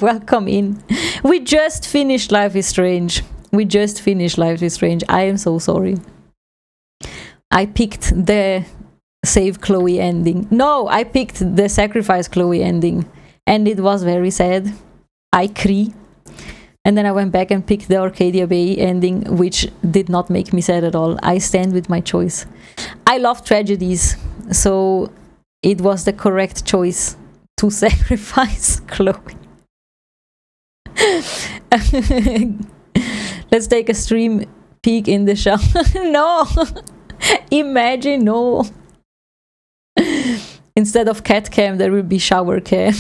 Welcome in. We just finished Life is Strange. I am so sorry. I picked the save Chloe ending. No, I picked the sacrifice Chloe ending. And it was very sad. I cry. And then I went back and picked the Arcadia Bay ending, which did not make me sad at all. I stand with my choice. I love tragedies, so it was the correct choice to sacrifice Chloe. Let's take a stream peek in the shower. No! Imagine, no! Instead of cat cam, there will be shower cam.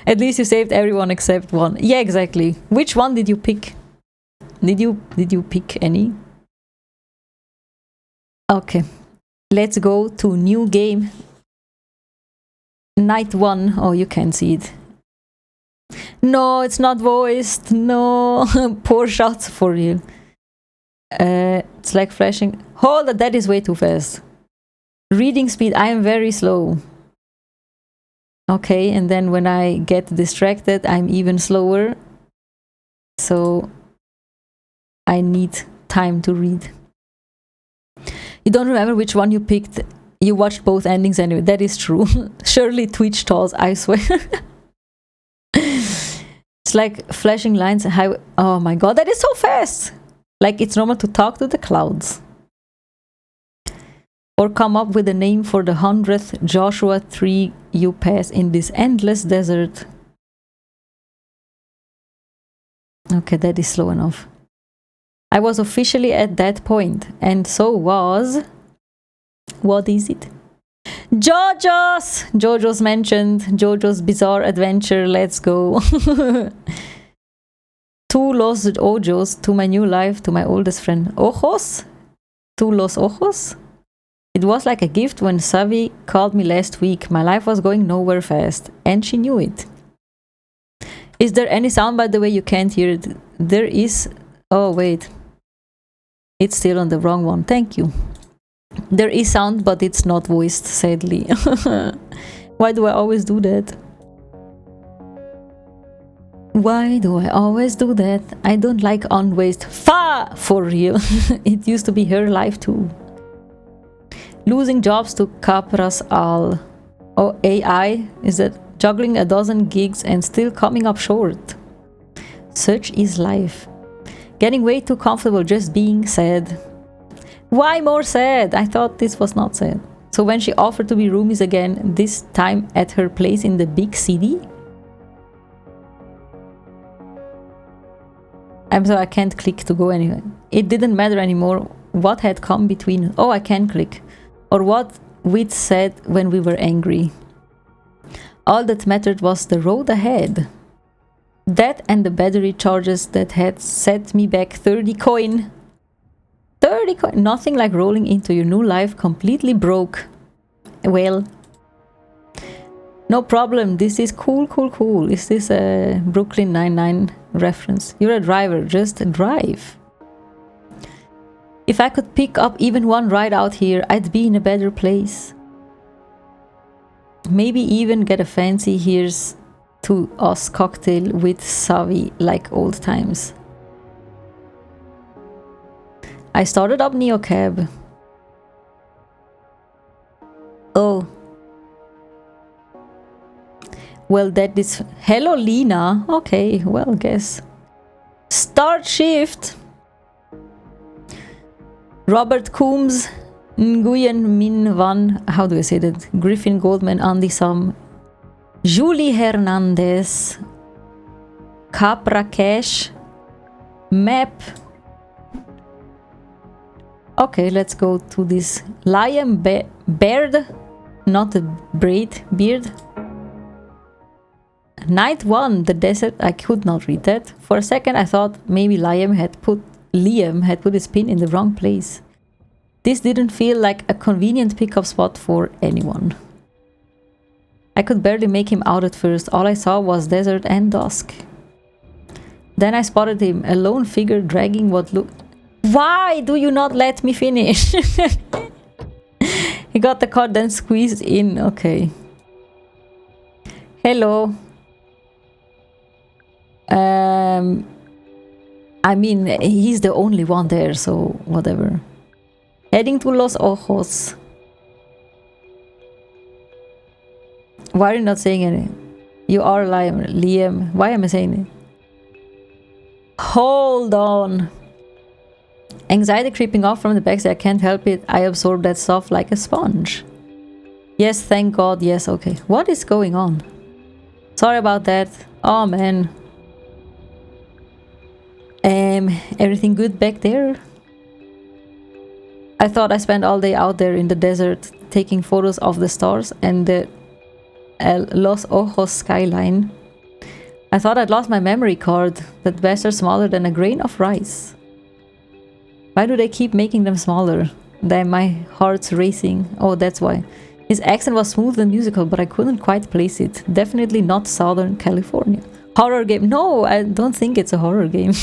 At least you saved everyone except one. Yeah, exactly. Which one did you pick? Did you pick any? Okay. Let's go to new game. Night 1. Oh, you can see it. No, it's not voiced. No. Poor shots for you. It's like flashing. Hold on, that is way too fast. Reading speed, I am very slow. Okay, and then when I get distracted, I'm even slower. So I need time to read. You don't remember which one you picked. You watched both endings anyway. That is true. Surely Twitch stalls, I swear. It's like flashing lines. Oh my god, that is so fast! Like it's normal to talk to the clouds. Or come up with a name for the 100th Joshua tree you pass in this endless desert. Okay, that is slow enough. I was officially at that point, and so was... What is it? JoJo's! JoJo's mentioned. JoJo's Bizarre Adventure. Let's go. 2 Los Ojos to my new life, to my oldest friend. Ojos? 2 Los Ojos? It was like a gift when Savi called me last week. My life was going nowhere fast, and she knew it. Is there any sound, by the way? You can't hear it. There is... Oh, wait. It's still on the wrong one. Thank you. There is sound, but it's not voiced, sadly. Why do I always do that? Why do I always do that? I don't like unwaste. Fa! For real. It used to be her life too. Losing jobs to Capras Al. Oh, AI? Is that juggling a dozen gigs and still coming up short? Such is life. Getting way too comfortable just being sad. Why more sad? I thought this was not sad. So when she offered to be roomies again, this time at her place in the big city? I'm sorry, I can't click to go anywhere. It didn't matter anymore what had come between. Oh, I can click. Or what we'd said when we were angry. All that mattered was the road ahead. That and the battery charges that had set me back 30 coin. 30 coin. Nothing like rolling into your new life completely broke. Well, no problem. This is cool, cool, cool. Is this a Brooklyn Nine-Nine reference? You're a driver. Just drive. If I could pick up even one ride out here, I'd be in a better place. Maybe even get a fancy here's to us cocktail with Savi like old times. I started up Neocab. Oh. Well, that is... Hello, Lena. Okay, well, guess. Start shift. Robert Coombs, Nguyen Min Van, how do I say that? Griffin Goldman, Andy Sam, Julie Hernandez, Capra Cash, Map. Okay, let's go to this Lion Beard, not a braid, beard. Night 1, the desert. I could not read that. For a second I thought maybe Liam had put his pin in the wrong place. This didn't feel like a convenient pickup spot for anyone. I could barely make him out at first. All I saw was desert and dusk. Then I spotted him, a lone figure dragging what looked... Why do you not let me finish? He got the car, then squeezed in. Okay. Hello. I mean, he's the only one there, so whatever. Heading to Los Ojos. Why are you not saying anything? You are Liam. Why am I saying it? Hold on. Anxiety creeping off from the backside. I can't help it. I absorb that stuff like a sponge. Yes, thank God. Yes, okay. What is going on? Sorry about that. Oh, man. Everything good back there? I thought I spent all day out there in the desert taking photos of the stars and the Los Ojos skyline. I thought I'd lost my memory card. That bastard's smaller than a grain of rice. Why do they keep making them smaller? Then my heart's racing. Oh, that's why. His accent was smooth and musical, but I couldn't quite place it. Definitely not Southern California. Horror game. No, I don't think it's a horror game.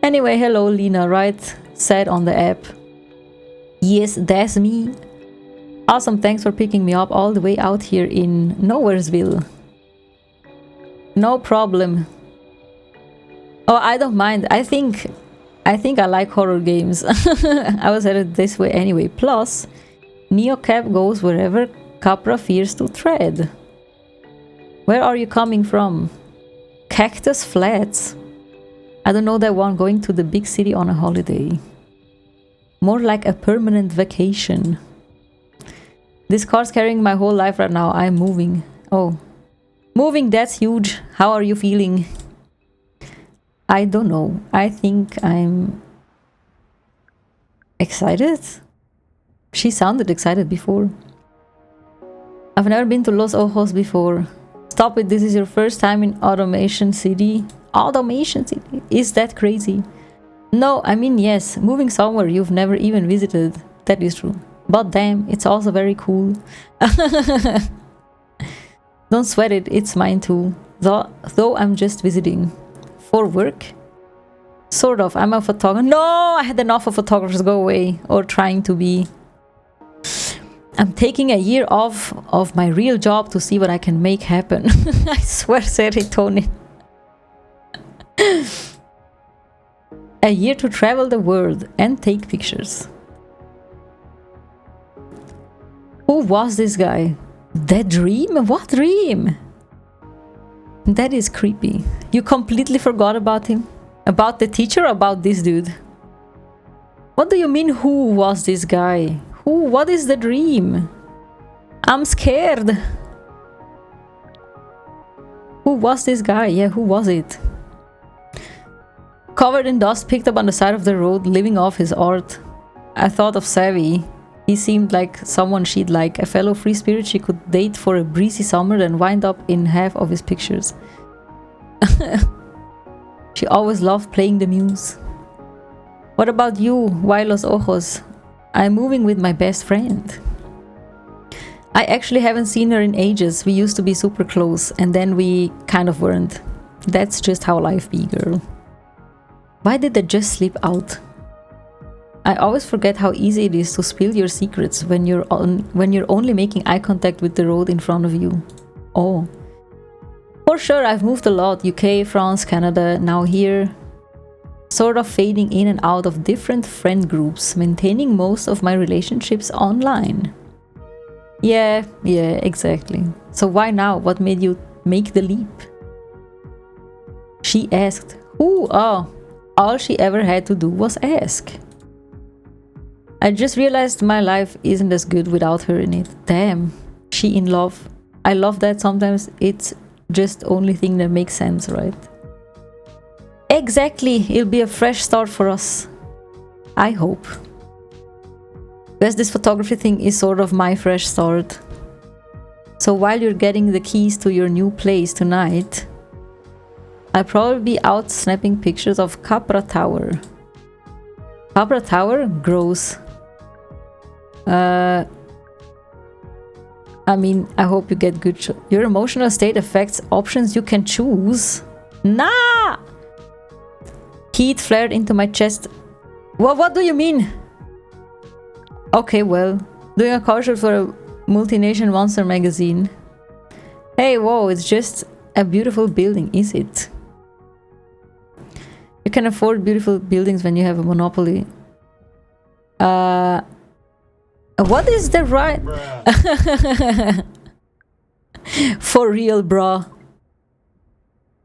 Anyway, hello Lena, right? Said on the app. Yes, that's me. Awesome, thanks for picking me up all the way out here in Nowheresville. No problem. Oh, I don't mind. I think I like horror games. I was headed this way anyway. Plus, Neocap goes wherever Capra fears to tread. Where are you coming from? Cactus Flats? I don't know that one, going to the big city on a holiday. More like a permanent vacation. This car's carrying my whole life right now. I'm moving. Oh. Moving, that's huge. How are you feeling? I don't know. I think I'm excited. She sounded excited before. I've never been to Los Ojos before. Stop it, this is your first time in Automation City. Automation City? Is that crazy? No, I mean yes, moving somewhere you've never even visited. That is true. But damn, it's also very cool. Don't sweat it, it's mine too. Though I'm just visiting. For work? Sort of, I'm a photographer. No, I had enough of photographers, go away. Or trying to be. I'm taking a year off of my real job to see what I can make happen. I swear, serotonin. A year to travel the world and take pictures. Who was this guy? That dream? What dream? That is creepy. You completely forgot about him? About the teacher or about this dude? What do you mean, who was this guy? Who? What is the dream? I'm scared. Who was this guy? Yeah, who was it? Covered in dust, picked up on the side of the road, living off his art. I thought of Savvy. He seemed like someone she'd like, a fellow free spirit she could date for a breezy summer and wind up in half of his pictures. She always loved playing the muse. What about you? Why Los Ojos? I'm moving with my best friend. I actually haven't seen her in ages. We used to be super close, and then we kind of weren't. That's just how life be, girl. Why did they just slip out? I always forget how easy it is to spill your secrets when you're only making eye contact with the road in front of you. Oh. For sure, I've moved a lot. UK, France, Canada, now here. Sort of fading in and out of different friend groups, maintaining most of my relationships online. Yeah, exactly. So why now? What made you make the leap? She asked. Who? Oh, all she ever had to do was ask. I just realized my life isn't as good without her in it. Damn, she in love. I love that sometimes it's just only thing that makes sense, right? Exactly, it'll be a fresh start for us. I hope. Because this photography thing is sort of my fresh start. So while you're getting the keys to your new place tonight, I'll probably be out snapping pictures of Capra Tower. Capra Tower? Gross. I mean, I hope you get good your emotional state affects options you can choose. Nah! Heat flared into my chest. What do you mean? Okay, well, doing a commercial for a multinational monster magazine. Hey, whoa, it's just a beautiful building, is it? can afford beautiful buildings when you have a monopoly. What is the right... For real, bro.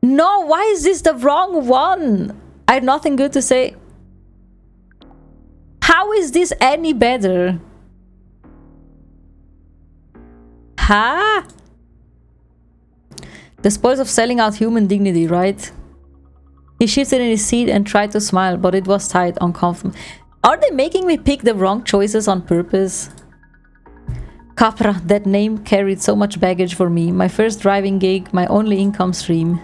No, why is this the wrong one? I have nothing good to say. How is this any better? Huh? The spoils of selling out human dignity, right? He shifted in his seat and tried to smile, but it was tight, uncomfortable. Are they making me pick the wrong choices on purpose? Capra, that name carried so much baggage for me. My first driving gig, my only income stream.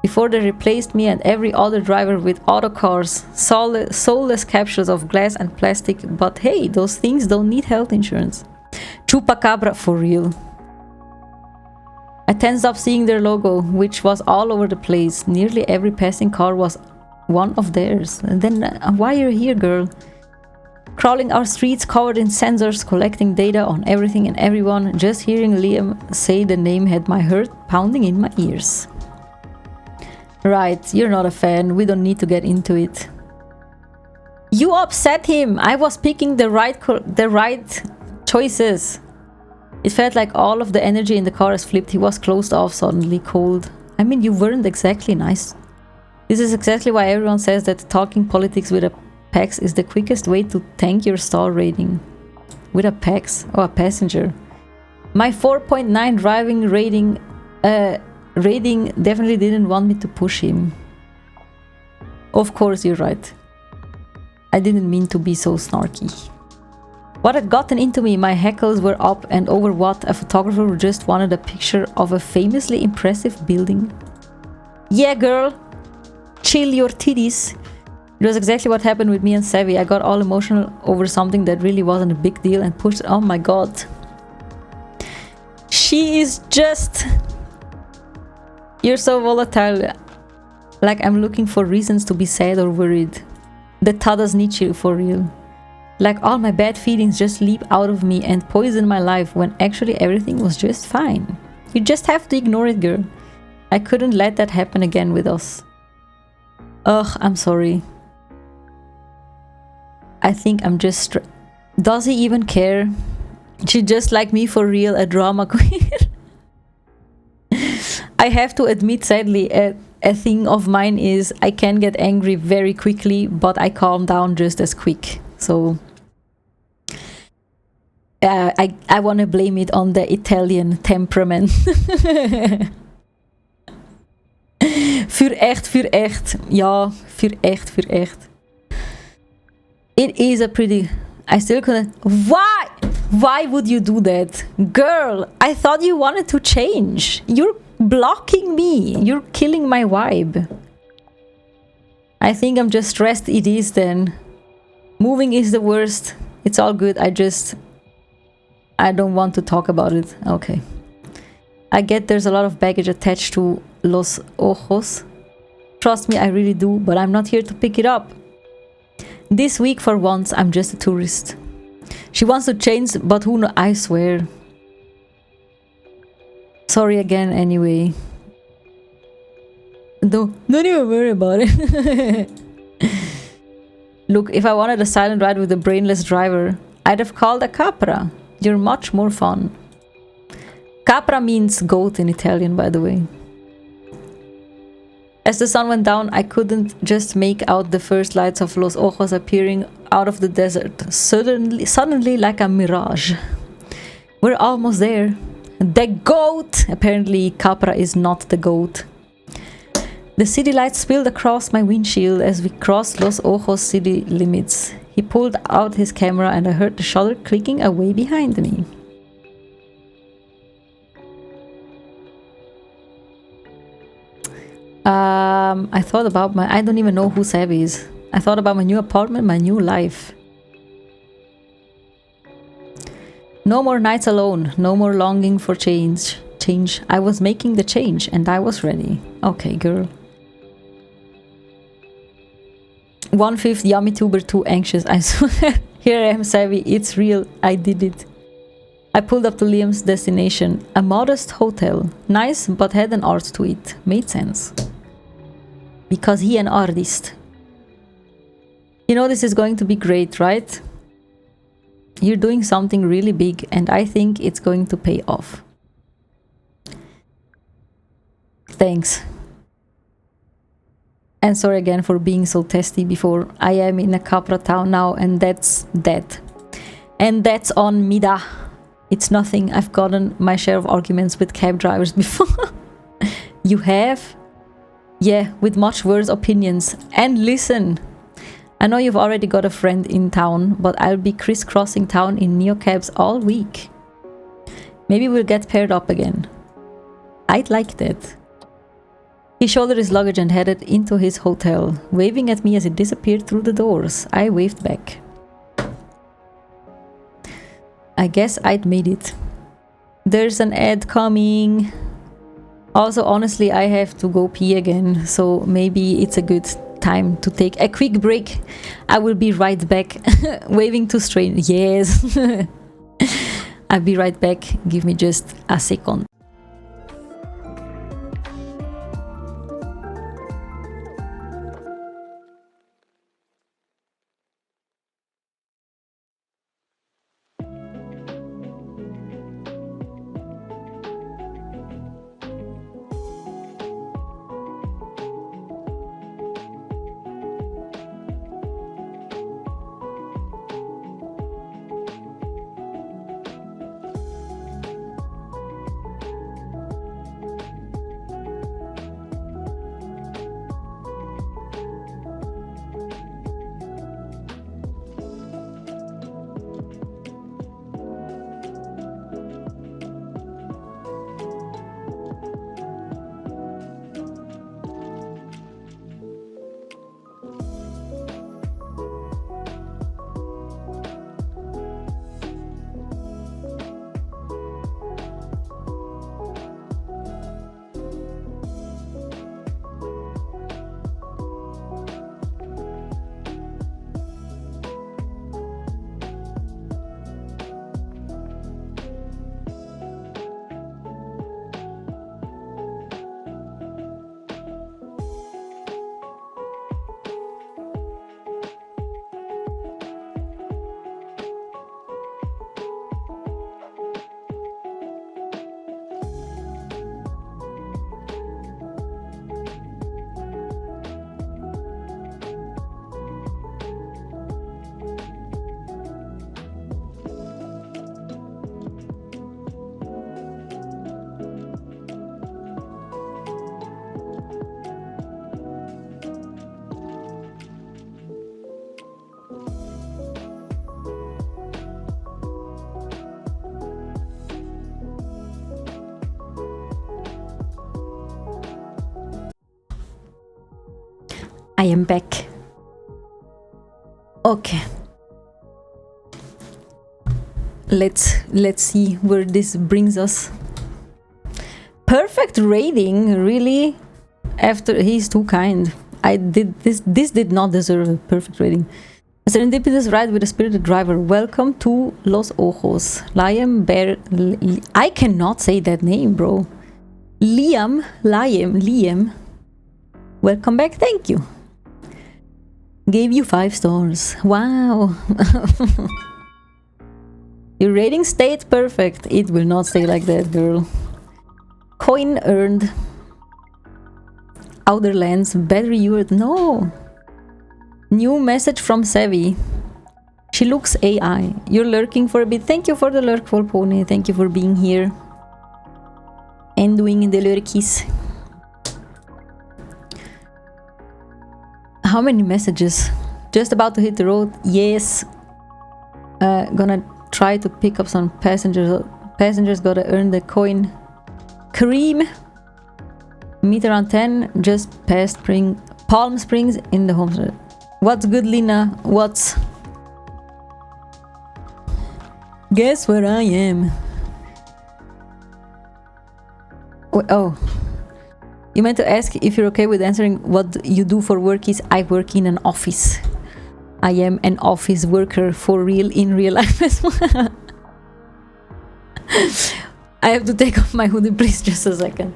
Before they replaced me and every other driver with autocars, soulless capsules of glass and plastic, but hey, those things don't need health insurance. Chupacabra, for real. I tensed up seeing their logo, which was all over the place. Nearly every passing car was one of theirs. And then, why are you here, girl? Crawling our streets covered in sensors, collecting data on everything and everyone. Just hearing Liam say the name had my heart pounding in my ears. Right, you're not a fan. We don't need to get into it. You upset him. I was picking the right choices. It felt like all of the energy in the car has flipped. He was closed off, suddenly cold. I mean, you weren't exactly nice. This is exactly why everyone says that talking politics with a PAX is the quickest way to tank your star rating. With a PAX? Oh, a passenger. My 4.9 driving rating definitely didn't want me to push him. Of course, you're right. I didn't mean to be so snarky. What had gotten into me? My hackles were up, and over what? A photographer who just wanted a picture of a famously impressive building. Yeah, girl. Chill your titties. It was exactly what happened with me and Savvy. I got all emotional over something that really wasn't a big deal and pushed it. Oh my god. She is just... You're so volatile. Like I'm looking for reasons to be sad or worried. The Tadas need you for real. Like all my bad feelings just leap out of me and poison my life when actually everything was just fine. You just have to ignore it, girl. I couldn't let that happen again with us. Ugh, I'm sorry. I think I'm just... Does he even care? She just like me for real, a drama queen. I have to admit, sadly, a thing of mine is I can get angry very quickly, but I calm down just as quick. So... I want to blame it on the Italian temperament. Für echt. Ja, für echt. It is a pretty... I still couldn't... Why? Why would you do that? Girl, I thought you wanted to change. You're blocking me. You're killing my vibe. I think I'm just stressed it is then. Moving is the worst. It's all good. I don't want to talk about it. Okay. I get there's a lot of baggage attached to Los Ojos. Trust me, I really do, but I'm not here to pick it up. This week, for once, I'm just a tourist. She wants to change, but who knows? I swear. Sorry again, anyway. Don't even worry about it. Look, if I wanted a silent ride with a brainless driver, I'd have called a Capra. You're much more fun. Capra means goat in Italian, by the way. As the sun went down, I couldn't just make out the first lights of Los Ojos appearing out of the desert, suddenly like a mirage. We're almost there. The goat! Apparently, Capra is not the goat. The city lights spilled across my windshield as we crossed Los Ojos city limits. He pulled out his camera and I heard the shutter clicking away behind me. I thought about I don't even know who Savvy is. I thought about my new apartment, my new life. No more nights alone, no more longing for change. I was making the change and I was ready. Okay, girl. 1/5 yummy tuber, too anxious, I swear. Here I am, Savvy, it's real, I did it. I pulled up to Liam's destination, a modest hotel. Nice, but had an art to it. Made sense. Because he an artist. You know this is going to be great, right? You're doing something really big, and I think it's going to pay off. Thanks. And sorry again for being so testy before. I am in a Capra town now, and that's that. And that's on Mida. It's nothing. I've gotten my share of arguments with cab drivers before. You have? Yeah, with much worse opinions. And listen, I know you've already got a friend in town, but I'll be crisscrossing town in neocabs all week. Maybe we'll get paired up again. I'd like that. He shouldered his luggage and headed into his hotel, waving at me as he disappeared through the doors. I waved back. I guess I'd made it. There's an ad coming. Also, honestly, I have to go pee again, so maybe it's a good time to take a quick break. I will be right back. Waving to strangers. Yes. I'll be right back. Give me just a second. I am back. Okay. Let's see where this brings us. Perfect rating, really? After he's too kind. I did this did not deserve a perfect rating. A serendipitous ride with a spirited driver. Welcome to Los Ojos. I cannot say that name, bro. Liam. Welcome back, thank you. Gave you 5 stars. Wow. Your rating stayed perfect. It will not stay like that, girl. Coin earned. Outer lands. Battery used. No. New message from Savvy. She looks AI. You're lurking for a bit. Thank you for the lurk, for Pony. Thank you for being here. And doing the lurkies. How many messages? Just about to hit the road. Yes. Gonna try to pick up some passengers. Passengers gotta earn the coin. Cream. Meet around 10. Just past Palm Springs in the homestead. What's good, Lina? What's... Guess where I am? Oh. You meant to ask if you're okay with answering what you do for work is. I work in an office. I am an office worker for real, in real life as well. I have to take off my hoodie, please, just a second.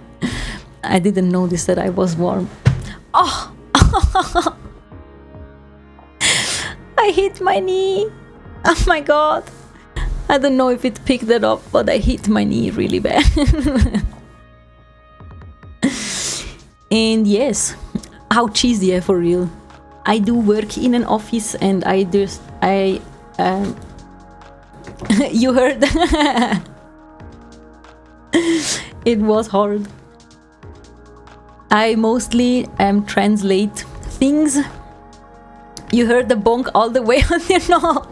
I didn't notice that I was warm. Oh! I hit my knee. Oh my god. I don't know if it picked that up, but I hit my knee really bad. And yes, how cheesy, yeah, for real. I do work in an office and you heard. It was hard. I mostly translate things. You heard the bonk all the way on your knob.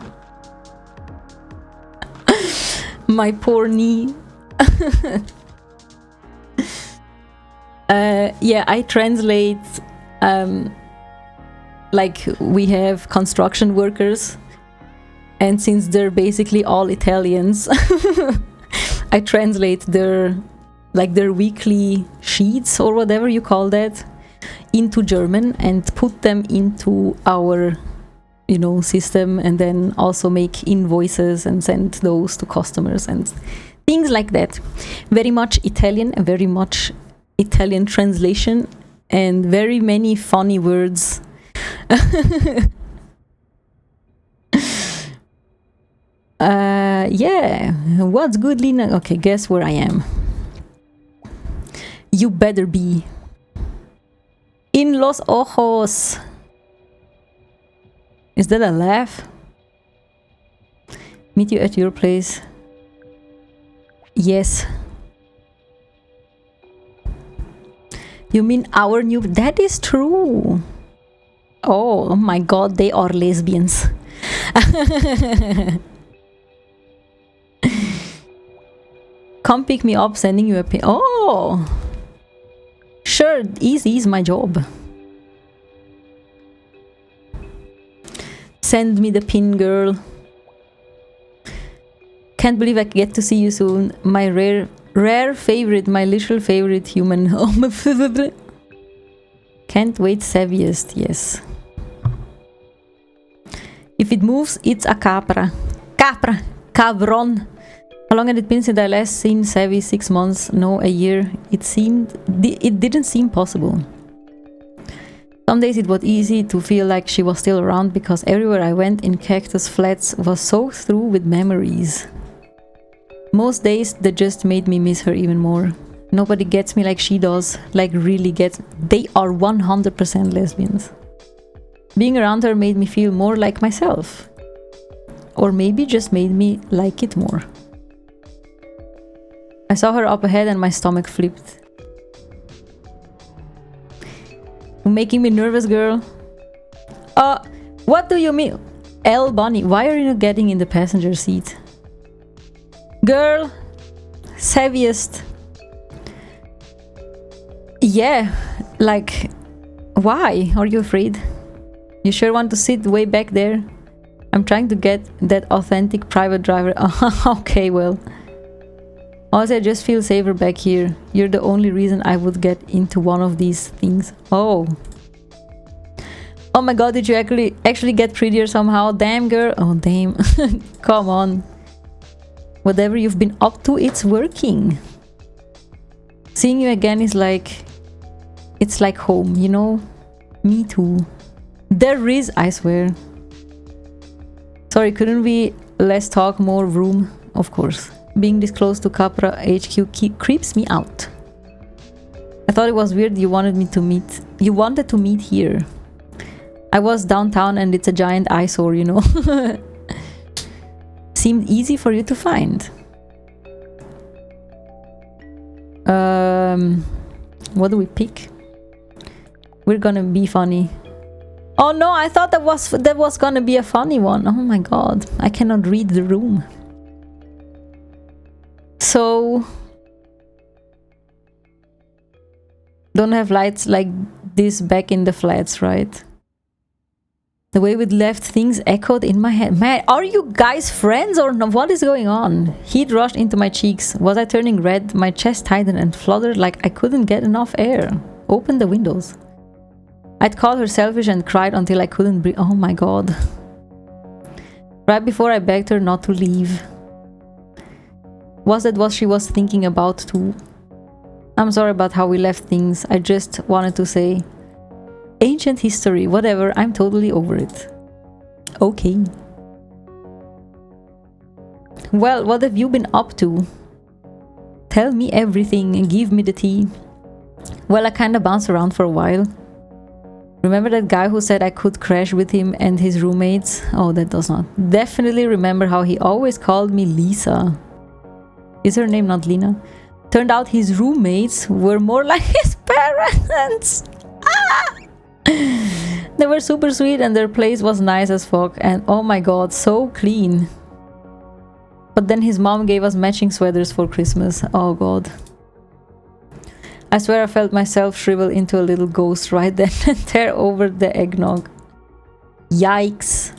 My poor knee. Yeah, I translate, like we have construction workers, and since they're basically all Italians, I translate their weekly sheets or whatever you call that into German and put them into our, system, and then also make invoices and send those to customers and things like that. Very much Italian, very much Italian translation, and very many funny words. Yeah, what's good, Lina? Okay, guess where I am. You better be in Los Ojos. Is that a laugh? Meet you at your place. Yes. You mean our new... That is true. Oh my god, they are lesbians. Come pick me up, sending you a pin. Oh! Sure, easy is my job. Send me the pin, girl. Can't believe I get to see you soon. My rare favorite, my literal favorite human. Can't wait, savviest, yes. If it moves, it's a capra. Capra. Cabron. How long had it been since I last seen Savvy? 6 months? No, a year. It didn't seem possible. Some days it was easy to feel like she was still around because everywhere I went in Cactus Flats was so through with memories. Most days that just made me miss her even more. Nobody gets me like she does, like really gets. They are 100% lesbians. Being around her made me feel more like myself. Or maybe just made me like it more. I saw her up ahead and my stomach flipped. You're making me nervous, girl. What do you mean? L. Bunny, why are you not getting in the passenger seat? Girl, savviest. Yeah, like, why? Are you afraid? You sure want to sit way back there? I'm trying to get that authentic private driver. Okay, well. Also, I just feel safer back here. You're the only reason I would get into one of these things. Oh. Oh my god, did you actually get prettier somehow? Damn, girl. Oh, damn. Come on. Whatever you've been up to, it's working. Seeing you again is like... It's like home, you know? Me too. There is, I swear. Sorry, couldn't we less talk, more room? Of course. Being this close to Capra HQ creeps me out. I thought it was weird you wanted to meet here. I was downtown and it's a giant eyesore, you know. Seemed easy for you to find. What do we pick? We're gonna be funny. Oh no, I thought that was gonna be a funny one. Oh my god, I cannot read the room. So, don't have lights like this back in the flats, right? The way we left things echoed in my head. Man, are you guys friends or no? What is going on? Heat rushed into my cheeks. Was I turning red? My chest tightened and fluttered like I couldn't get enough air. Open the windows. I'd called her selfish and cried until I couldn't breathe. Oh my god. Right before I begged her not to leave. Was that what she was thinking about too? I'm sorry about how we left things. I just wanted to say... Ancient history, whatever, I'm totally over it. Okay. Well, what have you been up to? Tell me everything and give me the tea. Well, I kinda bounced around for a while. Remember that guy who said I could crash with him and his roommates? Oh, that does not. Definitely remember how he always called me Lisa. Is her name not Lena? Turned out his roommates were more like his parents. Ah! They were super sweet and their place was nice as fuck. And oh my god, so clean. But then his mom gave us matching sweaters for Christmas. Oh god. I swear I felt myself shrivel into a little ghost right then and there over the eggnog. Yikes.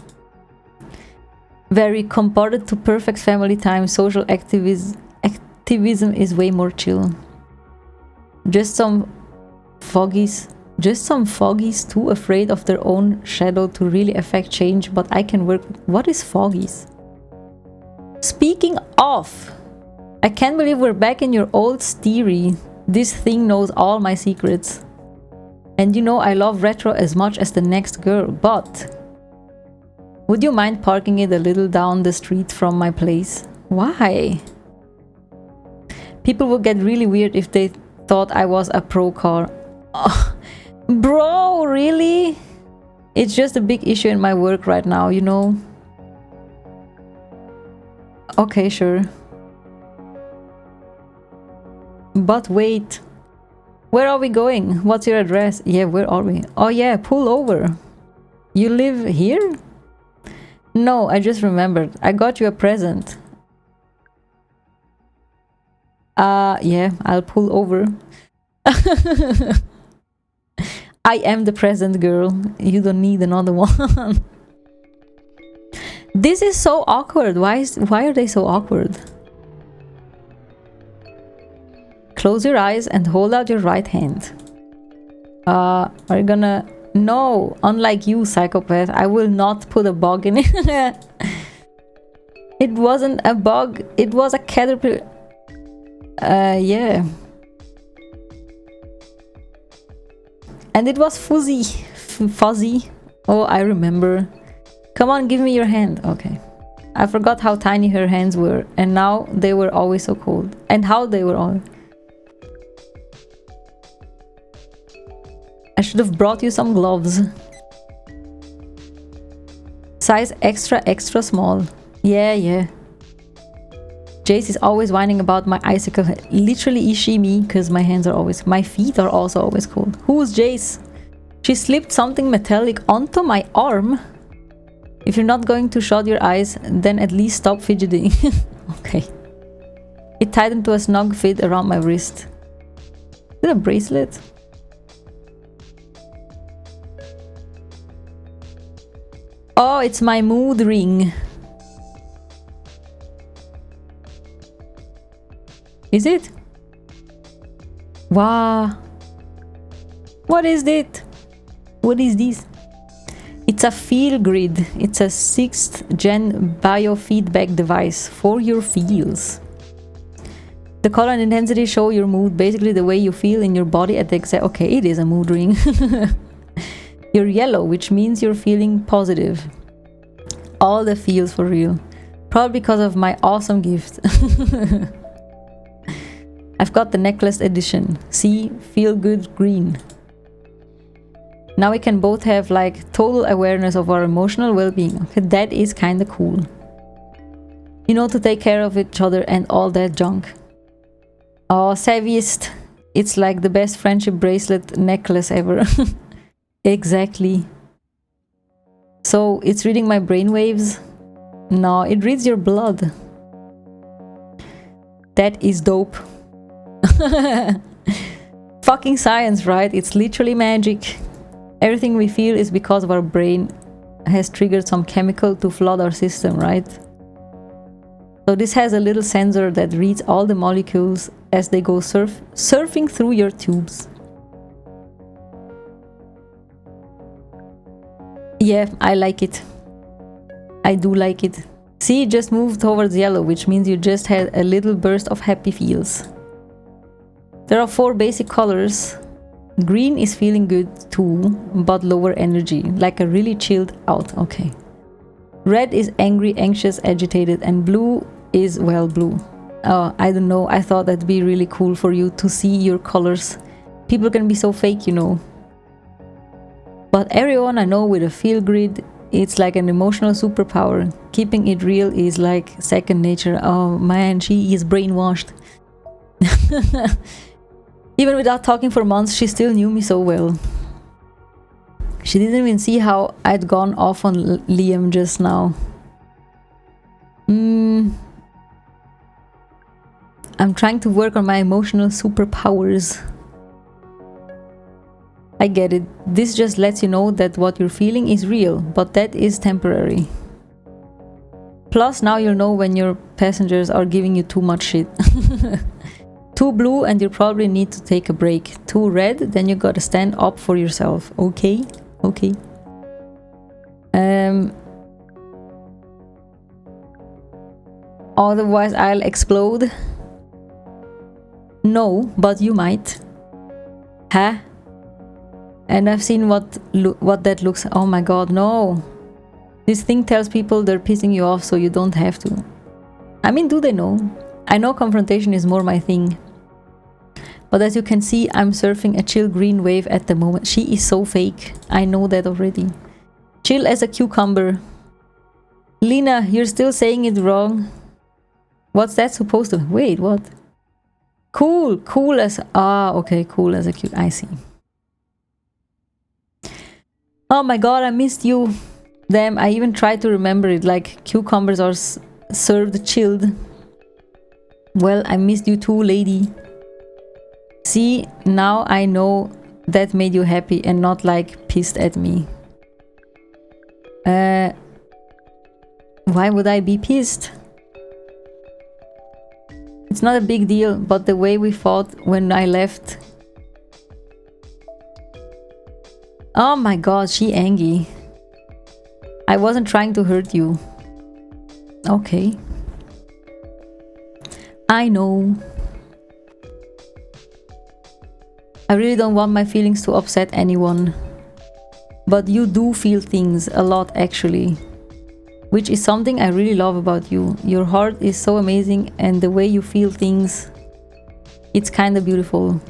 Very compared to perfect family time, social activism is way more chill. Just some foggies too afraid of their own shadow to really affect change, but I can work. What is foggies? Speaking of, I can't believe we're back in your old steery. This thing knows all my secrets. And you know I love retro as much as the next girl, but would you mind parking it a little down the street from my place? Why? People would get really weird if they thought I was a pro car. Oh, bro, really? It's just a big issue in my work right now, you know? Okay, sure. But wait. Where are we going? What's your address? Yeah, where are we? Oh yeah, pull over. You live here? No, I just remembered. I got you a present. Yeah, I'll pull over. I am the present girl. You don't need another one. This is so awkward. Why are they so awkward? Close your eyes and hold out your right hand. Are you gonna... No, unlike you, psychopath, I will not put a bug in it. It wasn't a bug, it was a caterpillar. Yeah. And it was fuzzy. Oh, I remember. Come on, give me your hand. Okay. I forgot how tiny her hands were, and now they were always so cold. And how they were all... I should have brought you some gloves. Size extra small. Yeah. Jace is always whining about my icicle. Literally is she me, because my hands are always... My feet are also always cold. Who's Jace? She slipped something metallic onto my arm. If you're not going to shut your eyes, then at least stop fidgeting. Okay. It tightened to a snug fit around my wrist. Is it a bracelet? Oh, it's my mood ring. Is it? Wow. What is it? What is this? It's a feel grid. It's a 6th gen biofeedback device for your feels. The color and intensity show your mood, basically the way you feel in your body at the exact... Okay, it is a mood ring. You're yellow, which means you're feeling positive. All the feels for real. Probably because of my awesome gift. I've got the necklace edition. See? Feel good green. Now we can both have like total awareness of our emotional well-being. Okay, that is kinda cool. You know, to take care of each other and all that junk. Oh, savviest. It's like the best friendship bracelet necklace ever. Exactly. So, it's reading my brainwaves? No, it reads your blood. That is dope. Fucking science, right? It's literally magic. Everything we feel is because of our brain has triggered some chemical to flood our system, right? So this has a little sensor that reads all the molecules as they go surfing through your tubes. Yeah, I like it. I do like it. See, it just moved towards yellow, which means you just had a little burst of happy feels. There are 4 basic colors. Green is feeling good too, but lower energy, like a really chilled out. Okay. Red is angry, anxious, agitated, and blue is, well, blue. Oh, I don't know. I thought that'd be really cool for you to see your colors. People can be so fake, you know. But everyone I know with a feel grid, it's like an emotional superpower. Keeping it real is like second nature. Oh man, she is brainwashed. Even without talking for months, she still knew me so well. She didn't even see how I'd gone off on Liam just now. I'm trying to work on my emotional superpowers. I get it. This just lets you know that what you're feeling is real, but that is temporary. Plus, now you'll know when your passengers are giving you too much shit. Too blue and you probably need to take a break. Too red, then you gotta stand up for yourself. Okay? Okay. Otherwise I'll explode. No, but you might. Huh? And I've seen what that looks. Oh my god, no. This thing tells people they're pissing you off so you don't have to. I mean, do they know? I know confrontation is more my thing. But as you can see, I'm surfing a chill green wave at the moment. She is so fake. I know that already. Chill as a cucumber. Lena, you're still saying it wrong. What's that supposed to... Wait, what? Cool. Cool as... Ah, okay. Cool as a I see. Oh my god, I missed you. Damn, I even tried to remember it. Like, cucumbers are served chilled. Well, I missed you too, lady. See, now I know that made you happy and not like pissed at me. Why would I be pissed? It's not a big deal, but the way we fought when I left. Oh my god, she angry. I wasn't trying to hurt you. Okay. I know. I really don't want my feelings to upset anyone. But you do feel things a lot actually. Which is something I really love about you. Your heart is so amazing and the way you feel things, it's kind of beautiful.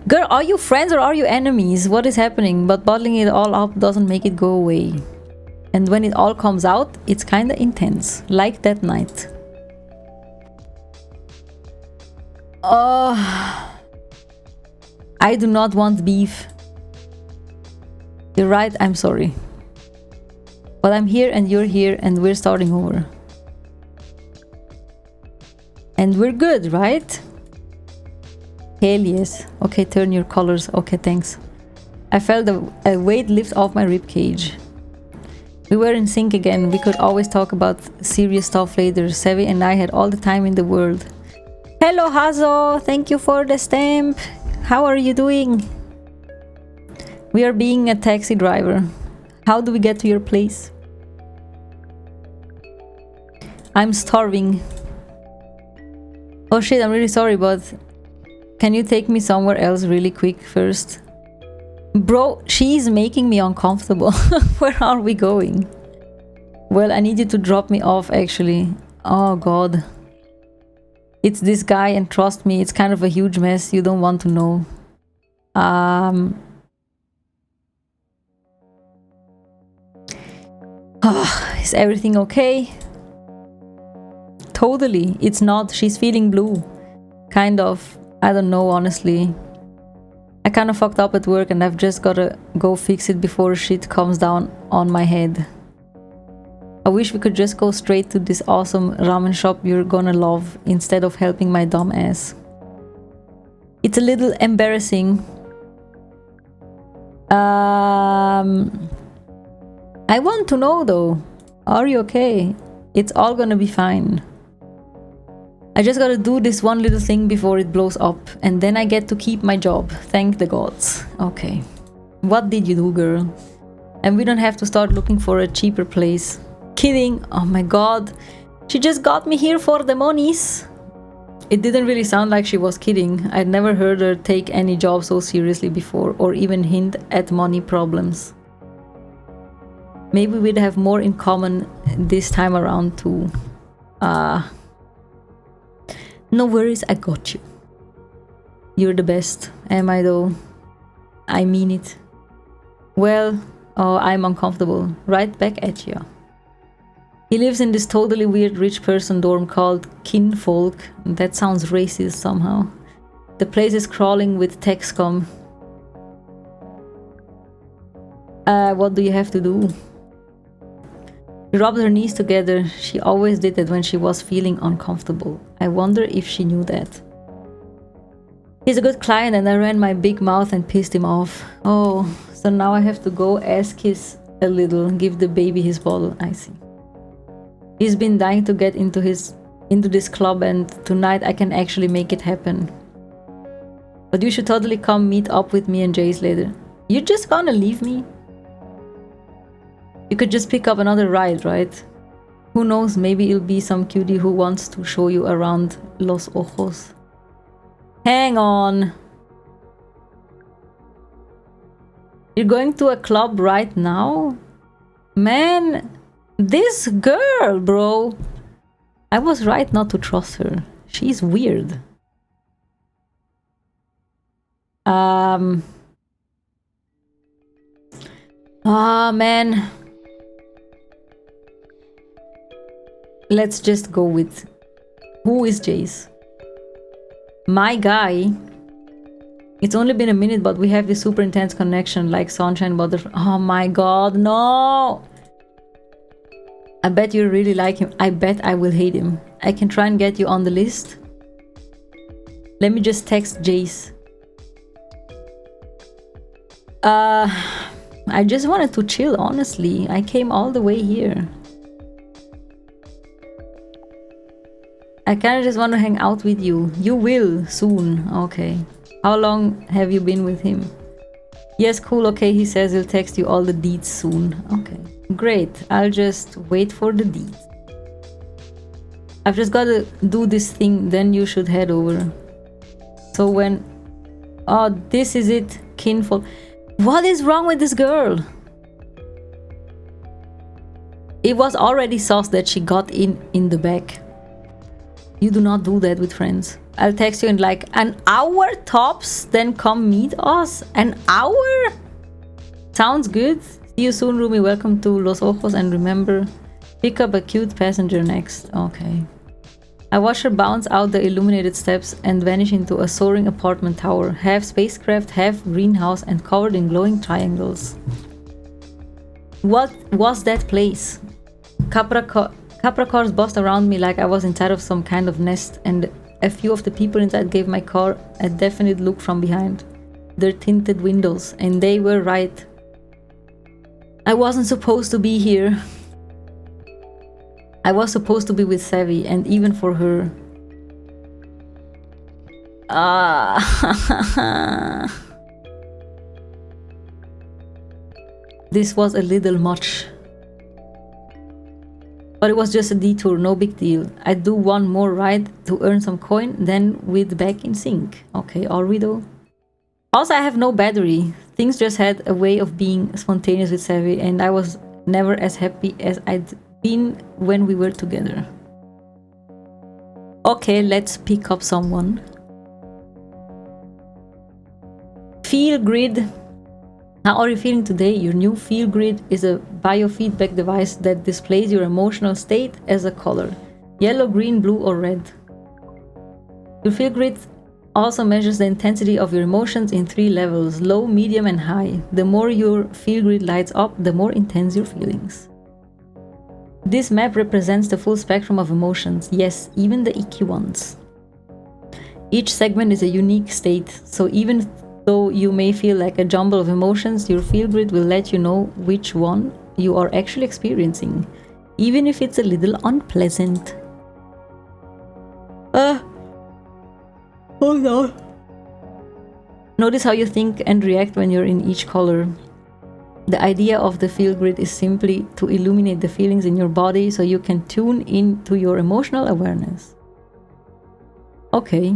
Girl, are you friends or are you enemies? What is happening? But bottling it all up doesn't make it go away. And when it all comes out, it's kind of intense. Like that night. I do not want beef. You're right, I'm sorry. But I'm here and you're here and we're starting over. And we're good, right? Hell yes. Okay, turn your colors. Okay, thanks. I felt a weight lift off my ribcage. We were in sync again. We could always talk about serious stuff later. Sevi and I had all the time in the world. Hello, Hazo. Thank you for the stamp. How are you doing? We are being a taxi driver. How do we get to your place? I'm starving. Oh shit, I'm really sorry, but can you take me somewhere else really quick first? Bro, she's making me uncomfortable. Where are we going? Well, I need you to drop me off actually. Oh god. It's this guy and trust me, it's kind of a huge mess. You don't want to know. Is everything okay? Totally. It's not. She's feeling blue. Kind of. I don't know, honestly. I kind of fucked up at work and I've just gotta go fix it before shit comes down on my head. I wish we could just go straight to this awesome ramen shop you're gonna love instead of helping my dumb ass. It's a little embarrassing. I want to know though. Are you okay? It's all gonna be fine. I just gotta do this one little thing before it blows up, and then I get to keep my job. Thank the gods. Okay. What did you do, girl? And we don't have to start looking for a cheaper place. Kidding. Oh my god. She just got me here for the monies. It didn't really sound like she was kidding. I'd never heard her take any job so seriously before, or even hint at money problems. Maybe we'd have more in common this time around too. No worries, I got you. You're the best. Am I though? I mean it. Well, oh, I'm uncomfortable. Right back at you. He lives in this totally weird rich person dorm called Kinfolk. That sounds racist somehow. The place is crawling with tech scum. What do you have to do? She rubbed her knees together. She always did that when she was feeling uncomfortable. I wonder if she knew that. He's a good client and I ran my big mouth and pissed him off. Oh, so now I have to go ass kiss a little, give the baby his bottle. I see. He's been dying to get into this club and tonight I can actually make it happen. But you should totally come meet up with me and Jace later. You're just gonna leave me? You could just pick up another ride, right? Who knows, maybe it'll be some cutie who wants to show you around Los Ojos. Hang on. You're going to a club right now? Man, this girl, bro. I was right not to trust her. She's weird. Man. Let's just go with... Who is Jace? My guy. It's only been a minute, but we have this super intense connection, like sunshine, butterfly. Oh my god, no! I bet you really like him. I bet I will hate him. I can try and get you on the list. Let me just text Jace. I just wanted to chill, honestly. I came all the way here. I kinda just want to hang out with you. You will, soon. Okay. How long have you been with him? Yes, cool, okay, he says he'll text you all the deets soon. Okay. Great, I'll just wait for the deets. I've just gotta do this thing, then you should head over. So when... Oh, this is it, Kinfolk. What is wrong with this girl? It was already sus that she got in the back. You do not do that with friends. I'll text you in like an hour tops, then come meet us. An hour? Sounds good. See you soon, Rumi. Welcome to Los Ojos, and remember, pick up a cute passenger next. Okay. I watched her bounce out the illuminated steps and vanish into a soaring apartment tower, half spacecraft, half greenhouse, and covered in glowing triangles. What was that place? Capra cars buzzed around me like I was inside of some kind of nest, and a few of the people inside gave my car a definite look from behind their tinted windows, and they were right. I wasn't supposed to be here. I was supposed to be with Savvy, and even for her. This was a little much. But it was just a detour, no big deal. I'd do one more ride to earn some coin, then we'd back in sync. Okay, are we though? Also, I have no battery. Things just had a way of being spontaneous with Savvy, and I was never as happy as I'd been when we were together. Okay, let's pick up someone. Feel grid. How are you feeling today? Your new Feel Grid is a biofeedback device that displays your emotional state as a color. Yellow, green, blue, or red. Your Feel Grid also measures the intensity of your emotions in 3 levels: low, medium, and high. The more your Feel Grid lights up, the more intense your feelings. This map represents the full spectrum of emotions, yes, even the icky ones. Each segment is a unique state, so even though you may feel like a jumble of emotions, your Feel Grid will let you know which one you are actually experiencing, even if it's a little unpleasant. Hold on. Notice how you think and react when you're in each color. The idea of the Feel Grid is simply to illuminate the feelings in your body so you can tune into your emotional awareness. Okay.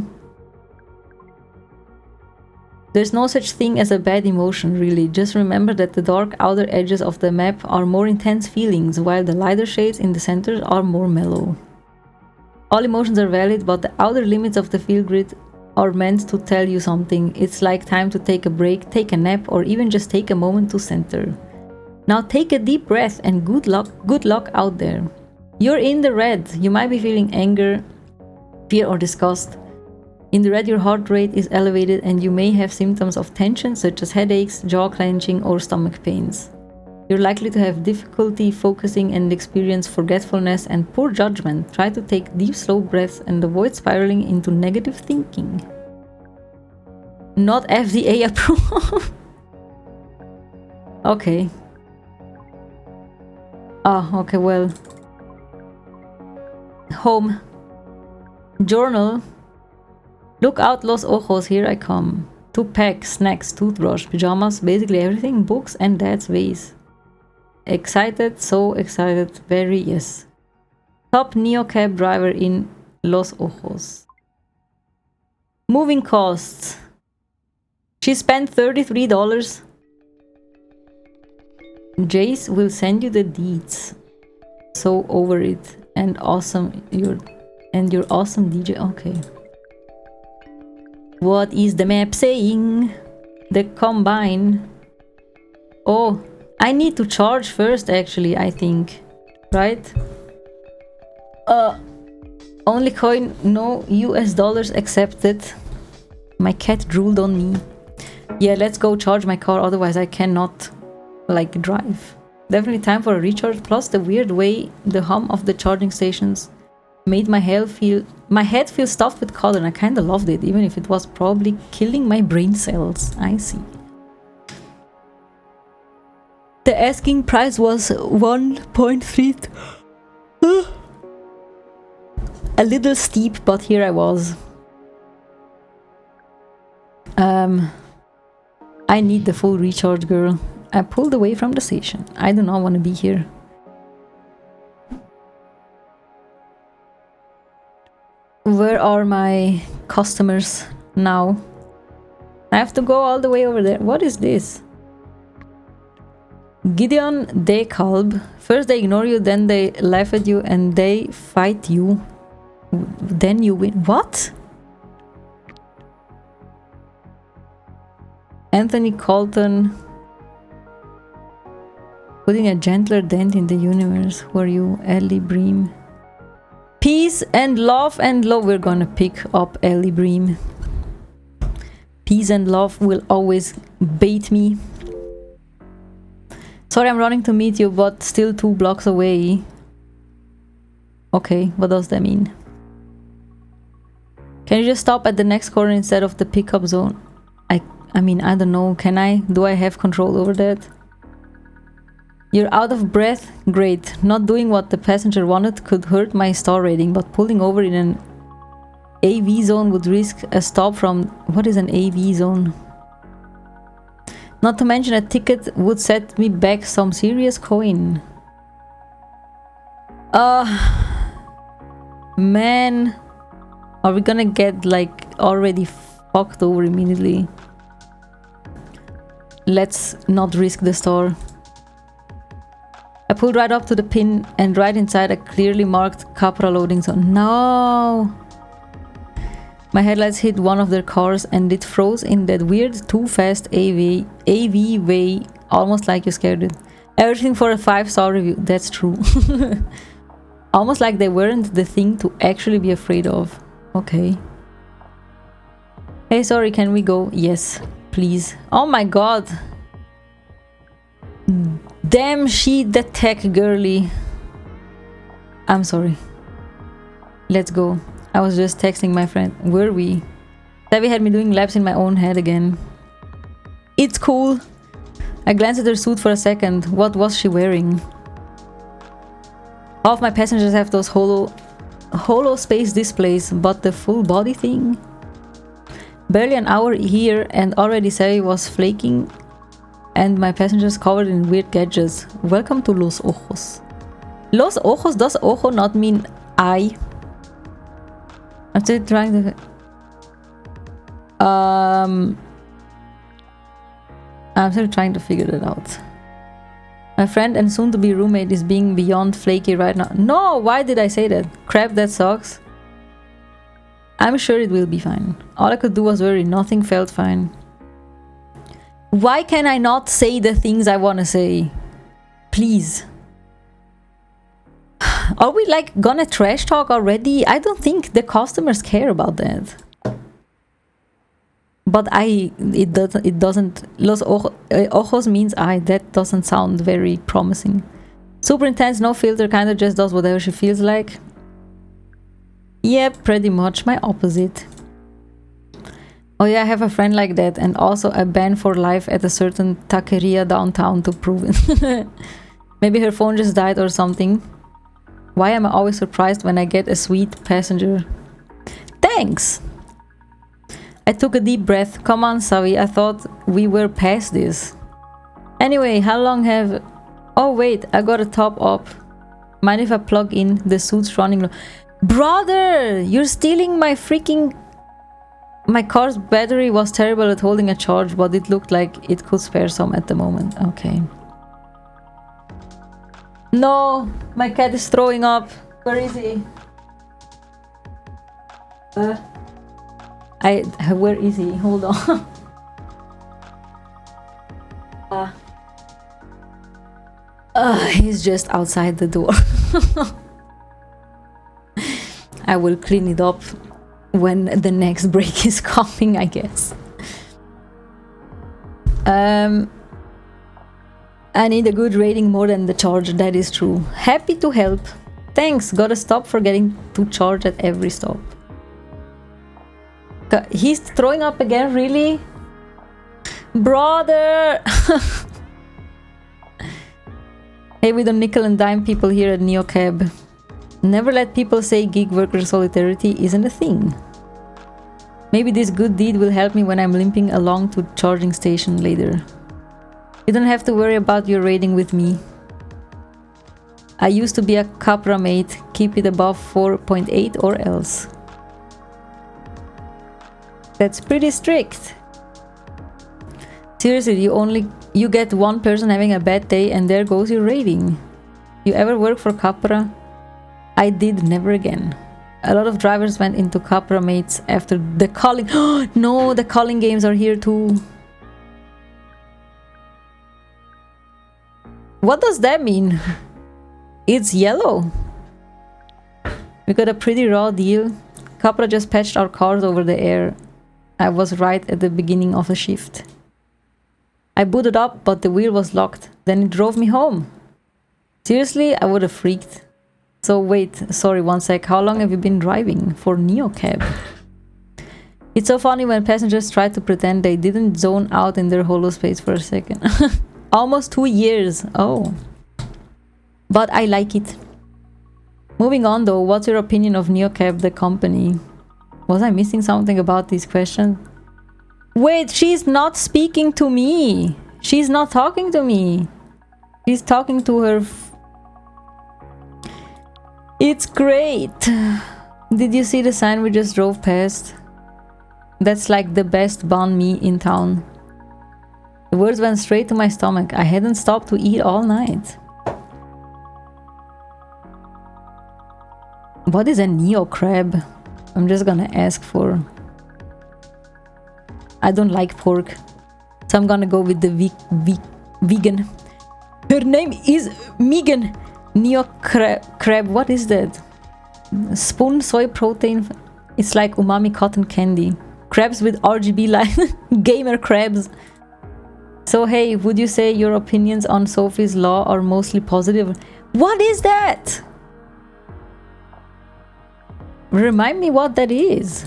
There's no such thing as a bad emotion, really. Just remember that the dark outer edges of the map are more intense feelings, while the lighter shades in the center are more mellow. All emotions are valid, but the outer limits of the field grid are meant to tell you something. It's like time to take a break, take a nap, or even just take a moment to center. Now take a deep breath and good luck out there. You're in the red. You might be feeling anger, fear, or disgust. In the red, your heart rate is elevated and you may have symptoms of tension such as headaches, jaw clenching, or stomach pains. You're likely to have difficulty focusing and experience forgetfulness and poor judgment. Try to take deep, slow breaths and avoid spiraling into negative thinking. Not FDA approved. Okay. Okay, well. Home. Journal. Look out, Los Ojos, here I come. 2 packs, snacks, toothbrush, pajamas, basically everything, books, and dad's vase. Excited, so excited, very yes. Top Neo cab driver in Los Ojos. Moving costs. She spent $33. Jace will send you the deeds. So over it. And awesome, your awesome DJ, okay. What is the map saying? The combine. Oh, I need to charge first actually, I think. Right? Only coin, no US dollars accepted. My cat drooled on me. Yeah, let's go charge my car, otherwise I cannot, like, drive. Definitely time for a recharge, plus the weird way the hum of the charging stations made my head feel stuffed with color, and I kinda loved it, even if it was probably killing my brain cells. I see. The asking price was 1.3. A little steep, but here I was. I need the full recharge, girl. I pulled away from the station. I do not want to be here. Where are my customers now? I have to go all the way over there. What is this? Gideon DeKalb. First they ignore you, then they laugh at you, and they fight you. Then you win. What? Anthony Colton. Putting a gentler dent in the universe. Who are you? Ellie Bream. Peace and love and love. We're gonna pick up Ellie Bream. Peace and love will always bait me. Sorry, I'm running to meet you, but still 2 blocks away. Okay, what does that mean? Can you just stop at the next corner instead of the pickup zone? I mean, I don't know. Can I? Do I have control over that? You're out of breath? Great. Not doing what the passenger wanted could hurt my star rating, but pulling over in an AV zone would risk a stop from... What is an AV zone? Not to mention a ticket would set me back some serious coin. Man. Are we gonna get, like, already fucked over immediately? Let's not risk the star. I pulled right up to the pin and right inside a clearly marked Capra loading zone. No! My headlights hit one of their cars and it froze in that weird too fast AV way, almost like you scared it. Everything for a 5-star review. That's true. Almost like they weren't the thing to actually be afraid of. Okay. Hey, sorry, can we go? Yes, please. Oh my god. Damn, she the tech girly. I'm sorry. Let's go. I was just texting my friend. Were we? Savvy had me doing laps in my own head again. It's cool. I glanced at her suit for a second. What was she wearing? Half my passengers have those hollow space displays, but the full body thing? Barely an hour here and already Savvy was flaking and my passengers covered in weird gadgets. Welcome to Los Ojos. Los Ojos? Does ojo not mean eye? I'm still trying to... I'm still trying to figure that out. My friend and soon-to-be roommate is being beyond flaky right now. No, why did I say that? Crap, that sucks. I'm sure it will be fine. All I could do was worry. Nothing felt fine. Why can I not say the things I want to say? Please. Are we like gonna trash talk already? I don't think the customers care about that. But it doesn't. Los ojos means eye. That doesn't sound very promising. Super intense, no filter, kinda just does whatever she feels like. Yeah, pretty much my opposite. Oh yeah, I have a friend like that, and also a ban for life at a certain taqueria downtown to prove it. Maybe her phone just died or something. Why am I always surprised when I get a sweet passenger? Thanks! I took a deep breath. Come on, Savi, I thought we were past this. Anyway, how long have... Oh wait, I got a top up. Mind if I plug in? The suit's running low. Brother! You're stealing my freaking... My car's battery was terrible at holding a charge, but it looked like it could spare some at the moment. Okay. No! My cat is throwing up. Where is he? Where is he? Hold on. He's just outside the door. I will clean it up when the next break is coming, I guess. I need a good rating more than the charge, that is true. Happy to help. Thanks, gotta stop forgetting to charge at every stop. He's throwing up again, really? Brother! Hey, we don't nickel and dime people here at NeoCab. Never let people say gig worker solidarity isn't a thing. Maybe this good deed will help me when I'm limping along to charging station later. You don't have to worry about your rating with me. I used to be a Capra mate. Keep it above 4.8 or else. That's pretty strict. Seriously, you get one person having a bad day and there goes your rating. You ever work for Capra? I did, never again. A lot of drivers went into Capra mates after the calling. No, the calling games are here too. What does that mean? It's yellow. We got a pretty raw deal. Capra just patched our cars over the air. I was right at the beginning of the shift. I booted up, but the wheel was locked. Then it drove me home. Seriously, I would have freaked. So wait, sorry, one sec. How long have you been driving for NeoCab? It's so funny when passengers try to pretend they didn't zone out in their holospace for a second. Almost 2 years. Oh. But I like it. Moving on though, what's your opinion of NeoCab, the company? Was I missing something about these questions? Wait, she's not speaking to me. She's not talking to me. She's talking to her... It's great. Did you see the sign we just drove past? That's like the best banh mi in town. The words went straight to my stomach. I hadn't stopped to eat all night. What is a Neo crab? I'm just gonna ask for... I don't like pork, so I'm gonna go with the vegan. Her name is Megan. Neo crab. What is that? Spoon soy protein. It's like umami cotton candy. Crabs with RGB light. Gamer crabs. So hey, would you say your opinions on Sophie's Law are mostly positive? What is that? Remind me what that is.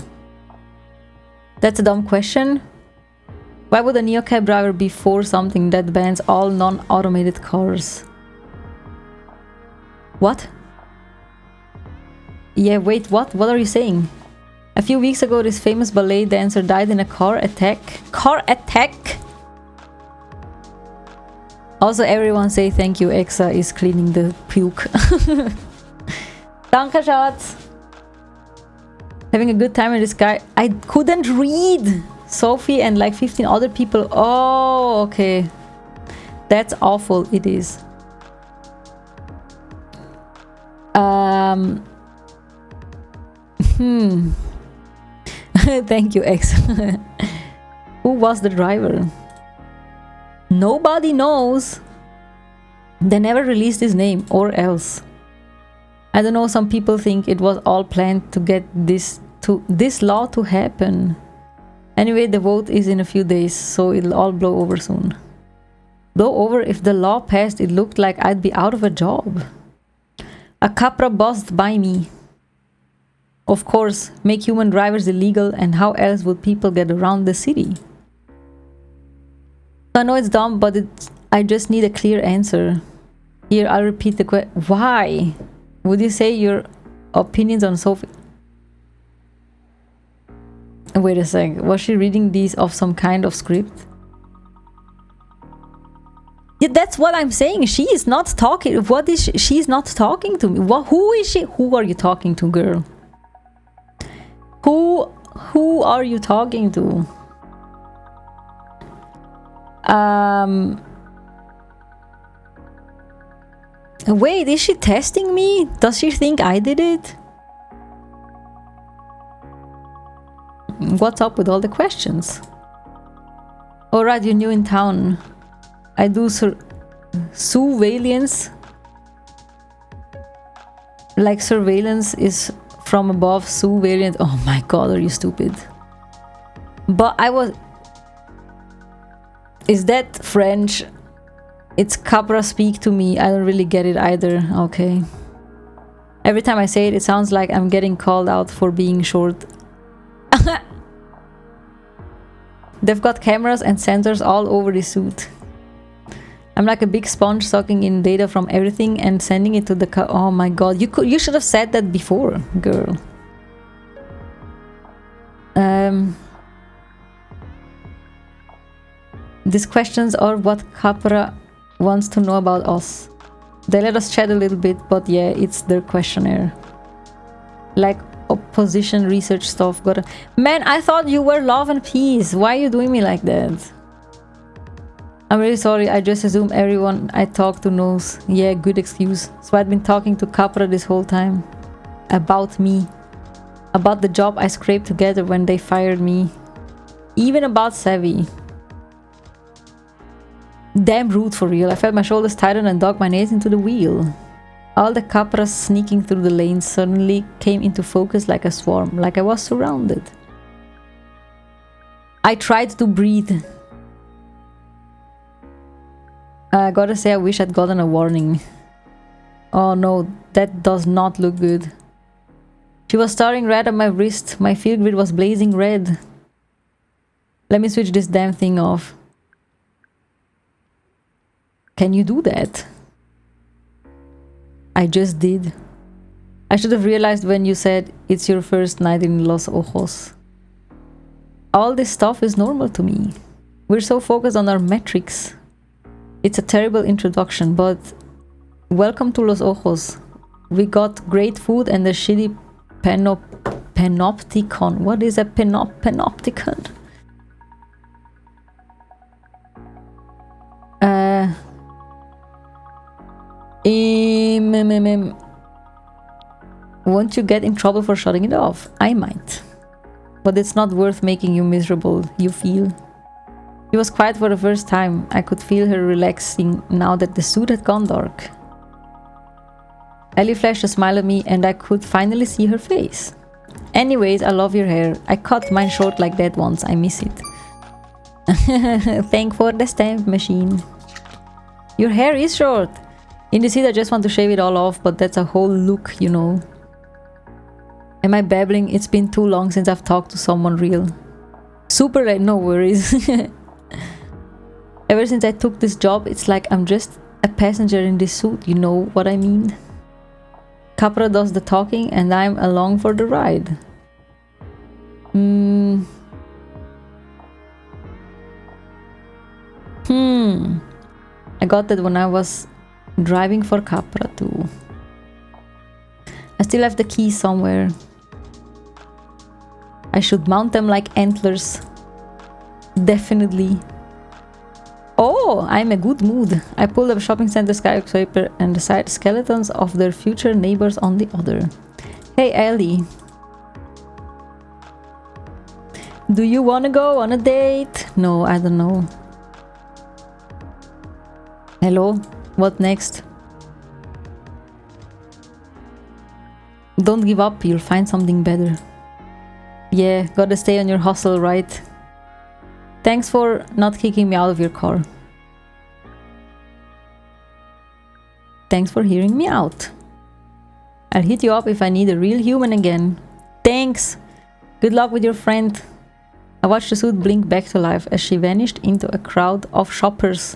That's a dumb question. Why would a NeoCab driver be for something that bans all non-automated cars? What? Yeah, wait, what? What are you saying? A few weeks ago, this famous ballet dancer died in a car attack. Car attack? Also, everyone say thank you, Exa is cleaning the puke. Danke, Schatz. Having a good time in the sky. I couldn't read. Sophie and like 15 other people. Oh, okay. That's awful. It is. Thank you, X. Who was the driver? Nobody knows. They never released his name, or else. I don't know, some people think it was all planned to get this law to happen. Anyway, the vote is in a few days, so it'll all blow over soon. Blow over? If the law passed, it looked like I'd be out of a job. A Capra buzzed by me. Of course, make human drivers illegal, and how else would people get around the city? I know it's dumb, but I just need a clear answer. Here, I'll repeat the question. Why? Would you say your opinions on Sophie? Wait a sec. Was she reading these off some kind of script? Yeah, that's what I'm saying. She is not talking. What is she? She's not talking to me. Who is she? Who are you talking to, girl? Who are you talking to? Wait, is she testing me? Does she think I did it? What's up with all the questions? Alright, you're new in town. I do surveillance. Like surveillance is from above, surveillance. Oh my god, are you stupid? But I was... Is that French? It's Capra speak to me. I don't really get it either. Okay. Every time I say it, it sounds like I'm getting called out for being short. They've got cameras and sensors all over the suit. I'm like a big sponge sucking in data from everything and sending it to the oh my god, you should have said that before, girl. These questions are what Capra wants to know about us. They let us chat a little bit, but yeah, it's their questionnaire. Like opposition research stuff. Man, I thought you were love and peace. Why are you doing me like that? I'm really sorry. I just assume everyone I talk to knows. Yeah, good excuse. So I'd been talking to Capra this whole time. About me. About the job I scraped together when they fired me. Even about Savvy. Damn rude for real. I felt my shoulders tighten and dug my nails into the wheel. All the Capras sneaking through the lanes suddenly came into focus like a swarm, like I was surrounded. I tried to breathe. I gotta say, I wish I'd gotten a warning. Oh no, that does not look good. She was staring right at my wrist. My field grid was blazing red. Let me switch this damn thing off. Can you do that? I just did. I should have realized when you said it's your first night in Los Ojos. All this stuff is normal to me. We're so focused on our metrics. It's a terrible introduction, but welcome to Los Ojos. We got great food and a shitty panopticon. What is a panopticon? Won't you get in trouble for shutting it off? I might. But it's not worth making you miserable, you feel. She was quiet for the first time. I could feel her relaxing now that the suit had gone dark. Ellie flashed a smile at me and I could finally see her face. Anyways, I love your hair. I cut mine short like that once. I miss it. Thank for the stamp machine. Your hair is short. In the seat, I just want to shave it all off, but that's a whole look, you know. Am I babbling? It's been too long since I've talked to someone real. Super late, no worries. Ever since I took this job, it's like I'm just a passenger in this suit, you know what I mean? Capra does the talking and I'm along for the ride. I got that when I was driving for Capra too. I still have the keys somewhere. I should mount them like antlers. Definitely. Oh, I'm a good mood. I pulled up a shopping center skyscraper and the side skeletons of their future neighbors on the other. Hey, Ellie. Do you want to go on a date? No, I don't know. Hello? What next? Don't give up, you'll find something better. Yeah, gotta stay on your hustle, right? Thanks for not kicking me out of your car. Thanks for hearing me out. I'll hit you up if I need a real human again. Thanks! Good luck with your friend. I watched the suit blink back to life as she vanished into a crowd of shoppers.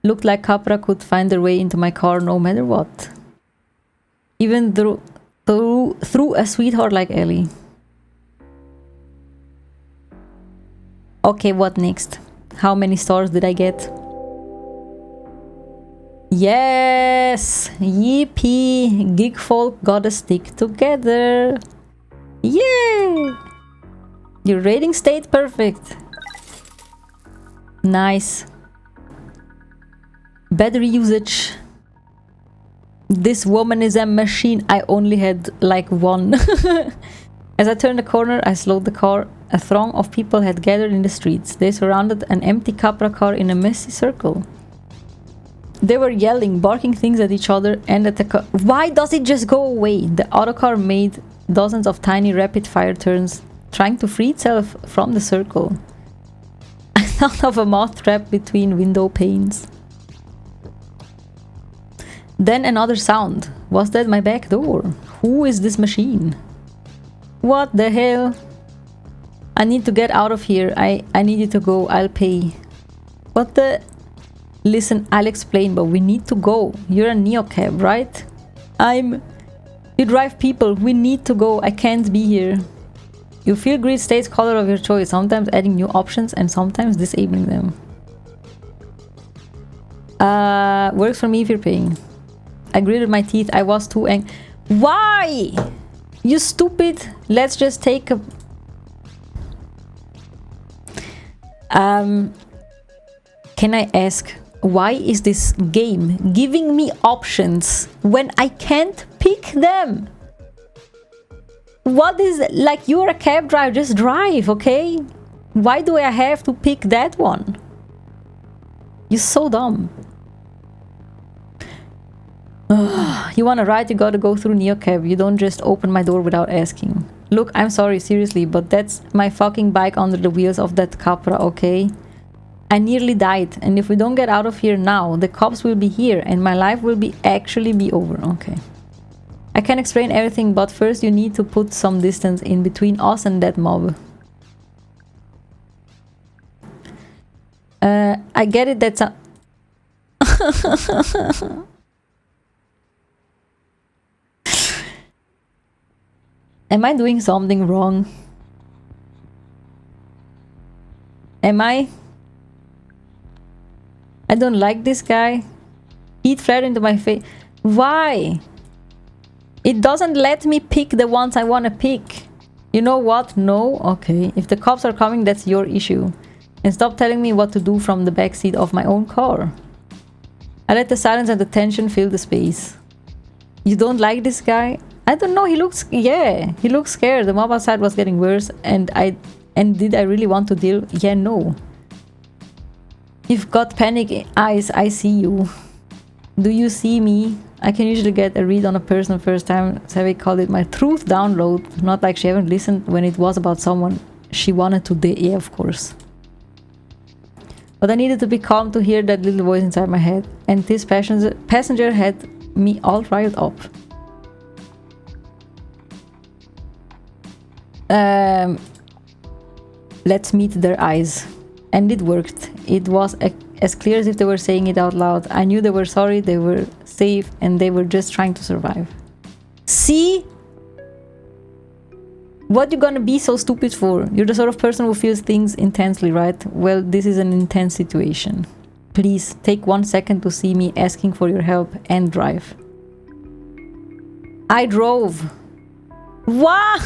Looked like Capra could find their way into my car no matter what. Even through a sweetheart like Ellie. Okay, what next? How many stars did I get? Yes! Yippee! Geek folk gotta stick together! Yay! Your rating stayed perfect. Nice. Battery usage. This woman is a machine. I only had like one. As I turned the corner, I slowed the car. A throng of people had gathered in the streets. They surrounded an empty Capra car in a messy circle. They were yelling, barking things at each other and at the car. Why does it just go away? The autocar made dozens of tiny rapid-fire turns, trying to free itself from the circle. I thought of a moth trapped between window panes. Then another sound. Was that my back door? Who is this machine? What the hell? I need to get out of here. I need you to go. I'll pay. What the... Listen, I'll explain, but we need to go. You're a neocab, right? You drive people. We need to go. I can't be here. You feel greed states color of your choice, sometimes adding new options and sometimes disabling them. Works for me if you're paying. I gritted my teeth. I was too angry. Why? You stupid. Let's just take a... Can I ask, why is this game giving me options when I can't pick them? What is... Like, you're a cab driver, just drive, okay? Why do I have to pick that one? You're so dumb. You want a ride, you gotta go through neocab. You don't just open my door without asking. Look, I'm sorry, seriously, but that's my fucking bike under the wheels of that Capra, okay? I nearly died, and if we don't get out of here now, the cops will be here, and my life will actually be over, okay? I can explain everything, but first you need to put some distance in between us and that mob. I get it, that's a... Am I doing something wrong? Am I? I don't like this guy. Heat flared into my face. Why? It doesn't let me pick the ones I want to pick. You know what? No? Okay. If the cops are coming, that's your issue. And stop telling me what to do from the backseat of my own car. I let the silence and the tension fill the space. You don't like this guy? I don't know, he looks... Yeah, he looks scared. The mob outside was getting worse and did I really want to deal? Yeah, no. You've got panic eyes, I see you. Do you see me? I can usually get a read on a person first time. Savvy called it my truth download. Not like she haven't listened when it was about someone she wanted to date. Yeah, of course. But I needed to be calm to hear that little voice inside my head. And this passenger had me all riled up. Let's meet their eyes. And it worked. It was as clear as if they were saying it out loud. I knew they were sorry, they were safe, and they were just trying to survive. See? What you gonna be so stupid for? You're the sort of person who feels things intensely, right? Well, this is an intense situation. Please, take 1 second to see me asking for your help and drive. I drove. Why?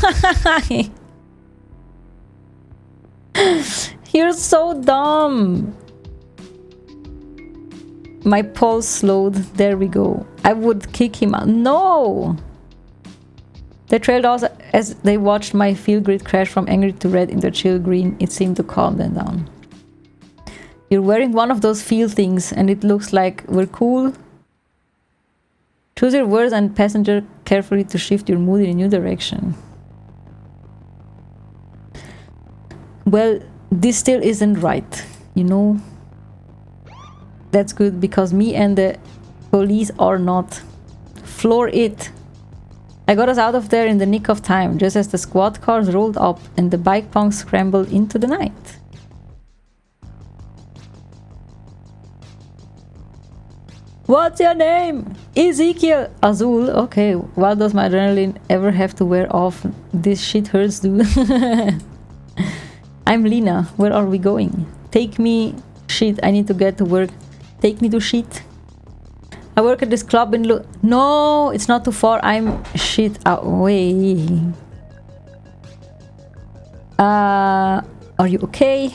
You're so dumb. My pulse slowed. There we go. I would kick him out. No! They trailed us as they watched my field grid crash from angry to red into chill green. It seemed to calm them down. You're wearing one of those field things and it looks like we're cool. Choose your words and passenger carefully to shift your mood in a new direction. Well, this still isn't right, you know? That's good because me and the police are not. Floor it. I got us out of there in the nick of time, just as the squad cars rolled up and the bike punks scrambled into the night. What's your name? Ezekiel. Azul. Okay, why does my adrenaline ever have to wear off? This shit hurts, dude. I'm Lena. Where are we going? Take me. Shit, I need to get to work. Take me to shit. I work at this club in No, it's not too far. I'm shit away. Are you okay?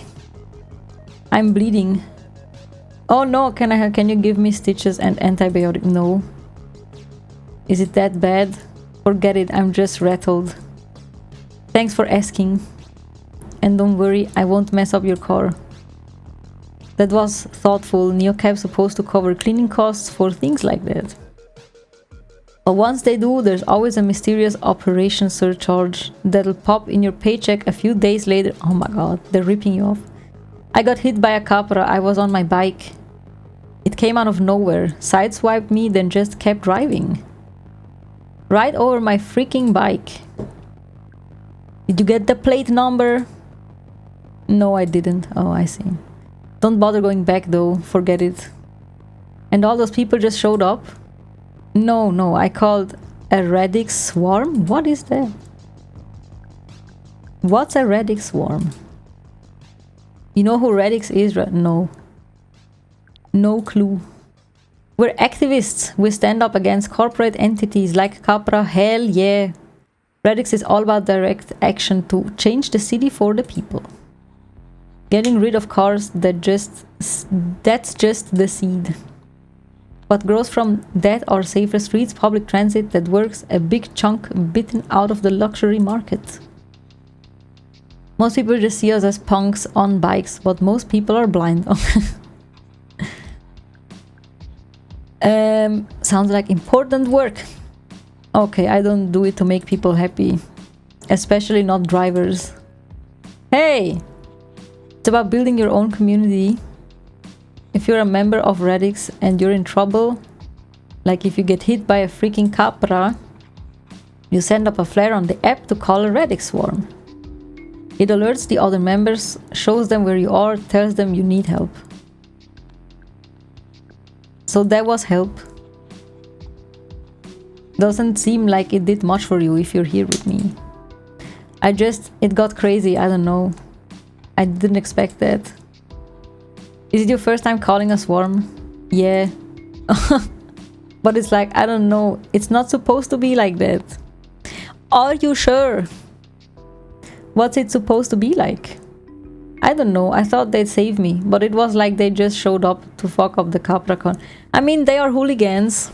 I'm bleeding. Oh no, can you give me stitches and antibiotic? No. Is it that bad? Forget it, I'm just rattled. Thanks for asking. And don't worry, I won't mess up your car. That was thoughtful. Neocab's supposed to cover cleaning costs for things like that. But once they do, there's always a mysterious operation surcharge that'll pop in your paycheck a few days later. Oh my god, they're ripping you off. I got hit by a Capra. I was on my bike. It came out of nowhere, sideswiped me, then just kept driving. Right over my freaking bike. Did you get the plate number? No, I didn't. Oh, I see. Don't bother going back though, forget it. And all those people just showed up? No, I called a Radix swarm? What is that? What's a Radix swarm? You know who Radix is? No. No clue. We're activists. We stand up against corporate entities like Capra. Hell yeah. Radix is all about direct action to change the city for the people. Getting rid of cars, that's just the seed. What grows from that are safer streets, public transit that works, a big chunk bitten out of the luxury market. Most people just see us as punks on bikes, but most people are blind. Sounds like important work. Okay, I don't do it to make people happy. Especially not drivers. Hey! It's about building your own community. If you're a member of Radix and you're in trouble, like if you get hit by a freaking Capra, you send up a flare on the app to call a Radix swarm. It alerts the other members, shows them where you are, tells them you need help. So that was help. Doesn't seem like it did much for you if you're here with me. It got crazy, I don't know. I didn't expect that. Is it your first time calling a swarm? Yeah. But it's like, I don't know, it's not supposed to be like that. Are you sure? What's it supposed to be like? I don't know, I thought they'd save me, but it was like they just showed up to fuck up the Capricorn. I mean, they are hooligans.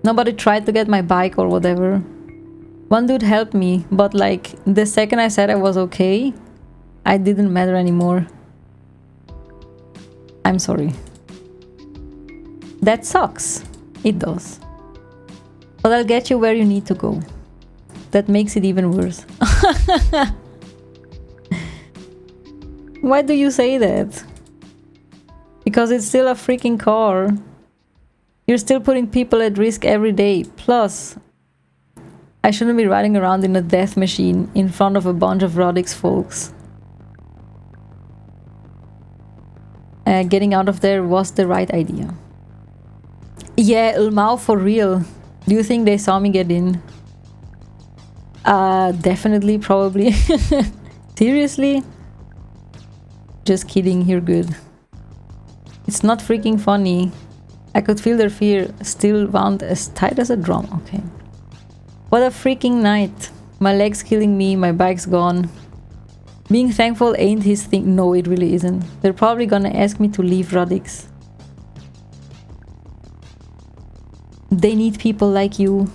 Nobody tried to get my bike or whatever. One dude helped me, but like, the second I said I was okay, I didn't matter anymore. I'm sorry. That sucks. It does. But I'll get you where you need to go. That makes it even worse. Why do you say that? Because it's still a freaking car. You're still putting people at risk every day. Plus, I shouldn't be riding around in a death machine in front of a bunch of Radix folks. Getting out of there was the right idea. Yeah, Ulmau, for real. Do you think they saw me get in? Definitely, probably. Seriously? Just kidding, you're good. It's not freaking funny. I could feel their fear, still wound as tight as a drum. Okay. What a freaking night. My leg's killing me, my bike's gone. Being thankful ain't his thing. No, it really isn't. They're probably gonna ask me to leave Radix. They need people like you.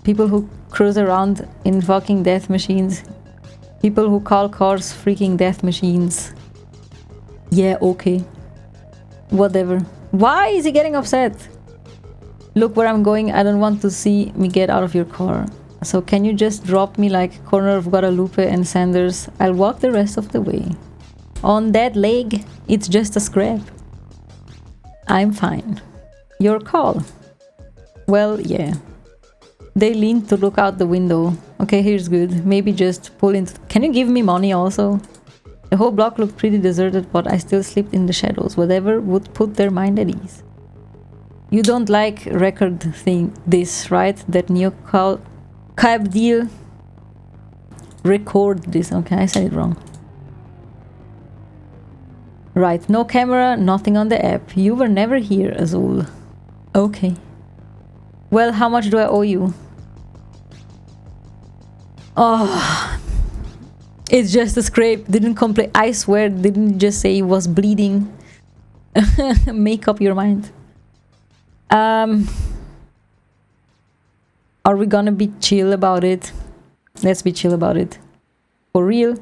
People who cruise around in fucking death machines. People who call cars freaking death machines. Yeah, okay. Whatever. Why is he getting upset? Look where I'm going. I don't want to see me get out of your car. So can you just drop me like corner of Guadalupe and Sanders? I'll walk the rest of the way. On that leg, it's just a scrap. I'm fine. Your call. Well, yeah. They leaned to look out the window. Okay, here's good. Maybe just pull into... Can you give me money also? The whole block looked pretty deserted, but I still slipped in the shadows. Whatever would put their mind at ease. You don't like record thing this, right? That new cab deal. Record this. Okay, I said it wrong. Right, no camera, nothing on the app. You were never here, Azul. Okay. Well, how much do I owe you? Oh, it's just a scrape. Didn't complain. I swear, didn't just say it was bleeding. Make up your mind. Are we gonna be chill about it? Let's be chill about it. For real,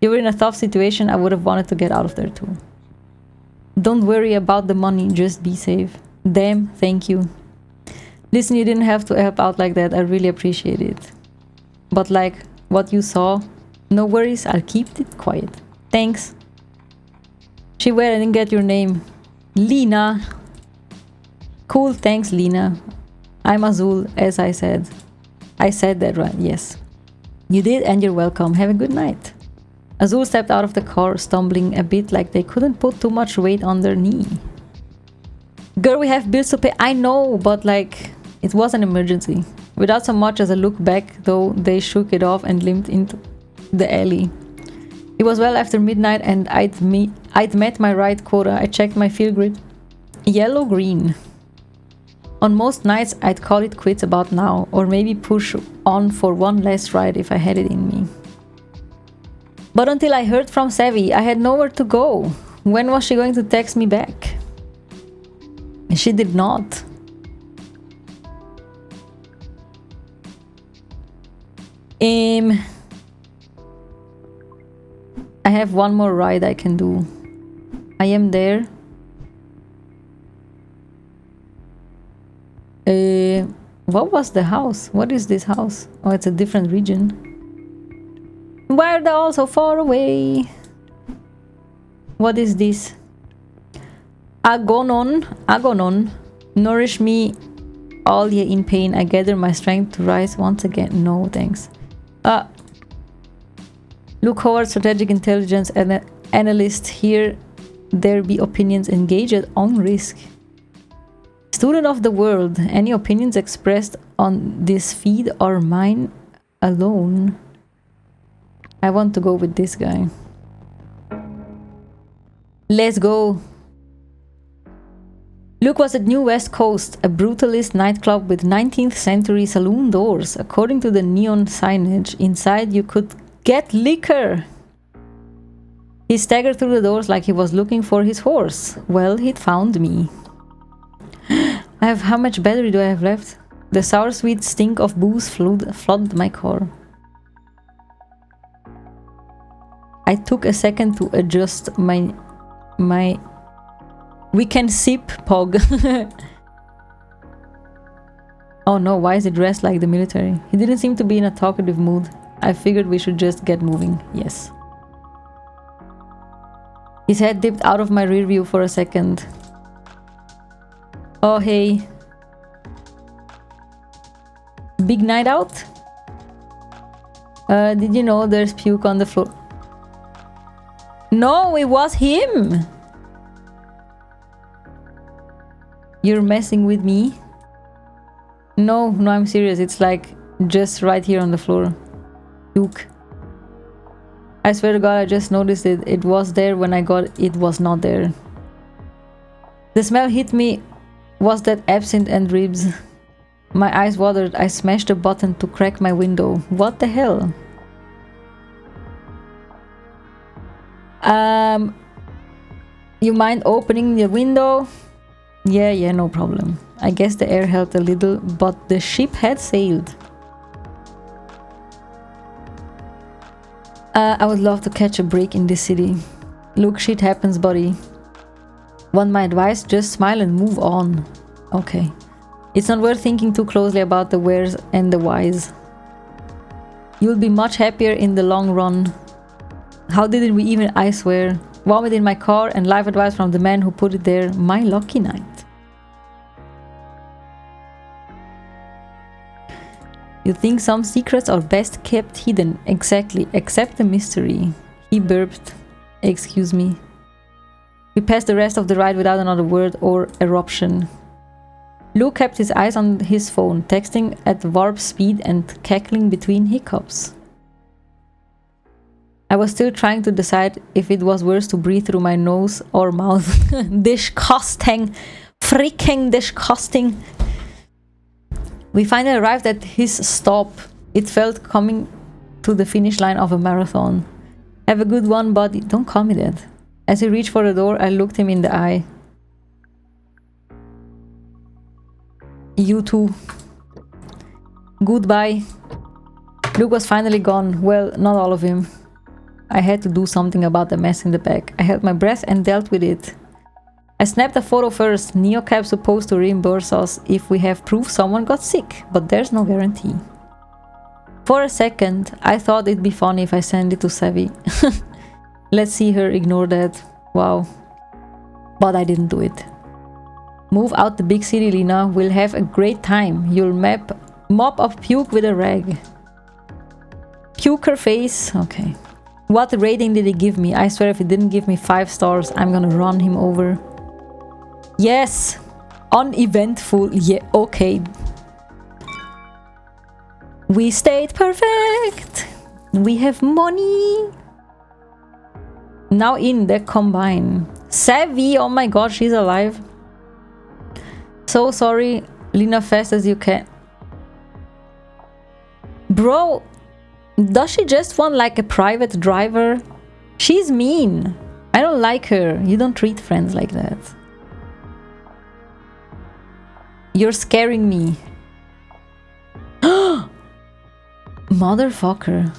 you were in a tough situation. I would have wanted to get out of there too. Don't worry about the money. Just be safe. Damn, thank you. Listen, you didn't have to help out like that. I really appreciate it. But like what you saw, no worries. I'll keep it quiet. Thanks. I didn't get your name. Lena. Cool, thanks, Lena. I'm Azul, as I said. I said that right, yes. You did, and you're welcome. Have a good night. Azul stepped out of the car, stumbling a bit like they couldn't put too much weight on their knee. Girl, we have bills to pay. I know, but like, it was an emergency. Without so much as a look back, though, they shook it off and limped into the alley. It was well after midnight, and I'd met my ride quota. I checked my field grid. Yellow-green. On most nights, I'd call it quits about now, or maybe push on for one last ride if I had it in me. But until I heard from Savvy, I had nowhere to go. When was she going to text me back? She did not. I have one more ride I can do. I am there. What was the house? What is this house? Oh, it's a different region. Why are they all so far away? What is this? Agonon. Nourish me all ye in pain. I gather my strength to rise once again. No, thanks. Look, Howard, strategic intelligence analyst here. There be opinions engaged on risk. Student of the world, any opinions expressed on this feed are mine alone. I want to go with this guy. Let's go. Luke was at New West Coast, a brutalist nightclub with 19th century saloon doors. According to the neon signage, inside you could get liquor. He staggered through the doors like he was looking for his horse. Well, he'd found me. How much battery do I have left? The sour sweet stink of booze flooded my car. I took a second to adjust my we can sip pog. Oh no, why is it dressed like the military? He didn't seem to be in a talkative mood. I figured we should just get moving. Yes. His head dipped out of my rear view for a second. Oh, hey. Big night out? Did you know there's puke on the floor? No, it was him! You're messing with me? No, I'm serious. It's like just right here on the floor. Puke. I swear to God, I just noticed it. It was there when I got it. It was not there. The smell hit me. Was that absinthe and ribs? My eyes watered. I smashed a button to crack my window. What the hell? You mind opening the window? Yeah, no problem. I guess the air helped a little, but the ship had sailed. I would love to catch a break in this city. Look, shit happens, buddy. Want my advice? Just smile and move on. Okay. It's not worth thinking too closely about the wheres and the whys. You'll be much happier in the long run. How did we even, I swear. Vomit in my car and life advice from the man who put it there. My lucky night. You think some secrets are best kept hidden? Exactly, except the mystery. He burped. Excuse me. We passed the rest of the ride without another word or eruption. Luke kept his eyes on his phone, texting at warp speed and cackling between hiccups. I was still trying to decide if it was worse to breathe through my nose or mouth. Disgusting. Freaking disgusting. We finally arrived at his stop. It felt coming to the finish line of a marathon. Have a good one, buddy. Don't call me that. As he reached for the door, I looked him in the eye. You too. Goodbye. Luke was finally gone. Well, not all of him. I had to do something about the mess in the back. I held my breath and dealt with it. I snapped a photo first. Neocab's supposed to reimburse us if we have proof someone got sick, but there's no guarantee. For a second, I thought it'd be funny if I sent it to Savvy. Let's see her ignore that. Wow. But I didn't do it. Move out the big city, Lena. We'll have a great time. You'll mop up puke with a rag. Puke her face. Okay. What rating did he give me? I swear if he didn't give me 5 stars, I'm gonna run him over. Yes! Uneventful. Yeah, okay. We stayed perfect! We have money! Now in the combine. Savvy! Oh my god, she's alive. So sorry. Lena, fast as you can. Bro! Does she just want like a private driver? She's mean. I don't like her. You don't treat friends like that. You're scaring me. Motherfucker.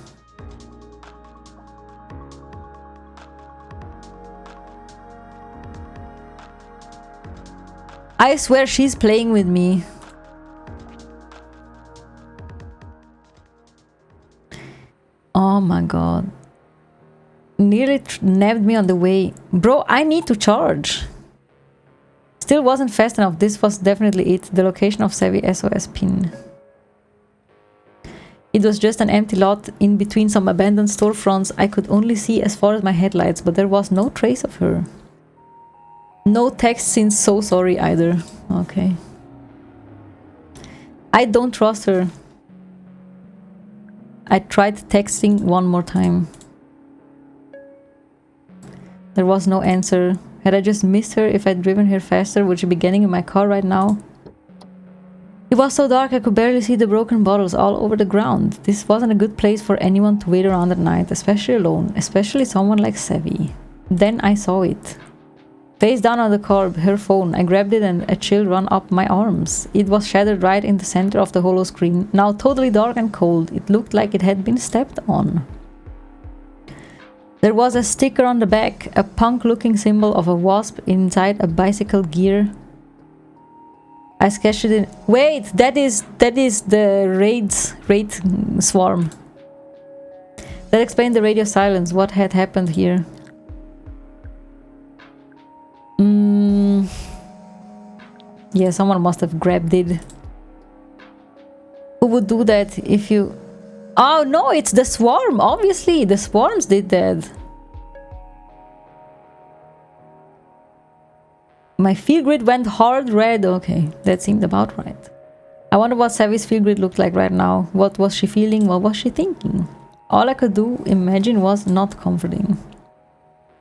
I swear she's playing with me. Oh my god. Nearly nabbed me on the way. Bro, I need to charge. Still wasn't fast enough. This was definitely it. The location of Savvy SOS pin. It was just an empty lot in between some abandoned storefronts. I could only see as far as my headlights, but there was no trace of her. No text since so sorry either. Okay. I don't trust her. I tried texting one more time. There was no answer. Had I just missed her? If I'd driven her faster, would she be getting in my car right now? It was so dark I could barely see the broken bottles all over the ground. This wasn't a good place for anyone to wait around at night, especially alone, especially someone like Savvy. Then I saw it. Face down on the curb, her phone. I grabbed it and a chill ran up my arms. It was shattered right in the center of the hollow screen, now totally dark and cold. It looked like it had been stepped on. There was a sticker on the back, a punk-looking symbol of a wasp inside a bicycle gear. I sketched it in... Wait, that is the raid swarm. That explained the radio silence. What had happened here? Yeah, someone must have grabbed it. Who would do that if you... Oh no, it's the swarm! Obviously, the swarms did that. My field grid went hard red. Okay, that seemed about right. I wonder what Savvy's field grid looked like right now. What was she feeling? What was she thinking? All I could do imagine was not comforting.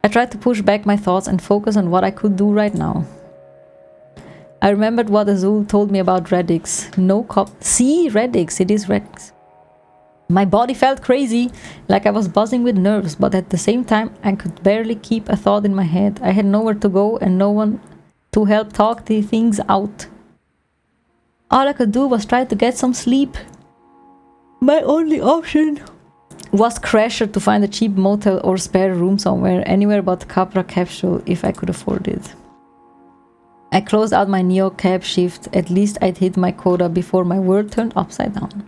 I tried to push back my thoughts and focus on what I could do right now. I remembered what Azul told me about Radix. No cop. See, Radix. It is Radix. My body felt crazy, like I was buzzing with nerves, but at the same time, I could barely keep a thought in my head. I had nowhere to go and no one to help talk the things out. All I could do was try to get some sleep. My only option was Crasher to find a cheap motel or spare room somewhere, anywhere but Capra Capsule if I could afford it. I closed out my Neo cab shift, at least I'd hit my quota before my world turned upside down.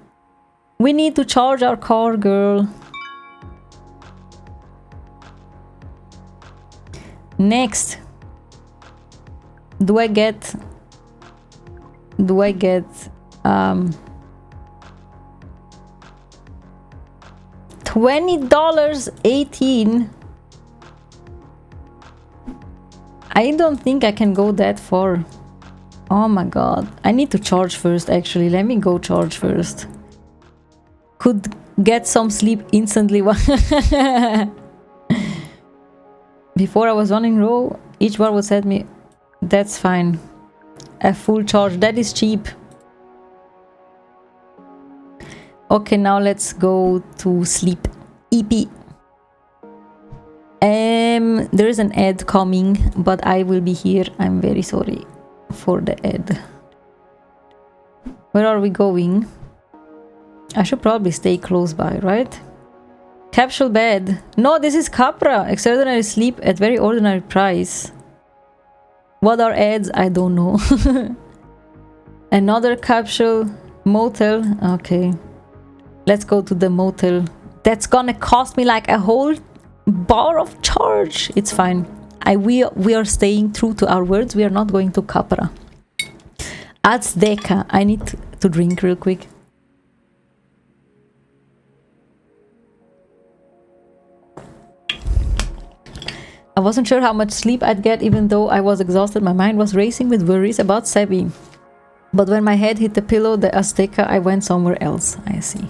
We need to charge our car, girl. Next. Do I get $20.18? I don't think I can go that far. Oh my god. I need to charge first, actually. Let me go charge first. Could get some sleep instantly. Before I was running low, each bar would set me. That's fine. A full charge. That is cheap. Okay, now let's go to sleep. EP. There is an ad coming, but I will be here. I'm very sorry for the ad. Where are we going? I should probably stay close by, right? Capsule bed. No, this is Capra. Extraordinary sleep at very ordinary price. What are ads? I don't know. Another capsule motel. Okay. Let's go to the motel. That's gonna cost me like a whole bar of charge. It's fine. We are staying true to our words. We are not going to Capra. Azteca. I need to drink real quick. I wasn't sure how much sleep I'd get, even though I was exhausted. My mind was racing with worries about Sebi. But when my head hit the pillow, the Azteca, I went somewhere else. I see.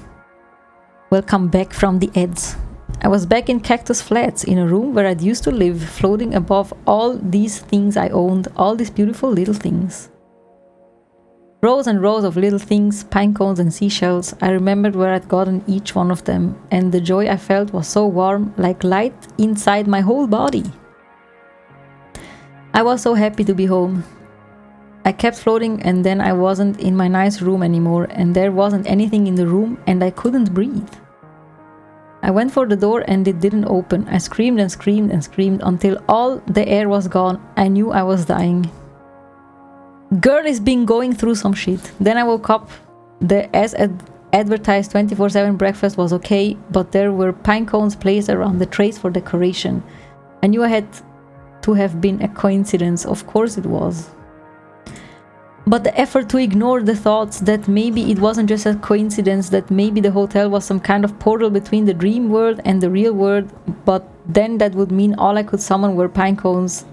Welcome back from the ads. I was back in Cactus Flats, in a room where I'd used to live, floating above all these things I owned, all these beautiful little things. Rows and rows of little things, pine cones and seashells. I remembered where I'd gotten each one of them, and the joy I felt was so warm, like light inside my whole body. I was so happy to be home. I kept floating, and then I wasn't in my nice room anymore, and there wasn't anything in the room, and I couldn't breathe. I went for the door and it didn't open. I screamed and screamed and screamed until all the air was gone. I knew I was dying. Girl is been going through some shit. Then I woke up. The advertised 24/7 breakfast was okay, but there were pine cones placed around the trays for decoration. I knew I had to have been a coincidence. Of course it was. But the effort to ignore the thoughts that maybe it wasn't just a coincidence, that maybe the hotel was some kind of portal between the dream world and the real world, but then that would mean all I could summon were pine cones.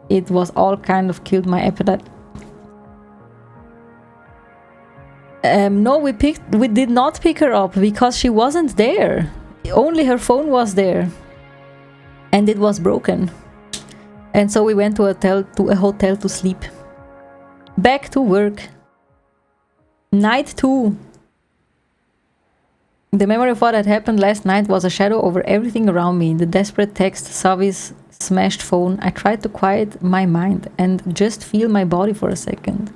It was all kind of killed my appetite. No, we did not pick her up because she wasn't there. Only her phone was there. And it was broken. And so we went to a hotel to sleep. Back to work. Night 2. The memory of what had happened last night was a shadow over everything around me. The desperate text, Savi's smashed phone. I tried to quiet my mind and just feel my body for a second.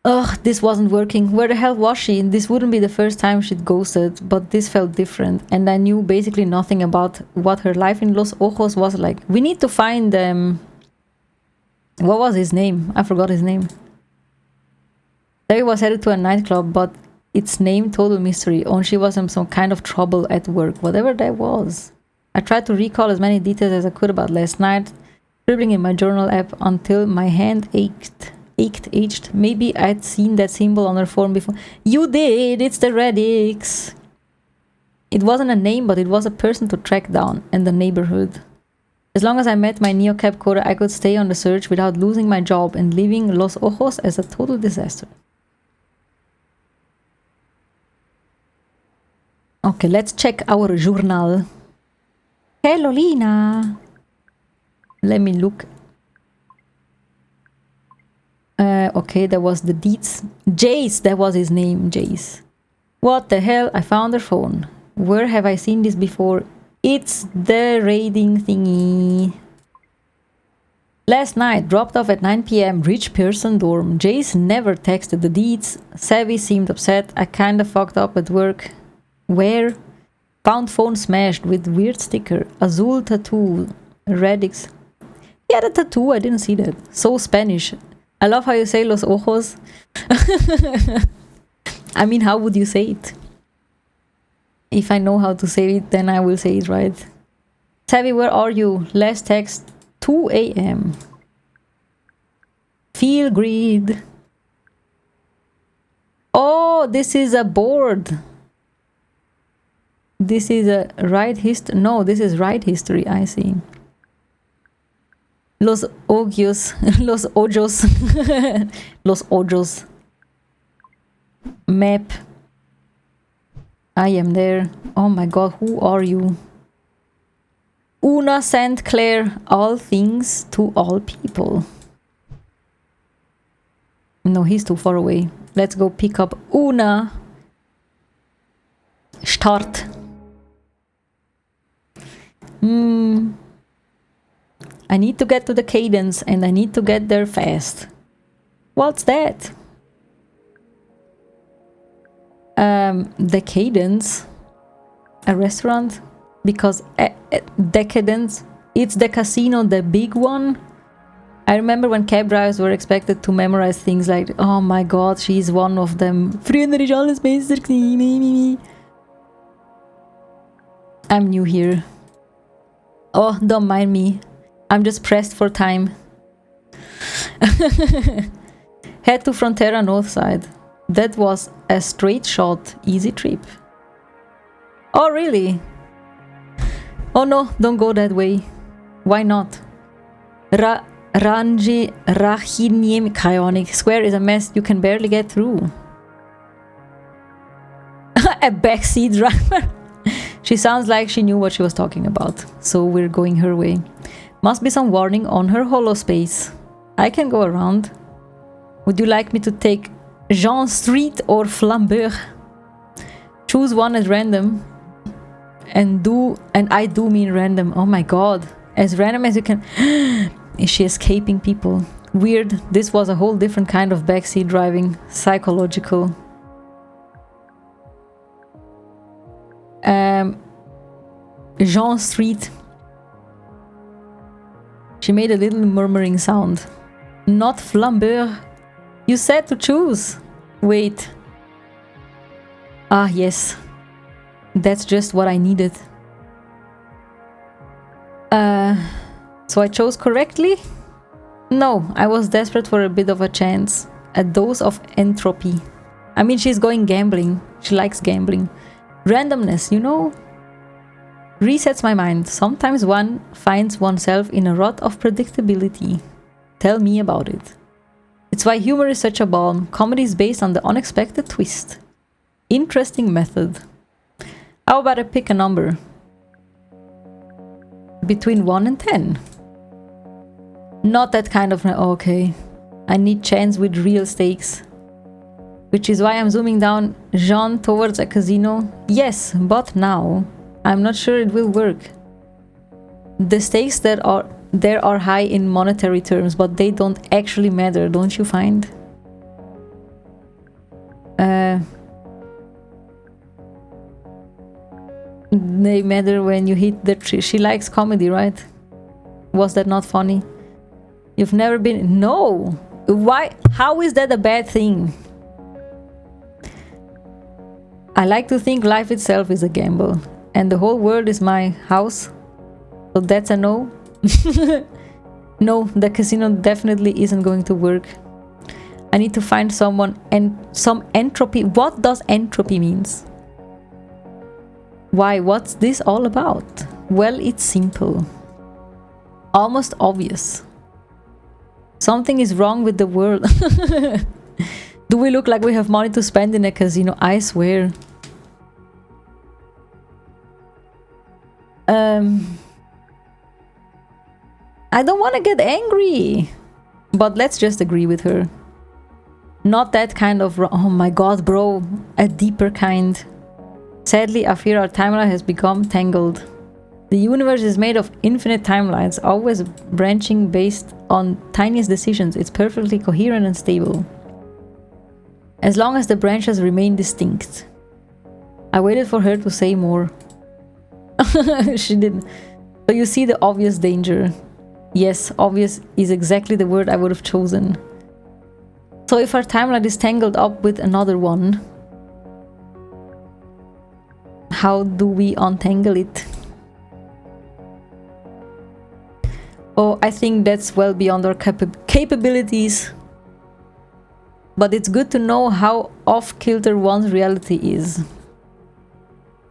Ugh, this wasn't working. Where the hell was she? This wouldn't be the first time she'd ghosted, but this felt different, and I knew basically nothing about what her life in Los Ojos was like. We need to find what was his name? I forgot his name. Debbie was headed to a nightclub, but its name total mystery. Oh, she was in some kind of trouble at work, whatever that was. I tried to recall as many details as I could about last night, scribbling in my journal app until my hand ached. Maybe I'd seen that symbol on her phone before. You did! It's the Radix! It wasn't a name, but it was a person to track down, and the neighborhood. As long as I met my neocap quota, I could stay on the search without losing my job and leaving Los Ojos as a total disaster. Okay, let's check our journal. Hello, Lina! Let me look. Okay, that was the deeds. Jace, that was his name, Jace. What the hell? I found her phone. Where have I seen this before? It's the raiding thingy. Last night, dropped off at 9 p.m. Rich person dorm. Jace never texted the deeds. Savvy seemed upset. I kinda fucked up at work. Where? Found phone smashed with weird sticker. Azul tattoo. Radix. He had a tattoo, I didn't see that. So Spanish. I love how you say los ojos. I mean, how would you say it? If I know how to say it, then I will say it right. Savvy, where are you? Last text, 2 a.m. Feel greed. Oh, this is a board. This is a right history. No, this is right history, I see. Los ojos. Los ojos. Los ojos. Map. I am there. Oh my god, who are you? Una St. Clair, all things to all people. No, he's too far away. Let's go pick up Una. Start. I need to get to the cadence and I need to get there fast. What's that? The cadence, a restaurant, because decadence, it's the casino, the big one. I remember when cab drivers were expected to memorize things like, oh my god, she's one of them. I'm new here. Oh, don't mind me. I'm just pressed for time. Head to Frontera North Side. That was a straight shot, easy trip. Oh, really? Oh no, don't go that way. Why not? Ranji Rahinim Kionic. Square is a mess, you can barely get through. A backseat driver. She sounds like she knew what she was talking about, so we're going her way. Must be some warning on her holospace. I can go around. Would you like me to take Jean Street or Flambeur? Choose one at random. And I do mean random. Oh my god. As random as you can. Is she escaping people? Weird. This was a whole different kind of backseat driving. Psychological. Jean Street. She made a little murmuring sound. Not Flambeur. You said to choose. Wait. Ah, yes. That's just what I needed. So I chose correctly? No, I was desperate for a bit of a chance. A dose of entropy. I mean, she's going gambling. She likes gambling. Randomness, you know? Resets my mind. Sometimes one finds oneself in a rut of predictability. Tell me about it. It's why humor is such a balm. Comedy is based on the unexpected twist. Interesting method. How about I pick a number? Between 1 and 10. Not that kind of... Okay. I need chance with real stakes. Which is why I'm zooming down Jean towards a casino. Yes, but now I'm not sure it will work. The stakes that are there are high in monetary terms, but they don't actually matter, don't you find? They matter when you hit the tree. She likes comedy, right? Was that not funny? You've never been... No! Why? How is that a bad thing? I like to think life itself is a gamble. And the whole world is my house. So that's a no. No, the casino definitely isn't going to work. I need to find someone and some entropy. What does entropy means? Why, what's this all about? Well, it's simple. Almost obvious. Something is wrong with the world. Do we look like we have money to spend in a casino? I swear. I don't want to get angry. But let's just agree with her. Not that kind of, oh my god, bro, a deeper kind. Sadly, I fear our timeline has become tangled. The universe is made of infinite timelines, always branching based on tiniest decisions. It's perfectly coherent and stable. As long as the branches remain distinct. I waited for her to say more. She didn't. So you see the obvious danger. Yes, obvious is exactly the word I would have chosen. So if our timeline is tangled up with another one, how do we untangle it? Oh, I think that's well beyond our capabilities. But it's good to know how off-kilter one's reality is.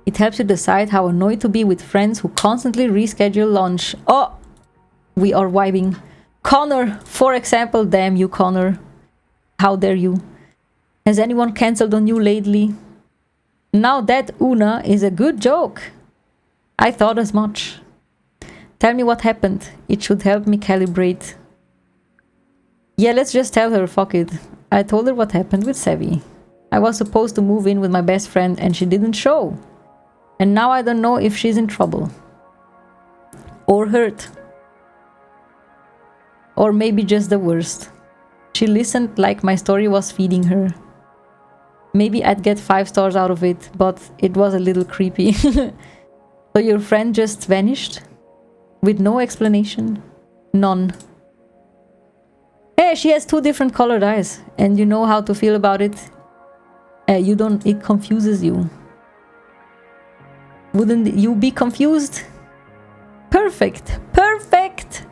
It helps you decide how annoyed to be with friends who constantly reschedule lunch. Oh, we are vibing. Connor, for example. Damn you, Connor. How dare you? Has anyone cancelled on you lately? Now that Una is a good joke. I thought as much. Tell me what happened. It should help me calibrate. Yeah, let's just tell her, fuck it. I told her what happened with Sevi. I was supposed to move in with my best friend and she didn't show. And now I don't know if she's in trouble. Or hurt. Or maybe just the worst. She listened like my story was feeding her. Maybe I'd get 5 stars out of it, but it was a little creepy. So your friend just vanished? With no explanation? None. Hey, she has 2 different colored eyes, and you know how to feel about it. You don't, it confuses you. Wouldn't you be confused? Perfect, perfect!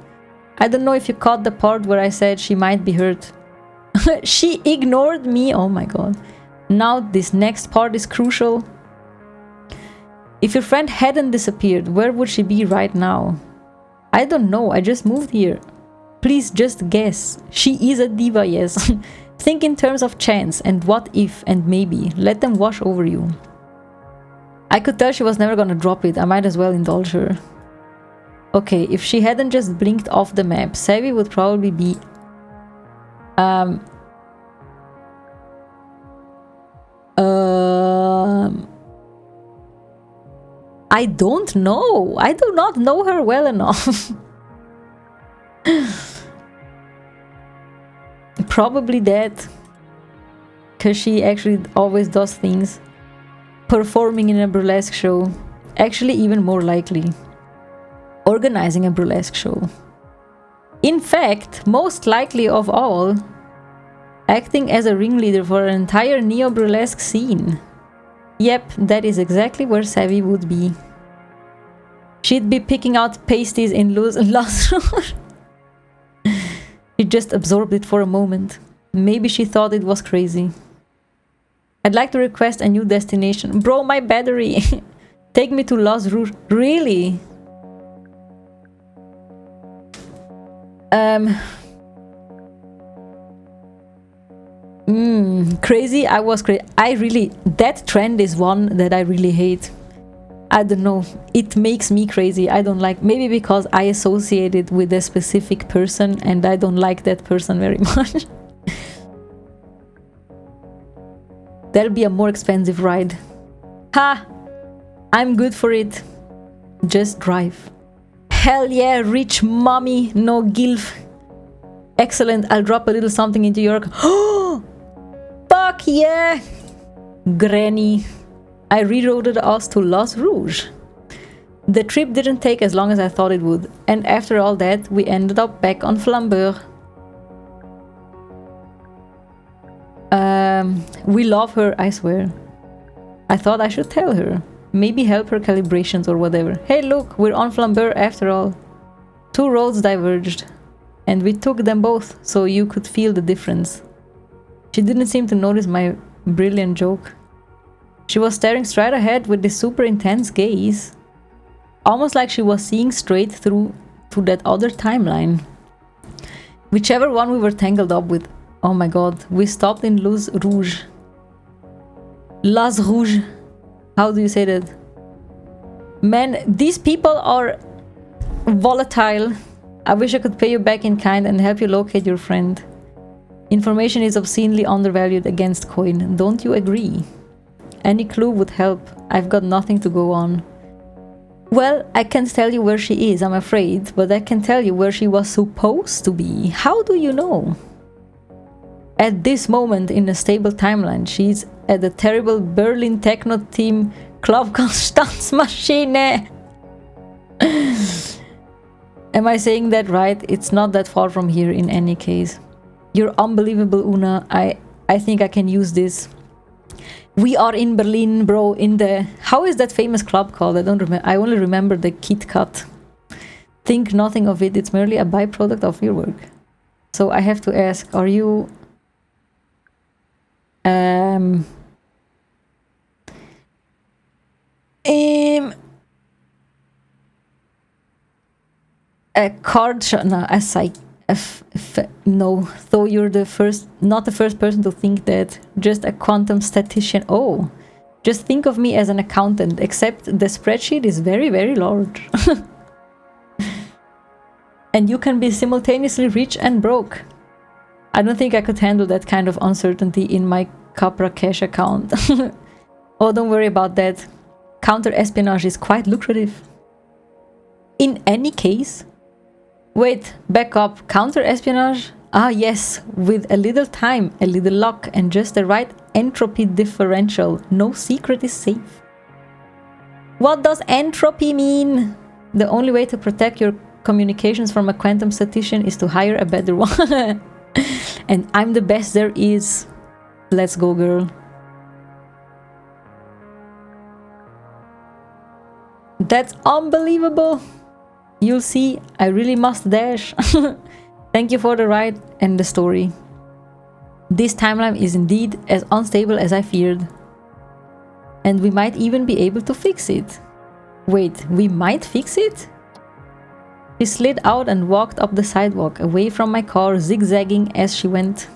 I don't know if you caught the part where I said she might be hurt. She ignored me, oh my god. Now this next part is crucial. If your friend hadn't disappeared, where would she be right now? I don't know, I just moved here. Please just guess. She is a diva, yes. Think in terms of chance and what if and maybe. Let them wash over you. I could tell she was never gonna drop it. I might as well indulge her. Okay, if she hadn't just blinked off the map, Sevi would probably be... I don't know. I do not know her well enough. Probably that. Because she actually always does things. Performing in a burlesque show. Actually, even more likely. Organizing a burlesque show. In fact, most likely of all, acting as a ringleader for an entire neo-burlesque scene. Yep, that is exactly where Sevi would be. She'd be picking out pasties in Las Rouge. She just absorbed it for a moment. Maybe she thought it was crazy. I'd like to request a new destination. Bro, my battery! Take me to Las Rouge. Really? Crazy? I was crazy. That trend is one that I really hate. I don't know. It makes me crazy. I don't like... Maybe because I associate it with a specific person and I don't like that person very much. That'll be a more expensive ride. Ha! I'm good for it. Just drive. Hell yeah, rich mommy, no gilf. Excellent, I'll drop a little something into your... Oh! Fuck yeah! Granny. I rerouted us to Las Rouge. The trip didn't take as long as I thought it would, and after all that, we ended up back on Flambeur. We love her, I swear. I thought I should tell her. Maybe help her calibrations or whatever. Hey look, we're on Flambeur after all. 2 roads diverged. And we took them both, so you could feel the difference. She didn't seem to notice my brilliant joke. She was staring straight ahead with this super intense gaze. Almost like she was seeing straight through to that other timeline. Whichever one we were tangled up with. Oh my god, we stopped in Las Rouge. Las Rouge. How do you say that? Man, these people are volatile. I wish I could pay you back in kind and help you locate your friend. Information is obscenely undervalued against coin. Don't you agree? Any clue would help. I've got nothing to go on. Well, I can't tell you where she is, I'm afraid, but I can tell you where she was supposed to be. How do you know? At this moment in a stable timeline, she's at the terrible Berlin techno team Club Constanzmaschine. Am I saying that right? It's not that far from here in any case. You're unbelievable, Una. I think I can use this. We are in Berlin, bro, in the... How is that famous club called? I don't remember. I only remember the Kit Kat. Think nothing of it. It's merely a byproduct of your work. So I have to ask, are you... a card shop? No, a psych... no, though you're not the first person to think that. Just a quantum statistician. Oh, just think of me as an accountant, except the spreadsheet is very, very large. And you can be simultaneously rich and broke. I don't think I could handle that kind of uncertainty in my Capra cash account. Oh, don't worry about that. Counter-espionage is quite lucrative. In any case... Wait, back up. Counter-espionage? Ah, yes. With a little time, a little luck, and just the right entropy differential, no secret is safe. What does entropy mean? The only way to protect your communications from a quantum statistician is to hire a better one. And I'm the best there is. Let's go, girl. That's unbelievable. You'll see, I really must dash. Thank you for the ride and the story. This timeline is indeed as unstable as I feared. And we might even be able to fix it. Wait, we might fix it? She slid out and walked up the sidewalk, away from my car, zigzagging as she went.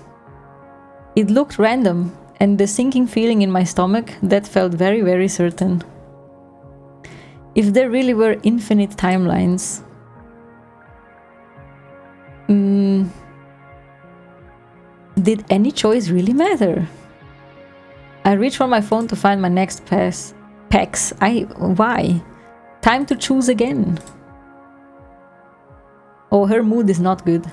It looked random, and the sinking feeling in my stomach, that felt very, very certain. If there really were infinite timelines... did any choice really matter? I reached for my phone to find my next packs. Why? Time to choose again. Oh, her mood is not good.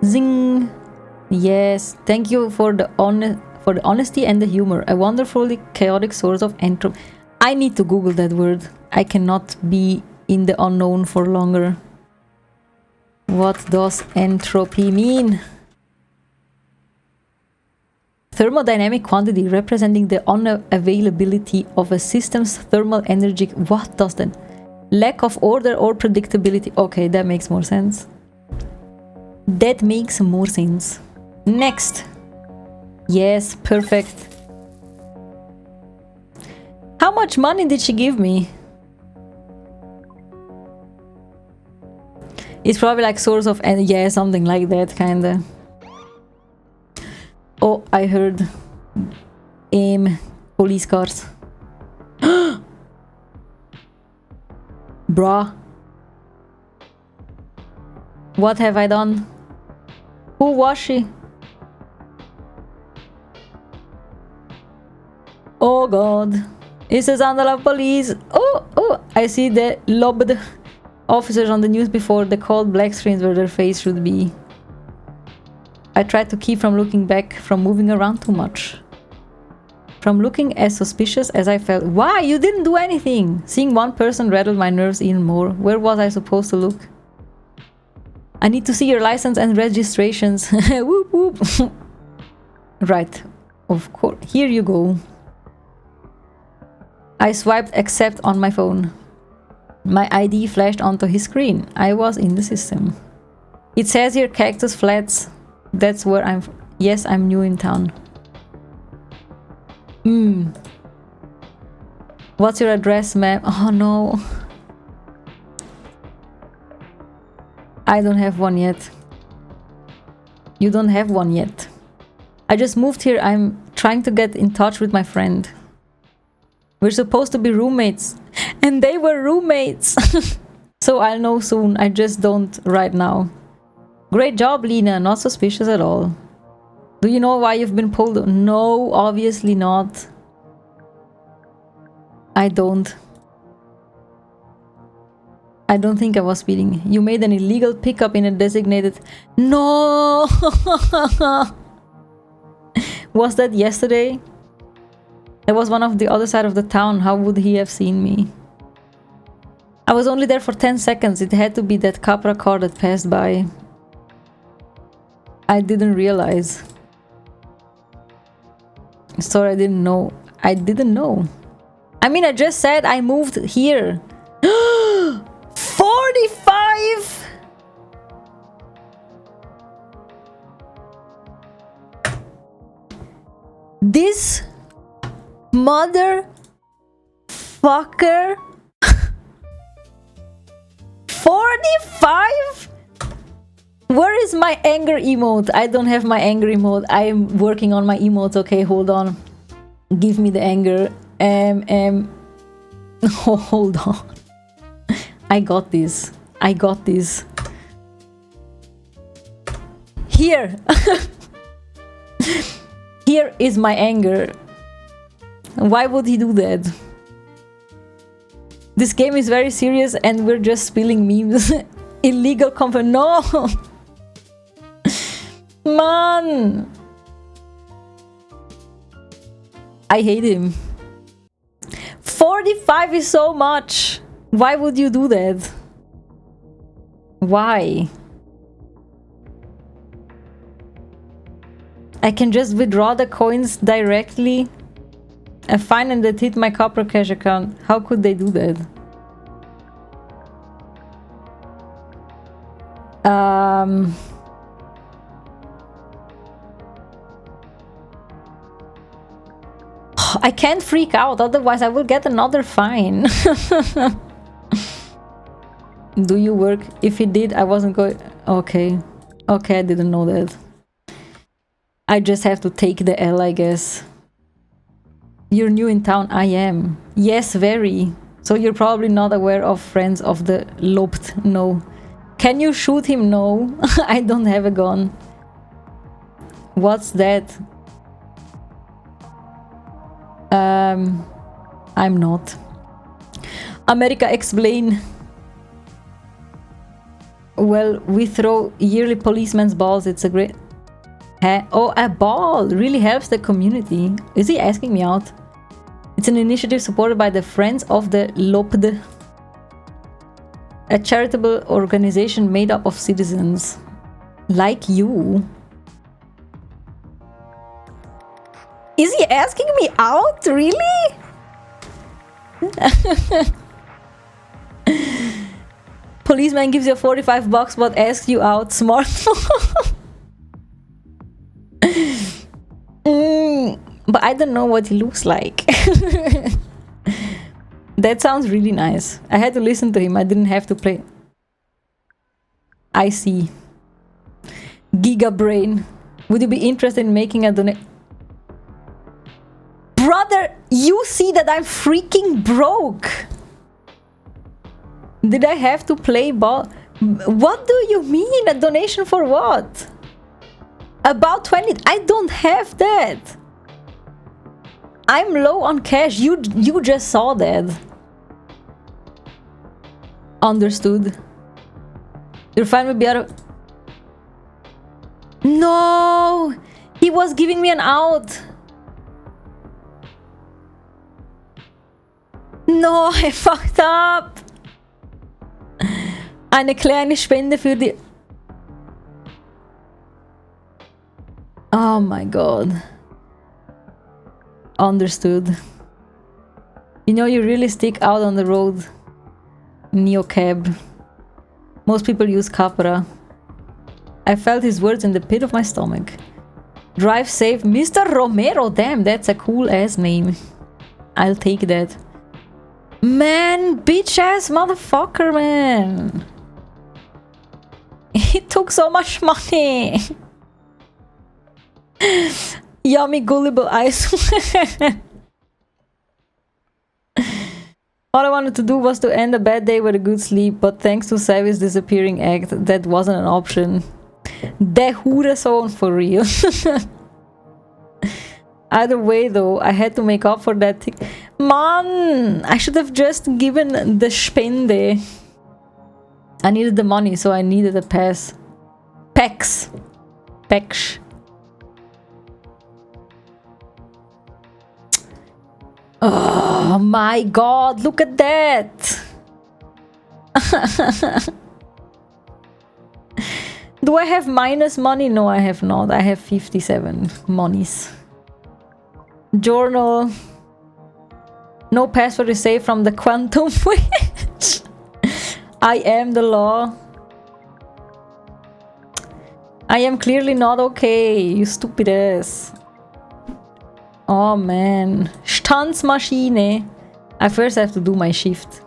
Zing! Yes, thank you for the honesty and the humor. A wonderfully chaotic source of entropy. I need to Google that word. I cannot be in the unknown for longer. What does entropy mean? Thermodynamic quantity representing the unavailability of a system's thermal energy. What does that? Lack of order or predictability. Okay, that makes more sense. That makes more sense. Next. Yes, perfect. How much money did she give me? It's probably like source of... yeah, something like that, kinda. Oh, I heard... police cars. Bruh. What have I done? Who was she? Oh god. It says under the police. Oh, I see the lobbed officers on the news before. The cold black screens where their face should be. I tried to keep from looking back, from moving around too much. From looking as suspicious as I felt. Why? You didn't do anything! Seeing one person rattled my nerves even more. Where was I supposed to look? I need to see your license and registrations. Whoop whoop. Right. Of course. Here you go. I swiped accept on my phone. My ID flashed onto his screen. I was in the system. It says here Cactus Flats. That's where I'm... Yes, I'm new in town. What's your address, ma'am? Oh no. I don't have one yet. You don't have one yet. I just moved here. I'm trying to get in touch with my friend. We're supposed to be roommates. And they were roommates. So I'll know soon. I just don't right now. Great job, Lena. Not suspicious at all. Do you know why you've been pulled? No, obviously not. I don't. I don't think I was speeding. You made an illegal pickup in a designated... No! Was that yesterday? That was one of the other side of the town. How would he have seen me? I was only there for 10 seconds. It had to be that Capra car that passed by. I didn't realize. Sorry, I didn't know. I didn't know. I mean, I just said I moved here. 45! This motherfucker. 45? Where is my anger emote? I don't have my anger emote. I am working on my emotes. Okay, hold on. Give me the anger. Oh, hold on. I got this. I got this. Here. Here is my anger. Why would he do that? This game is very serious and we're just spilling memes. Illegal company. No! Man! I hate him. 45 is so much. Why would you do that? Why? I can just withdraw the coins directly. A fine and that hit my Copper Cash account. How could they do that? I can't freak out, otherwise I will get another fine. Do you work? If he did, I wasn't going... Okay. Okay, I didn't know that. I just have to take the L, I guess. You're new in town. I am. Yes, very. So you're probably not aware of Friends of the Lopt. No. Can you shoot him? No. I don't have a gun. What's that? I'm not. America, explain. Well, we throw yearly policeman's balls. It's a great... Oh, a ball really helps the community. Is he asking me out? It's an initiative supported by the Friends of the Lopde, a charitable organization made up of citizens like you. Is he asking me out? Really? Policeman gives you 45 bucks but asks you out. Smart. But I don't know what he looks like. That sounds really nice. I had to listen to him. I didn't have to play. I see. Giga Brain. Would you be interested in making a donation? Brother, you see that I'm freaking broke. Did I have to play ball? What do you mean? A donation for what? About 20. I don't have that. I'm low on cash. You just saw that. Understood. You're fine with the other. No! He was giving me an out. No, I fucked up. Eine kleine Spende für die... Oh my god. Understood. You know, you really stick out on the road. Neo cab. Most people use Capra. I felt his words in the pit of my stomach. Drive safe, Mr. Romero. Damn, that's a cool ass name. I'll take that. Man, bitch ass motherfucker, man. He took so much money. Yummy gullible ice. All I wanted to do was to end a bad day with a good sleep, but thanks to Savi's disappearing act, that wasn't an option. The Hurensohn for real. Either way though, I had to make up for that thing. Man, I should have just given the Spende. I needed the money, so I needed a pass. Pex. Pex. Oh my god, look at that! Do I have minus money? No, I have not. I have 57 monies. Journal. No password is safe from the quantum witch. I am the law. I am clearly not okay, you stupid ass. Oh man. Stanzmaschine. I first have to do my shift.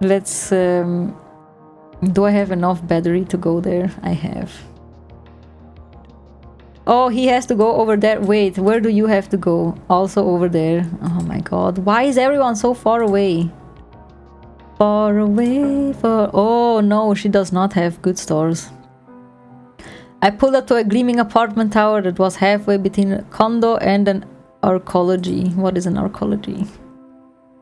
Let's... do I have enough battery to go there? I have. Oh, he has to go over there. Wait, where do you have to go? Also over there. Oh my god. Why is everyone so far away? Far away, far... Oh no, she does not have good stores. I pulled up to a gleaming apartment tower that was halfway between a condo and an arcology. What is an arcology?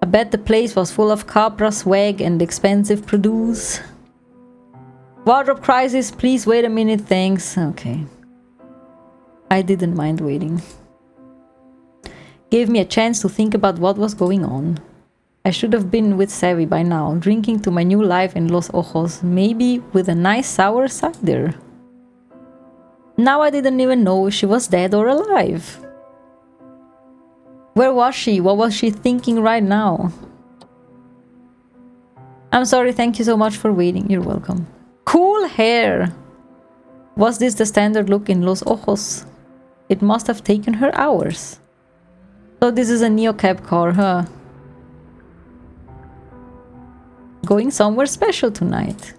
I bet the place was full of Capra swag and expensive produce. Wardrobe crisis, please wait a minute, thanks. Okay. I didn't mind waiting. Gave me a chance to think about what was going on. I should have been with Savvy by now, drinking to my new life in Los Ojos, maybe with a nice sour cider. Now I didn't even know if she was dead or alive. Where was she? What was she thinking right now? I'm sorry, thank you so much for waiting. You're welcome. Cool hair! Was this the standard look in Los Ojos? It must have taken her hours. So this is a neocab car, huh? Going somewhere special tonight.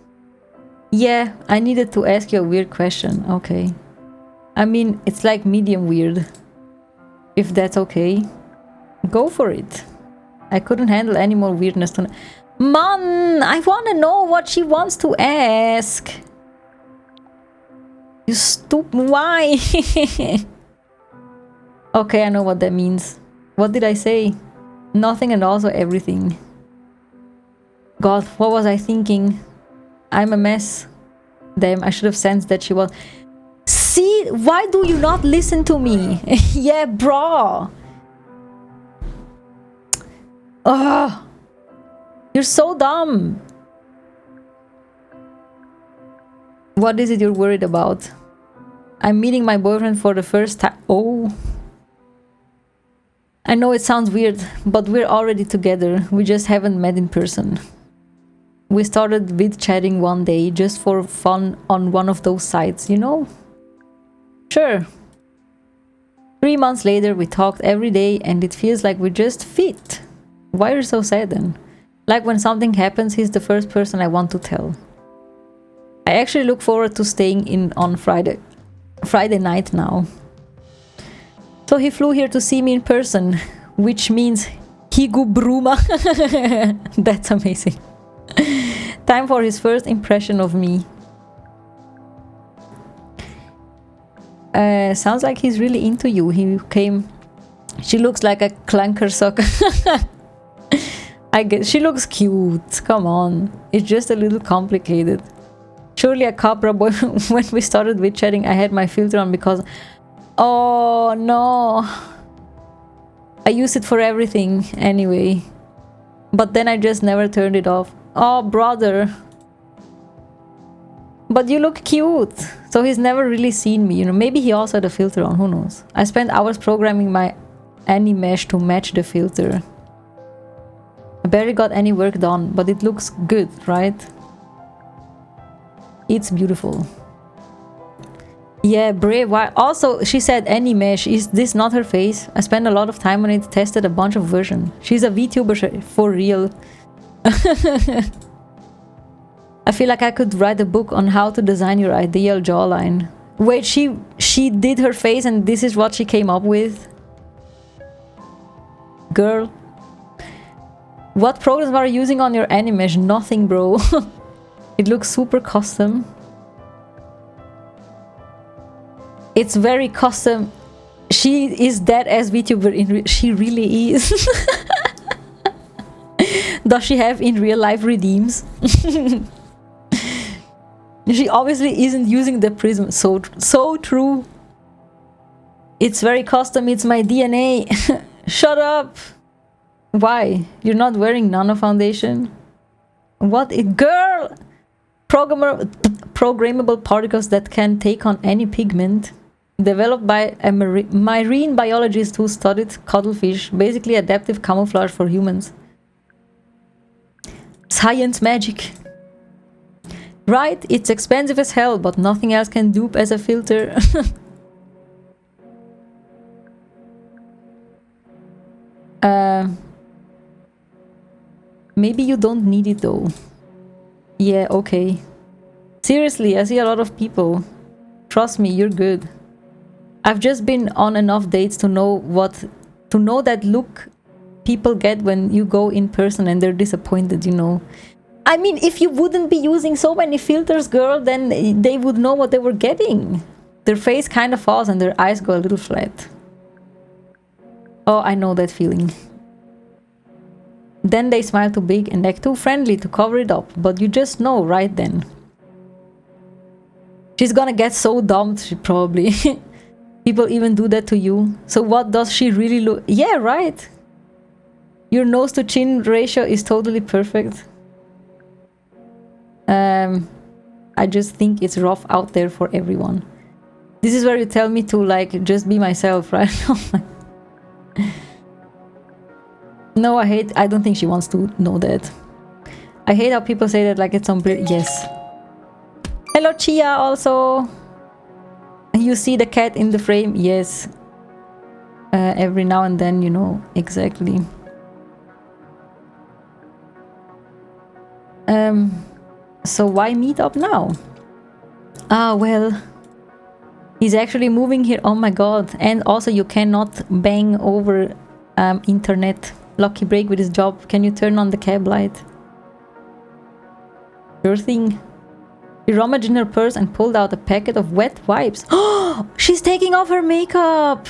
Yeah, I needed to ask you a weird question. Okay. I mean, it's like medium weird. If that's okay. Go for it. I couldn't handle any more weirdness tonight. Man, I want to know what she wants to ask. You stupid... Why? Okay, I know what that means. What did I say? Nothing and also everything. God, what was I thinking? I'm a mess. Damn, I should have sensed that she was... See? Why do you not listen to me? Yeah, bro. Ugh. You're so dumb. What is it you're worried about? I'm meeting my boyfriend for the first time. Oh. I know it sounds weird, but we're already together. We just haven't met in person. We started with chatting one day, just for fun on one of those sites, you know? Sure. 3 months later, we talked every day and it feels like we just fit. Why are you so sad then? Like when something happens, he's the first person I want to tell. I actually look forward to staying in on Friday night now. So he flew here to see me in person, which means Higu Bruma. That's amazing. Time for his first impression of me. Sounds like he's really into you. He came... She looks like a clunker sock. I guess she looks cute. Come on. It's just a little complicated. Surely a Capra boy. When we started with chatting, I had my filter on because... Oh no. I use it for everything anyway. But then I just never turned it off. Oh, brother. But you look cute. So he's never really seen me, you know. Maybe he also had a filter on, who knows. I spent hours programming my Animesh to match the filter. I barely got any work done, but it looks good, right? It's beautiful. Yeah, brave. Why? Also, she said Animesh. Is this not her face? I spent a lot of time on it, tested a bunch of versions. She's a VTuber for real. I feel like I could write a book on how to design your ideal jawline. Wait, she did her face and this is what she came up with? Girl. What programs are you using on your Animesh? Nothing, bro. It looks super custom. It's very custom. She is that as VTuber in she really is. Does she have in real life redeems? She obviously isn't using the prism. So true. It's very custom. It's my DNA. Shut up. Why? You're not wearing nano foundation? What a girl! Programmable particles that can take on any pigment. Developed by a marine biologist who studied cuttlefish. Basically adaptive camouflage for humans. Science magic. Right, it's expensive as hell, but nothing else can dupe as a filter. Maybe you don't need it though. Yeah, okay. Seriously, I see a lot of people. Trust me, you're good. I've just been on enough dates to know that look people get when you go in person and they're disappointed, you know. I mean, if you wouldn't be using so many filters, girl, then they would know what they were getting. Their face kind of falls and their eyes go a little flat. Oh, I know that feeling. Then they smile too big and act too friendly to cover it up, but you just know right then. She's gonna get so dumped, probably. People even do that to you. So what does she really look? Yeah, right. Your nose to chin ratio is totally perfect. I just think it's rough out there for everyone. This is where you tell me to like just be myself, right? No, I don't think she wants to know that. I hate how people say that like it's some yes. Hello Chia also. You see the cat in the frame? Yes. Every now and then, you know, exactly. So why meet up now? Ah, well, he's actually moving here. Oh my god. And also you cannot bang over internet. Lucky break with his job. Can you turn on the cab light? Sure thing. She rummaged in her purse and pulled out a packet of wet wipes. Oh, she's taking off her makeup.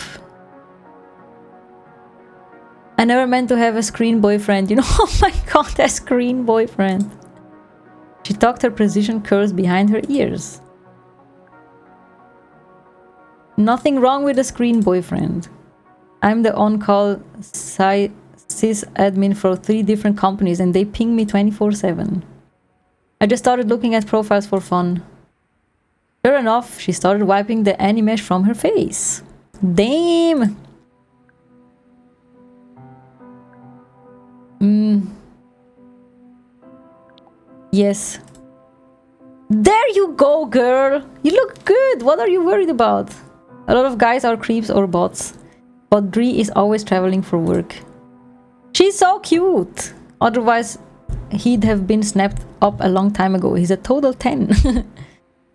I never meant to have a screen boyfriend. You know, oh my god, a screen boyfriend. She tucked her precision curls behind her ears. Nothing wrong with a screen boyfriend. I'm the on-call sysadmin for 3 different companies and they ping me 24/7. I just started looking at profiles for fun. Sure enough, she started wiping the animesh from her face. Damn! Yes. There you go, girl! You look good! What are you worried about? A lot of guys are creeps or bots. But Dree is always traveling for work. She's so cute! Otherwise, he'd have been snapped up a long time ago. He's a total 10.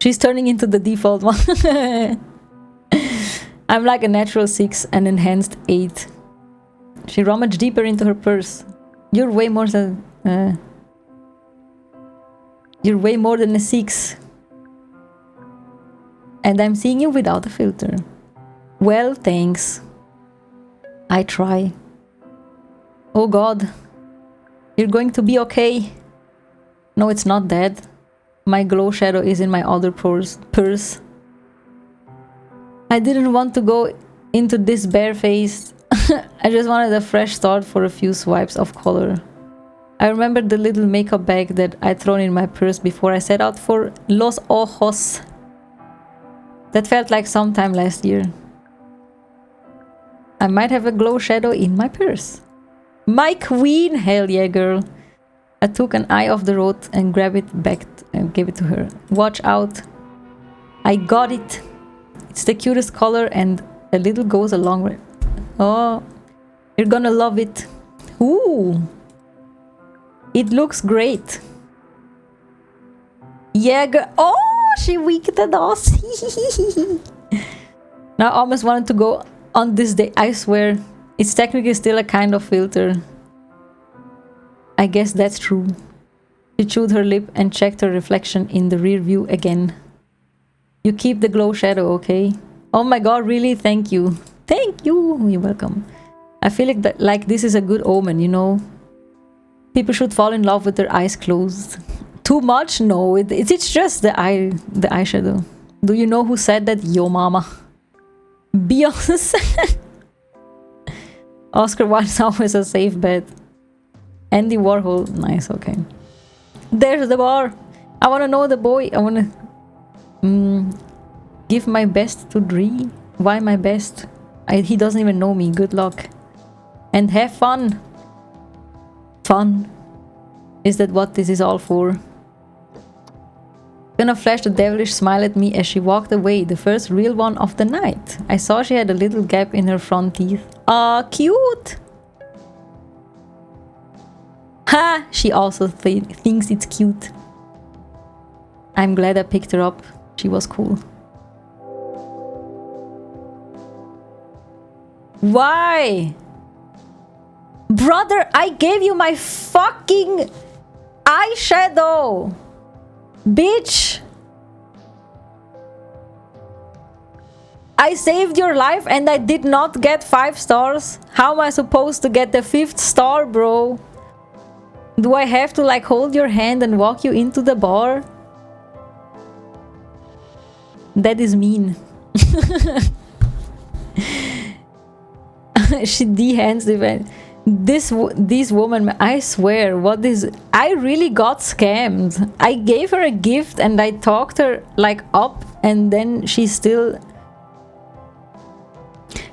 She's turning into the default one. I'm like a natural 6, an enhanced 8. She rummaged deeper into her purse. You're way more than a 6. And I'm seeing you without a filter. Well, thanks. I try. Oh god. You're going to be okay. No, it's not that. My glow shadow is in my other purse. I didn't want to go into this bare-faced. I just wanted a fresh start for a few swipes of color. I remember the little makeup bag that I'd thrown in my purse before I set out for Los Ojos. That felt like sometime last year. I might have a glow shadow in my purse. My queen! Hell yeah, girl. I took an eye off the road and grabbed it back and gave it to her. Watch out. I got it. It's the cutest color and a little goes a long way. Oh, you're gonna love it. Ooh. It looks great. Yeah, girl. Oh, she winked at us. Now I almost wanted to go on this day. I swear. It's technically still a kind of filter. I guess that's true. She chewed her lip and checked her reflection in the rear view again. You keep the glow shadow, okay? Oh my god, really? Thank you. Thank you. You're welcome. I feel like this is a good omen, you know? People should fall in love with their eyes closed. Too much? No, it's just the eyeshadow. Do you know who said that? Yo mama. Beyonce. Oscar Wilde's always a safe bet. Andy Warhol. Nice, okay. There's the bar. I wanna know the boy. I wanna give my best to Dree. Why my best? He doesn't even know me. Good luck. And have fun. Fun. Is that what this is all for? Gonna flash the devilish smile at me as she walked away, the first real one of the night. I saw she had a little gap in her front teeth. Ah, cute! Ha! She also thinks it's cute. I'm glad I picked her up. She was cool. Why? Brother, I gave you my fucking eyeshadow! Bitch! I saved your life and I did not get 5 stars. How am I supposed to get the 5th star, bro? Do I have to like hold your hand and walk you into the bar? That is mean. She de-hands the event. This woman, I swear, what is... I really got scammed. I gave her a gift and I talked her like up and then she still...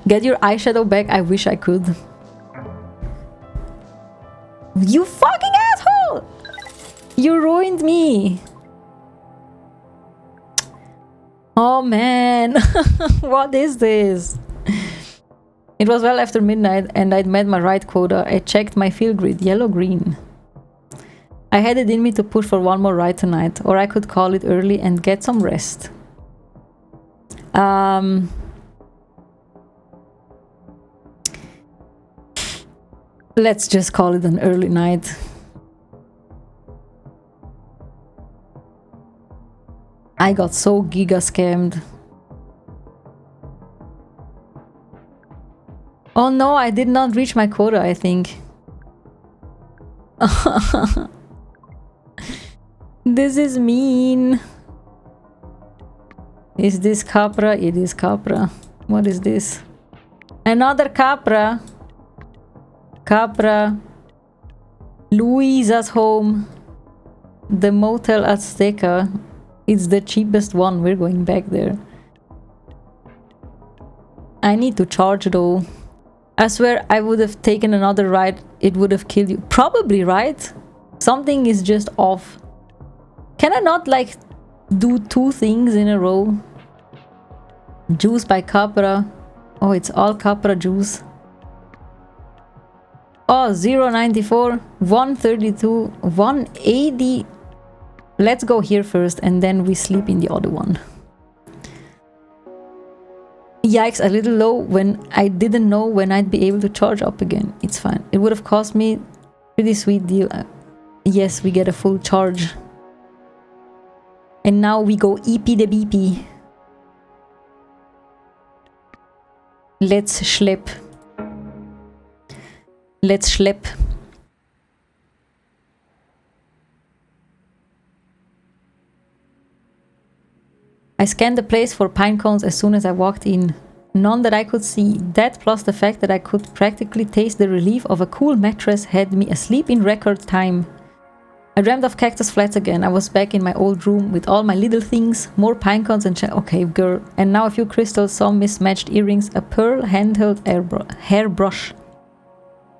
Get your eyeshadow back? I wish I could. You fucking asshole! You ruined me. Oh man. What is this? It was well after midnight and I'd met my right quota. I checked my field grid, yellow-green. I had it in me to push for one more ride tonight, or I could call it early and get some rest. Let's just call it an early night. I got so giga scammed. Oh no, I did not reach my quota, I think. This is mean. Is this Capra? It is Capra. What is this? Another Capra. Capra. Luisa's home. The Motel Azteca. It's the cheapest one. We're going back there. I need to charge though. I swear I would have taken another ride. It would have killed you. Probably, right? Something is just off. Can I not like do 2 things in a row? Juice by Capra. Oh, it's all Capra juice. Oh, 0.94, 132, 180. Let's go here first and then we sleep in the other one. Yikes, a little low when I didn't know when I'd be able to charge up again. It's fine. It would have cost me pretty sweet deal. Yes, we get a full charge. And now we go EP the BP. Let's schlep. Let's schlep. I scanned the place for pine cones as soon as I walked in. None that I could see. That plus the fact that I could practically taste the relief of a cool mattress had me asleep in record time. I dreamed of cactus flats again. I was back in my old room with all my little things, more pine cones and okay, girl. And now a few crystals, some mismatched earrings, a pearl handheld hairbrush.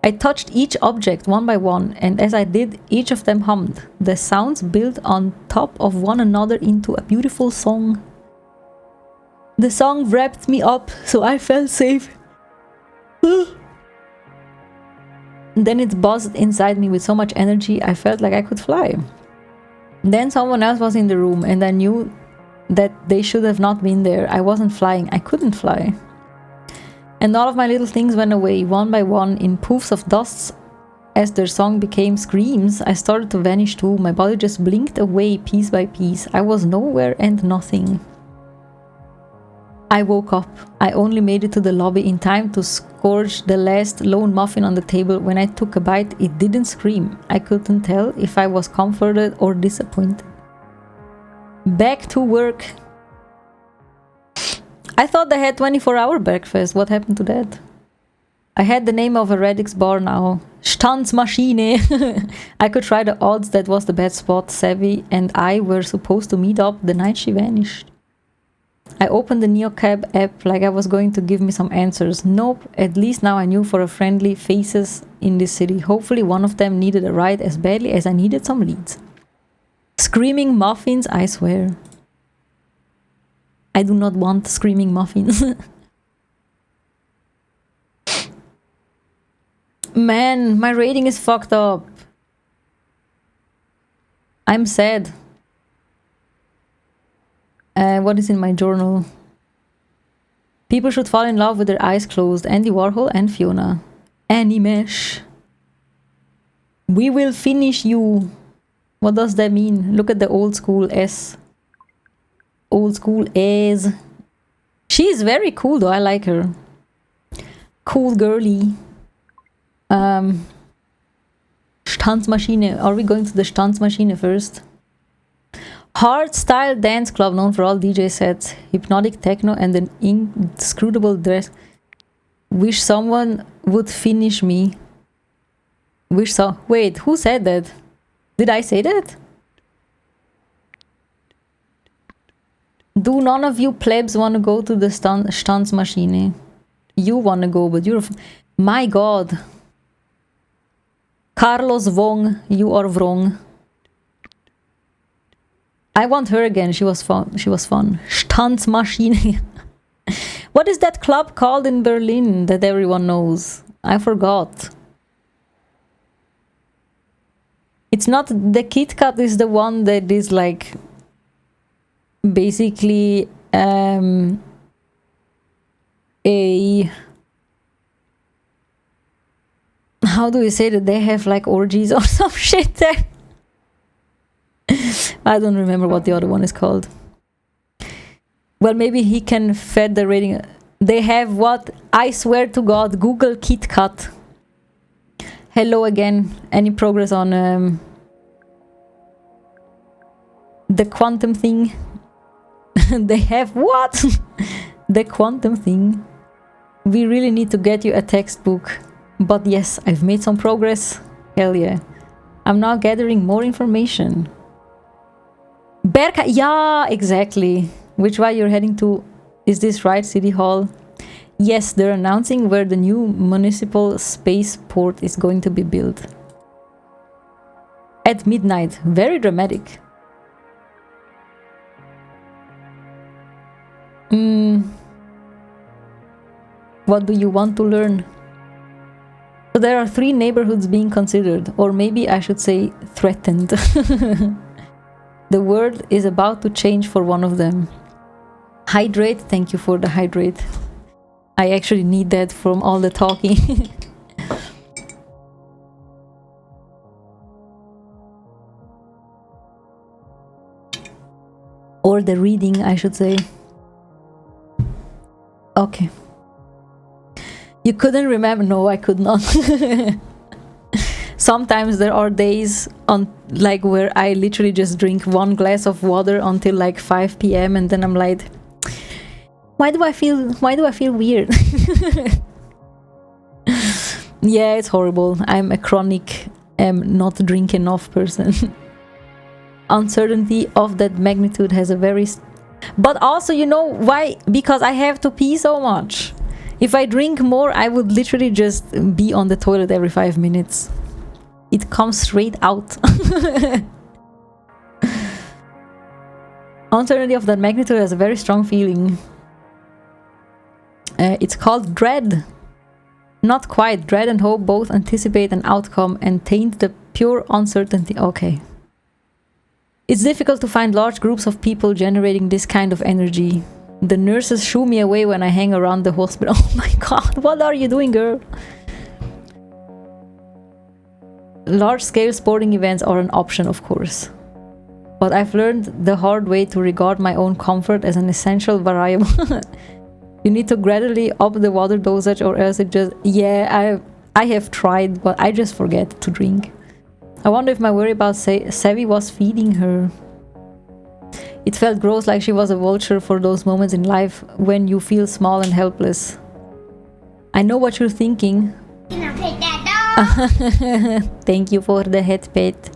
I touched each object one by one, and as I did, each of them hummed. The sounds built on top of one another into a beautiful song. The song wrapped me up, so I felt safe. Then it buzzed inside me with so much energy, I felt like I could fly. Then someone else was in the room, and I knew that they should have not been there. I wasn't flying, I couldn't fly. And all of my little things went away, one by one, in poofs of dust. As their song became screams, I started to vanish too. My body just blinked away piece by piece. I was nowhere and nothing. I woke up. I only made it to the lobby in time to scourge the last lone muffin on the table. When I took a bite, it didn't scream. I couldn't tell if I was comforted or disappointed. Back to work. I thought they had 24-hour breakfast. What happened to that? I had the name of a Radix bar now. Stanzmaschine. I could try the odds. That was the bad spot. Savvy and I were supposed to meet up the night she vanished. I opened the NeoCab app like I was going to give me some answers. Nope, at least now I knew for a friendly faces in this city. Hopefully one of them needed a ride as badly as I needed some leads. Screaming muffins, I swear. I do not want screaming muffins. Man, my rating is fucked up. I'm sad. What is in my journal? People should fall in love with their eyes closed. Andy Warhol and Fiona. Animesh. We will finish you. What does that mean? Look at the old school S. Old school S. She is very cool though. I like her. Cool girly. Stanzmaschine. Are we going to the Stanzmaschine first? Hardstyle dance club known for all DJ sets, hypnotic techno, and an inscrutable dress. Wish someone would finish me. Wait, who said that? Did I say that? Do none of you plebs want to go to the Stanzmaschine? You want to go, but you're... My god. Carlos Wong, you are wrong. I want her again. She was fun. Stanzmaschine. What is that club called in Berlin that everyone knows? I forgot. It's not the Kit Kat is the one that is like basically a how do we say that they have like orgies or some shit there? I don't remember what the other one is called. Well, maybe he can fed the rating. They have what? I swear to God, Google Kit Kat. Hello again. Any progress on the quantum thing? They have what? The quantum thing. We really need to get you a textbook. But yes, I've made some progress. Hell yeah. I'm now gathering more information. Berka, yeah, exactly. Which way you're heading to? Is this right, City Hall? Yes, they're announcing where the new municipal spaceport is going to be built. At midnight. Very dramatic. What do you want to learn? So there are 3 neighborhoods being considered, or maybe I should say threatened. The world is about to change for one of them. Hydrate, thank you for the hydrate. I actually need that from all the talking. Or the reading, I should say. Okay. You couldn't remember? No, I could not. Sometimes there are days on like where I literally just drink 1 glass of water until like 5 p.m. and then I'm like, why do I feel weird? Yeah, it's horrible. I'm a chronic not drink enough person. Uncertainty of that magnitude has a very... But also, you know why? Because I have to pee so much. If I drink more, I would literally just be on the toilet every 5 minutes. It comes straight out. Uncertainty of that magnitude has a very strong feeling. It's called dread. Not quite. Dread and hope both anticipate an outcome and taint the pure uncertainty. Okay. It's difficult to find large groups of people generating this kind of energy. The nurses shoo me away when I hang around the hospital. Oh my god, what are you doing, girl? Large-scale sporting events are an option, of course. But I've learned the hard way to regard my own comfort as an essential variable. You need to gradually up the water dosage or else it just... Yeah, I have tried, but I just forget to drink. I wonder if my worry about Savvy was feeding her. It felt gross, like she was a vulture for those moments in life when you feel small and helpless. I know what you're thinking. Thank you for the head pet.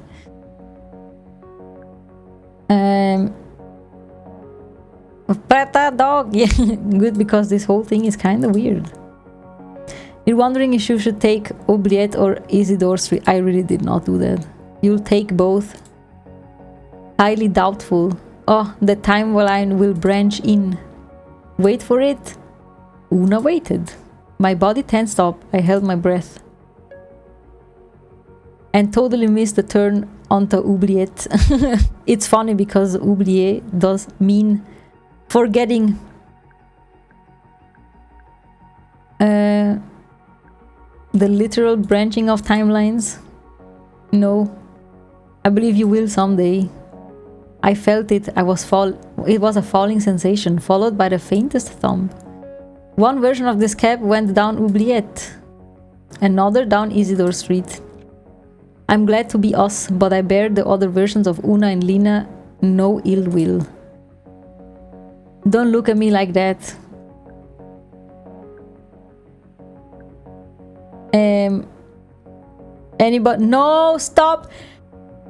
Pet a dog! Yeah, good, because this whole thing is kind of weird. You're wondering if you should take Oubliette or Isidore Street. I really did not do that. You'll take both. Highly doubtful. Oh, the timeline will branch in. Wait for it. Una waited. My body tensed up. I held my breath. And totally missed the turn onto Oubliette. It's funny because oublier does mean forgetting. The literal branching of timelines? No. I believe you will someday. I felt it. It was a falling sensation, followed by the faintest thump. One version of this cab went down Oubliette. Another down Isidore Street. I'm glad to be us, but I bear the other versions of Una and Lina no ill will. Don't look at me like that. Anybody? No, stop!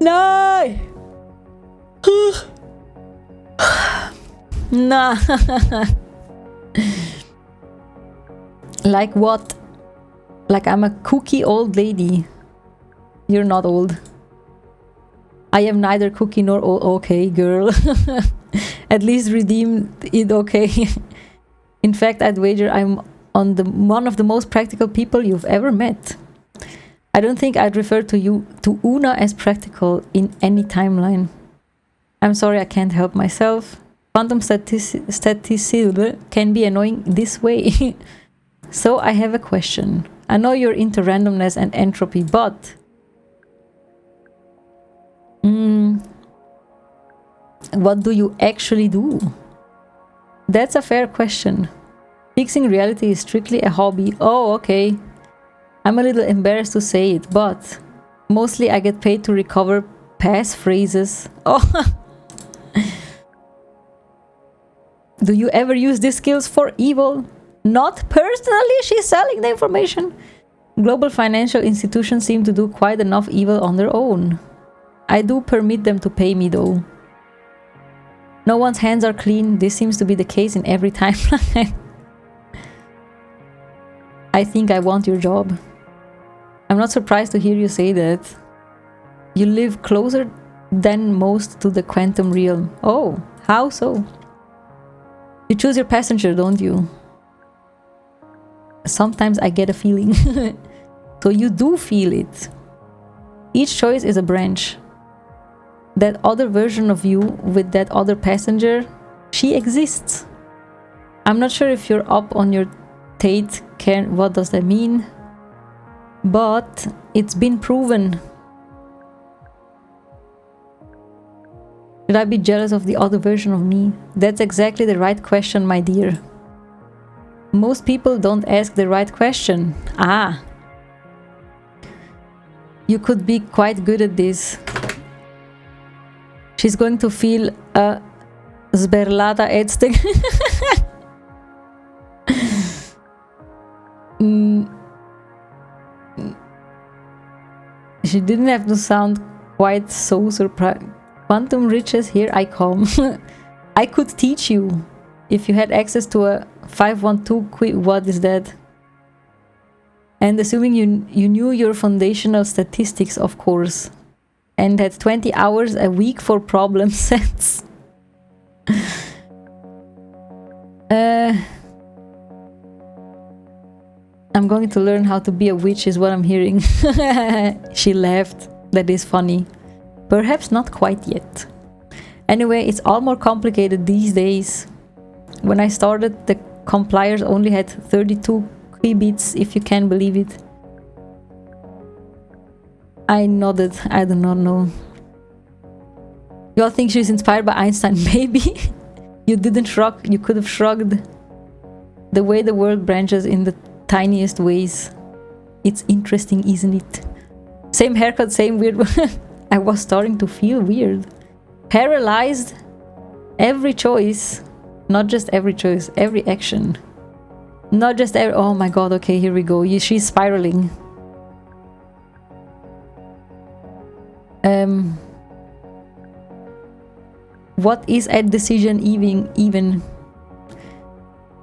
No! Nah. Like what? Like I'm a kooky old lady. You're not old. I am neither kooky nor old. Okay, girl. At least redeem it, okay? In fact, I'd wager I'm one of the most practical people you've ever met. I don't think I'd refer to Una as practical in any timeline. I'm sorry, I can't help myself. Quantum statistics can be annoying this way. So I have a question. I know you're into randomness and entropy, but... what do you actually do? That's a fair question. Fixing reality is strictly a hobby. Oh, okay. I'm a little embarrassed to say it, but mostly I get paid to recover past phrases. Oh. Do you ever use these skills for evil? Not personally, she's selling the information. Global financial institutions seem to do quite enough evil on their own. I do permit them to pay me though. No one's hands are clean. This seems to be the case in every timeline. I think I want your job. I'm not surprised to hear you say that. You live closer than most to the quantum realm. Oh, how so? You choose your passenger, don't you? Sometimes I get a feeling. So you do feel it. Each choice is a branch. That other version of you with that other passenger, she exists. I'm not sure if you're up on your Tate, what does that mean? But it's been proven. Should I be jealous of the other version of me? That's exactly the right question, my dear. Most people don't ask the right question. Ah. You could be quite good at this. She's going to feel a sberlata edsteg. She didn't have to sound quite so surprised. Quantum riches, here I come. I could teach you. If you had access to a 512 quiz, what is that? And assuming you knew your foundational statistics, of course. And had 20 hours a week for problem sets. I'm going to learn how to be a witch is what I'm hearing. She laughed. That is funny. Perhaps not quite yet. Anyway, it's all more complicated these days. When I started, the compliers only had 32 qubits, if you can believe it. I nodded. I do not know. You all think she's inspired by Einstein? Maybe. You didn't shrug. You could have shrugged. The way the world branches in the tiniest ways. It's interesting, isn't it? Same haircut, same weird... I was starting to feel weird. Paralyzed. Every choice. Not just every choice, every action. Not just every... Oh my god, okay, here we go. She's spiraling. What is a decision even?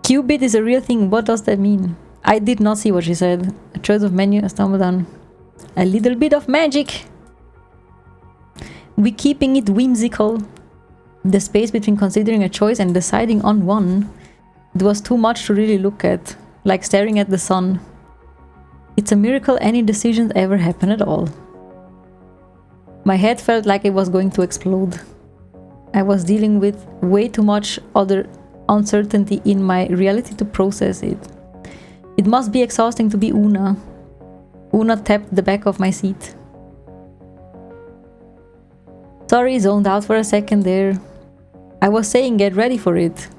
Qubit is a real thing. What does that mean? I did not see what she said. A choice of menu, I stumbled on a little bit of magic. We keeping it whimsical. The space between considering a choice and deciding on one. It was too much to really look at. Like staring at the sun. It's a miracle any decisions ever happen at all. My head felt like it was going to explode. I was dealing with way too much other uncertainty in my reality to process it. It must be exhausting to be Una. Una tapped the back of my seat. Sorry, zoned out for a second there. I was saying get ready for it.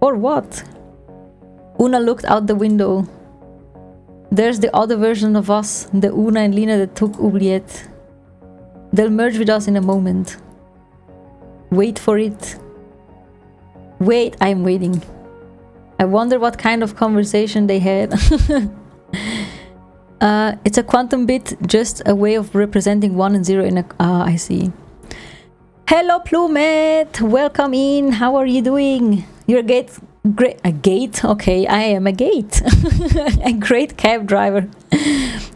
For what? Una looked out the window. There's the other version of us, the Una and Lena that took Oubliette. They'll merge with us in a moment. Wait for it. Wait, I'm waiting. I wonder what kind of conversation they had. It's a quantum bit, just a way of representing 1 and 0 in a... I see. Hello, Plumet! Welcome in! How are you doing? You're great... A gate? Okay, I am a gate. A great cab driver.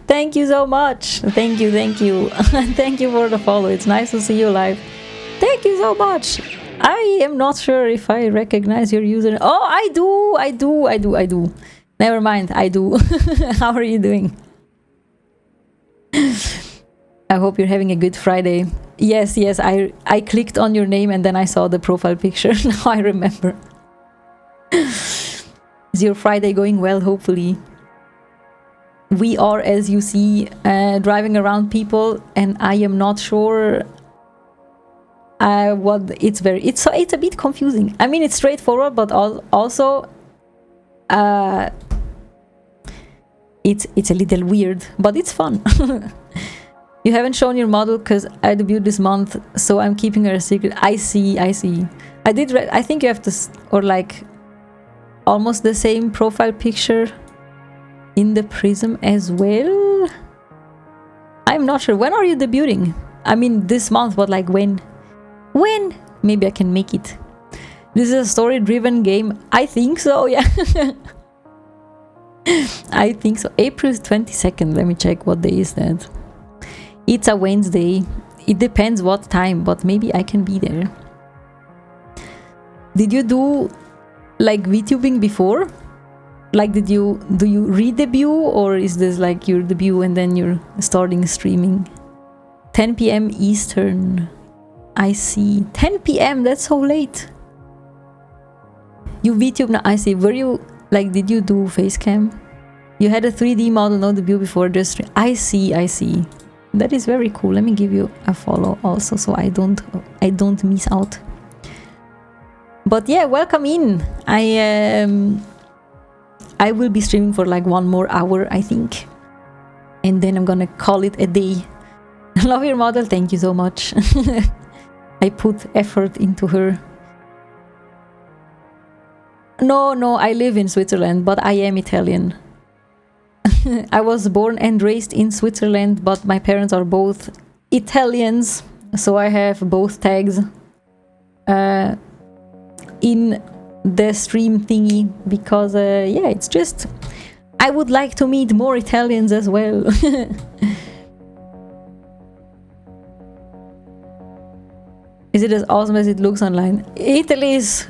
Thank you so much. Thank you. Thank you for the follow. It's nice to see you live. Thank you so much. I am not sure if I recognize your user. Oh, I do. Never mind, I do. How are you doing? I hope you're having a good Friday. Yes, I clicked on your name and then I saw the profile picture. Now I remember. Is your Friday going well, hopefully? We are, as you see, driving around people, and I am not sure what it's a bit confusing. I mean, it's straightforward, but also it's a little weird, but it's fun. You haven't shown your model because I debuted this month, so I'm keeping her a secret. I see. I think you have to, or like almost the same profile picture in the Prism as well. I'm not sure. When are you debuting? I mean, this month, but like when? When? Maybe I can make it. This is a story-driven game. I think so, yeah. I think so. April 22nd. Let me check what day is that. It's a Wednesday. It depends what time, but maybe I can be there. Did you do like VTubing before? Like, do you re-debut, or is this like your debut and then you're starting streaming? 10 p.m. Eastern. I see. 10 p.m. That's so late. You VTube now. I see. Were you like? Did you do face cam? You had a 3D model, no debut before. Just I see. That is very cool. Let me give you a follow also, so I don't miss out. But yeah, welcome in. I will be streaming for like 1 more hour, I think. And then I'm gonna call it a day. Love your model, thank you so much. I put effort into her. No, I live in Switzerland, but I am Italian. I was born and raised in Switzerland, but my parents are both Italians, so I have both tags in the stream thingy, because yeah, it's just I would like to meet more Italians as well. Is it as awesome as it looks online? Italy is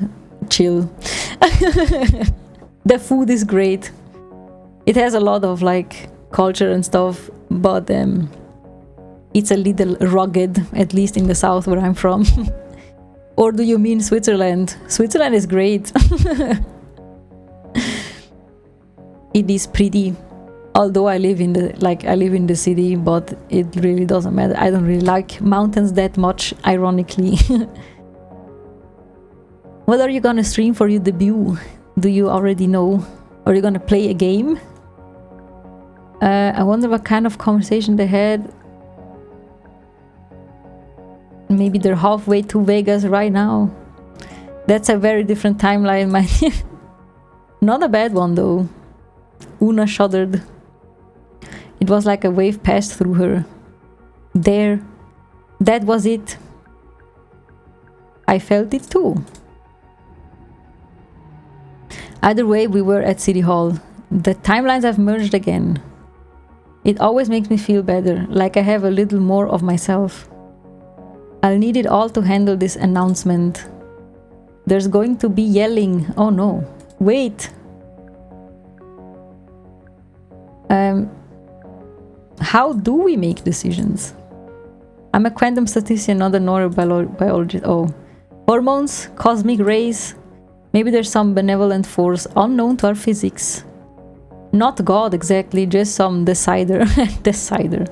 chill. The food is great. It has a lot of like culture and stuff, but it's a little rugged, at least in the south where I'm from. Or do you mean Switzerland? Switzerland is great. It is pretty. Although I live in the city, but it really doesn't matter. I don't really like mountains that much, ironically. What are you gonna stream for your debut? Do you already know? Are you gonna play a game? I wonder what kind of conversation they had. Maybe they're halfway to Vegas right now. That's a very different timeline, man. Not a bad one, though. Una shuddered. It was like a wave passed through her. There. That was it. I felt it too. Either way, we were at City Hall. The timelines have merged again. It always makes me feel better, like I have a little more of myself. I'll need it all to handle this announcement. There's going to be yelling. Oh no. Wait. How do we make decisions? I'm a quantum statistician, not a neurobiologist. Oh. Hormones, cosmic rays. Maybe there's some benevolent force unknown to our physics. Not God exactly, just some decider. Decider.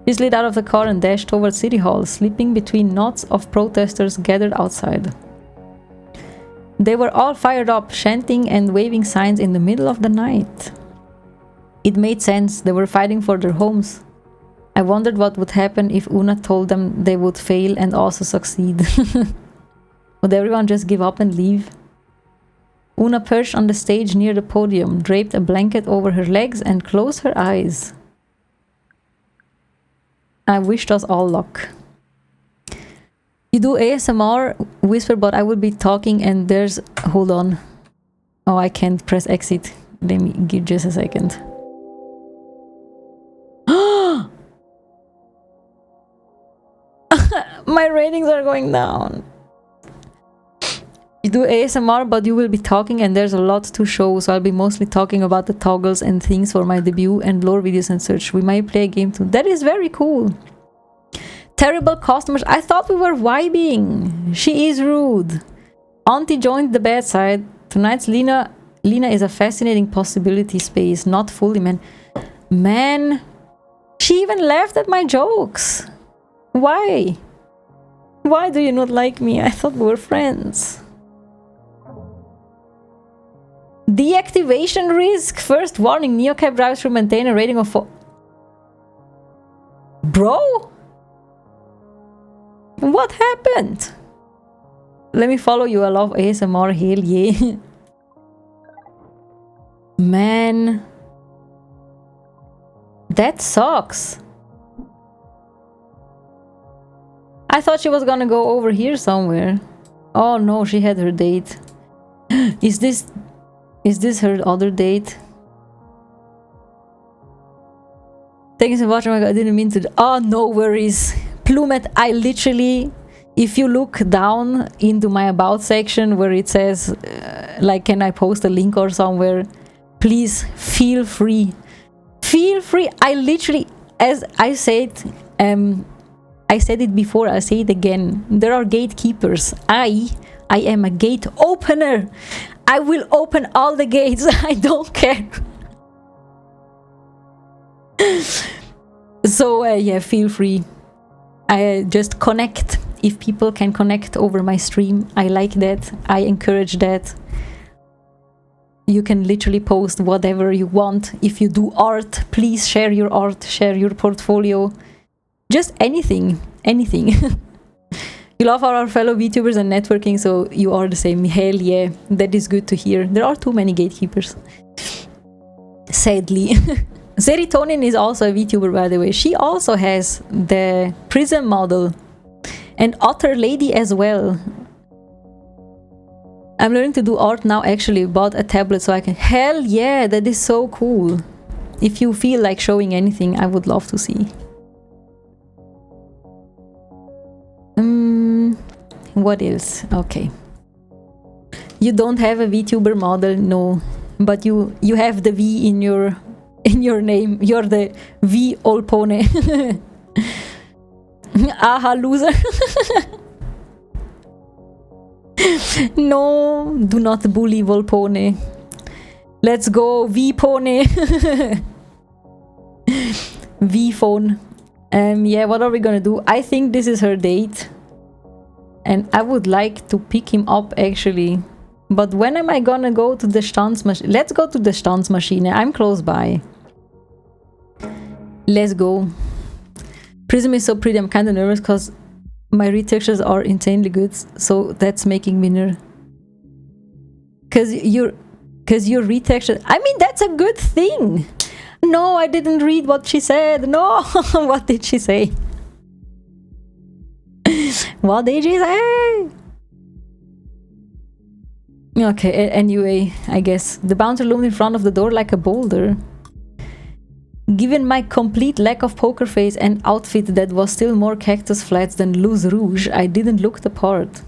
She slid out of the car and dashed towards City Hall, slipping between knots of protesters gathered outside. They were all fired up, chanting and waving signs in the middle of the night. It made sense, they were fighting for their homes. I wondered what would happen if Una told them they would fail and also succeed. Would everyone just give up and leave? Una perched on the stage near the podium, draped a blanket over her legs and closed her eyes. I wished us all luck. You do ASMR, whisper, but I will be talking and there's... Hold on. Oh, I can't press exit. Let me give just a second. My ratings are going down. You do ASMR, but you will be talking and there's a lot to show, so I'll be mostly talking about the toggles and things for my debut and lore videos and such. We might play a game too. That is very cool. Terrible customers. I thought we were vibing. She is rude. Auntie joined the bad side. Tonight's Lena is a fascinating possibility space. Not fully, man. Man. She even laughed at my jokes. Why? Why do you not like me? I thought we were friends. Deactivation risk. First warning. Neocab drives through maintain a rating of 4. Bro? What happened? Let me follow you. I love ASMR. Hell yeah. Man. That sucks. I thought she was gonna go over here somewhere. Oh no, she had her date. Is this her other date? Thank you so much. Oh my god, I didn't mean to. Oh, no worries. Plumet, I literally, if you look down into my about section where it says, like, can I post a link or somewhere? Please feel free. Feel free. I literally, as I said it before, I'll say it again. There are gatekeepers. I am a gate opener. I will open all the gates. I don't care. So yeah, feel free. I just connect. If people can connect over my stream, I like that. I encourage that. You can literally post whatever you want. If you do art, please share your art, share your portfolio. Just anything. Anything. You love our fellow VTubers and networking, so you are the same. Hell yeah, that is good to hear. There are too many gatekeepers. Sadly. Serotonin is also a VTuber, by the way. She also has the Prism model. And Otter Lady as well. I'm learning to do art now, actually. Bought a tablet so I can... Hell yeah, that is so cool. If you feel like showing anything, I would love to see. What else? Okay. You don't have a VTuber model, no. But you have the V in your name. You're the V Olpone. Aha, loser. No, do not bully Volpone. Let's go, V-Pone. V-Phone. Yeah, what are we gonna do? I think this is her date. And I would like to pick him up, actually. But when am I gonna go to the Stanzmaschine? Let's go to the Stanzmaschine. I'm close by. Let's go. Prism is so pretty. I'm kind of nervous because my retextures are insanely good. So that's making me nervous. Because your retexture. I mean, that's a good thing. No, I didn't read what she said. No, what did she say? What did she say? Okay, anyway, I guess. The bouncer loomed in front of the door like a boulder. Given my complete lack of poker face and outfit that was still more cactus flats than loose rouge, I didn't look the part.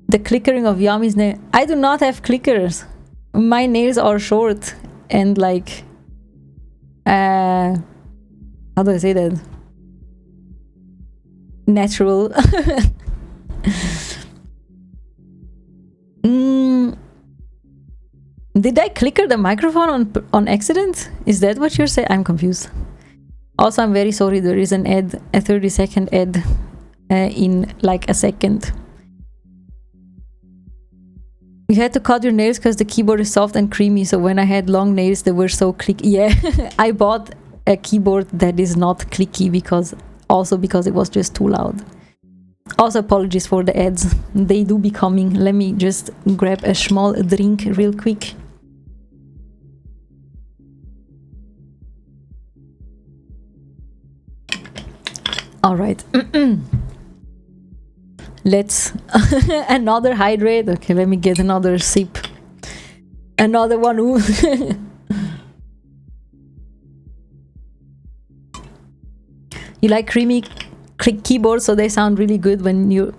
The clickering of Yami's nail. I do not have clickers. My nails are short and like... how do I say that? Natural. Did I clicker the microphone on accident? Is that what you're saying? I'm confused. Also, I'm very sorry. There is an ad, a 30-second ad in like a second. You had to cut your nails because the keyboard is soft and creamy. So when I had long nails, they were so clicky. Yeah, I bought a keyboard that is not clicky because it was just too loud. Also, apologies for the ads. They do be coming. Let me just grab a small drink real quick. All right. Let's another hydrate. Okay, let me get another sip. Another one. Ooh. You like creamy click keyboards, so they sound really good when you're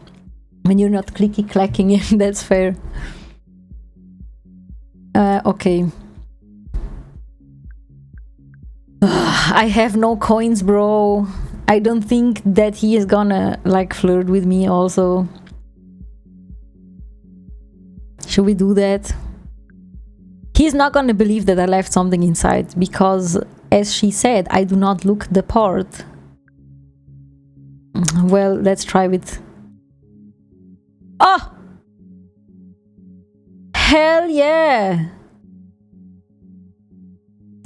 not clicky clacking. That's fair. Okay. I have no coins, bro. I don't think that he is gonna like flirt with me also. Should we do that? He's not gonna believe that I left something inside because, as she said, I do not look the part. Well, let's try with... Oh! Hell yeah!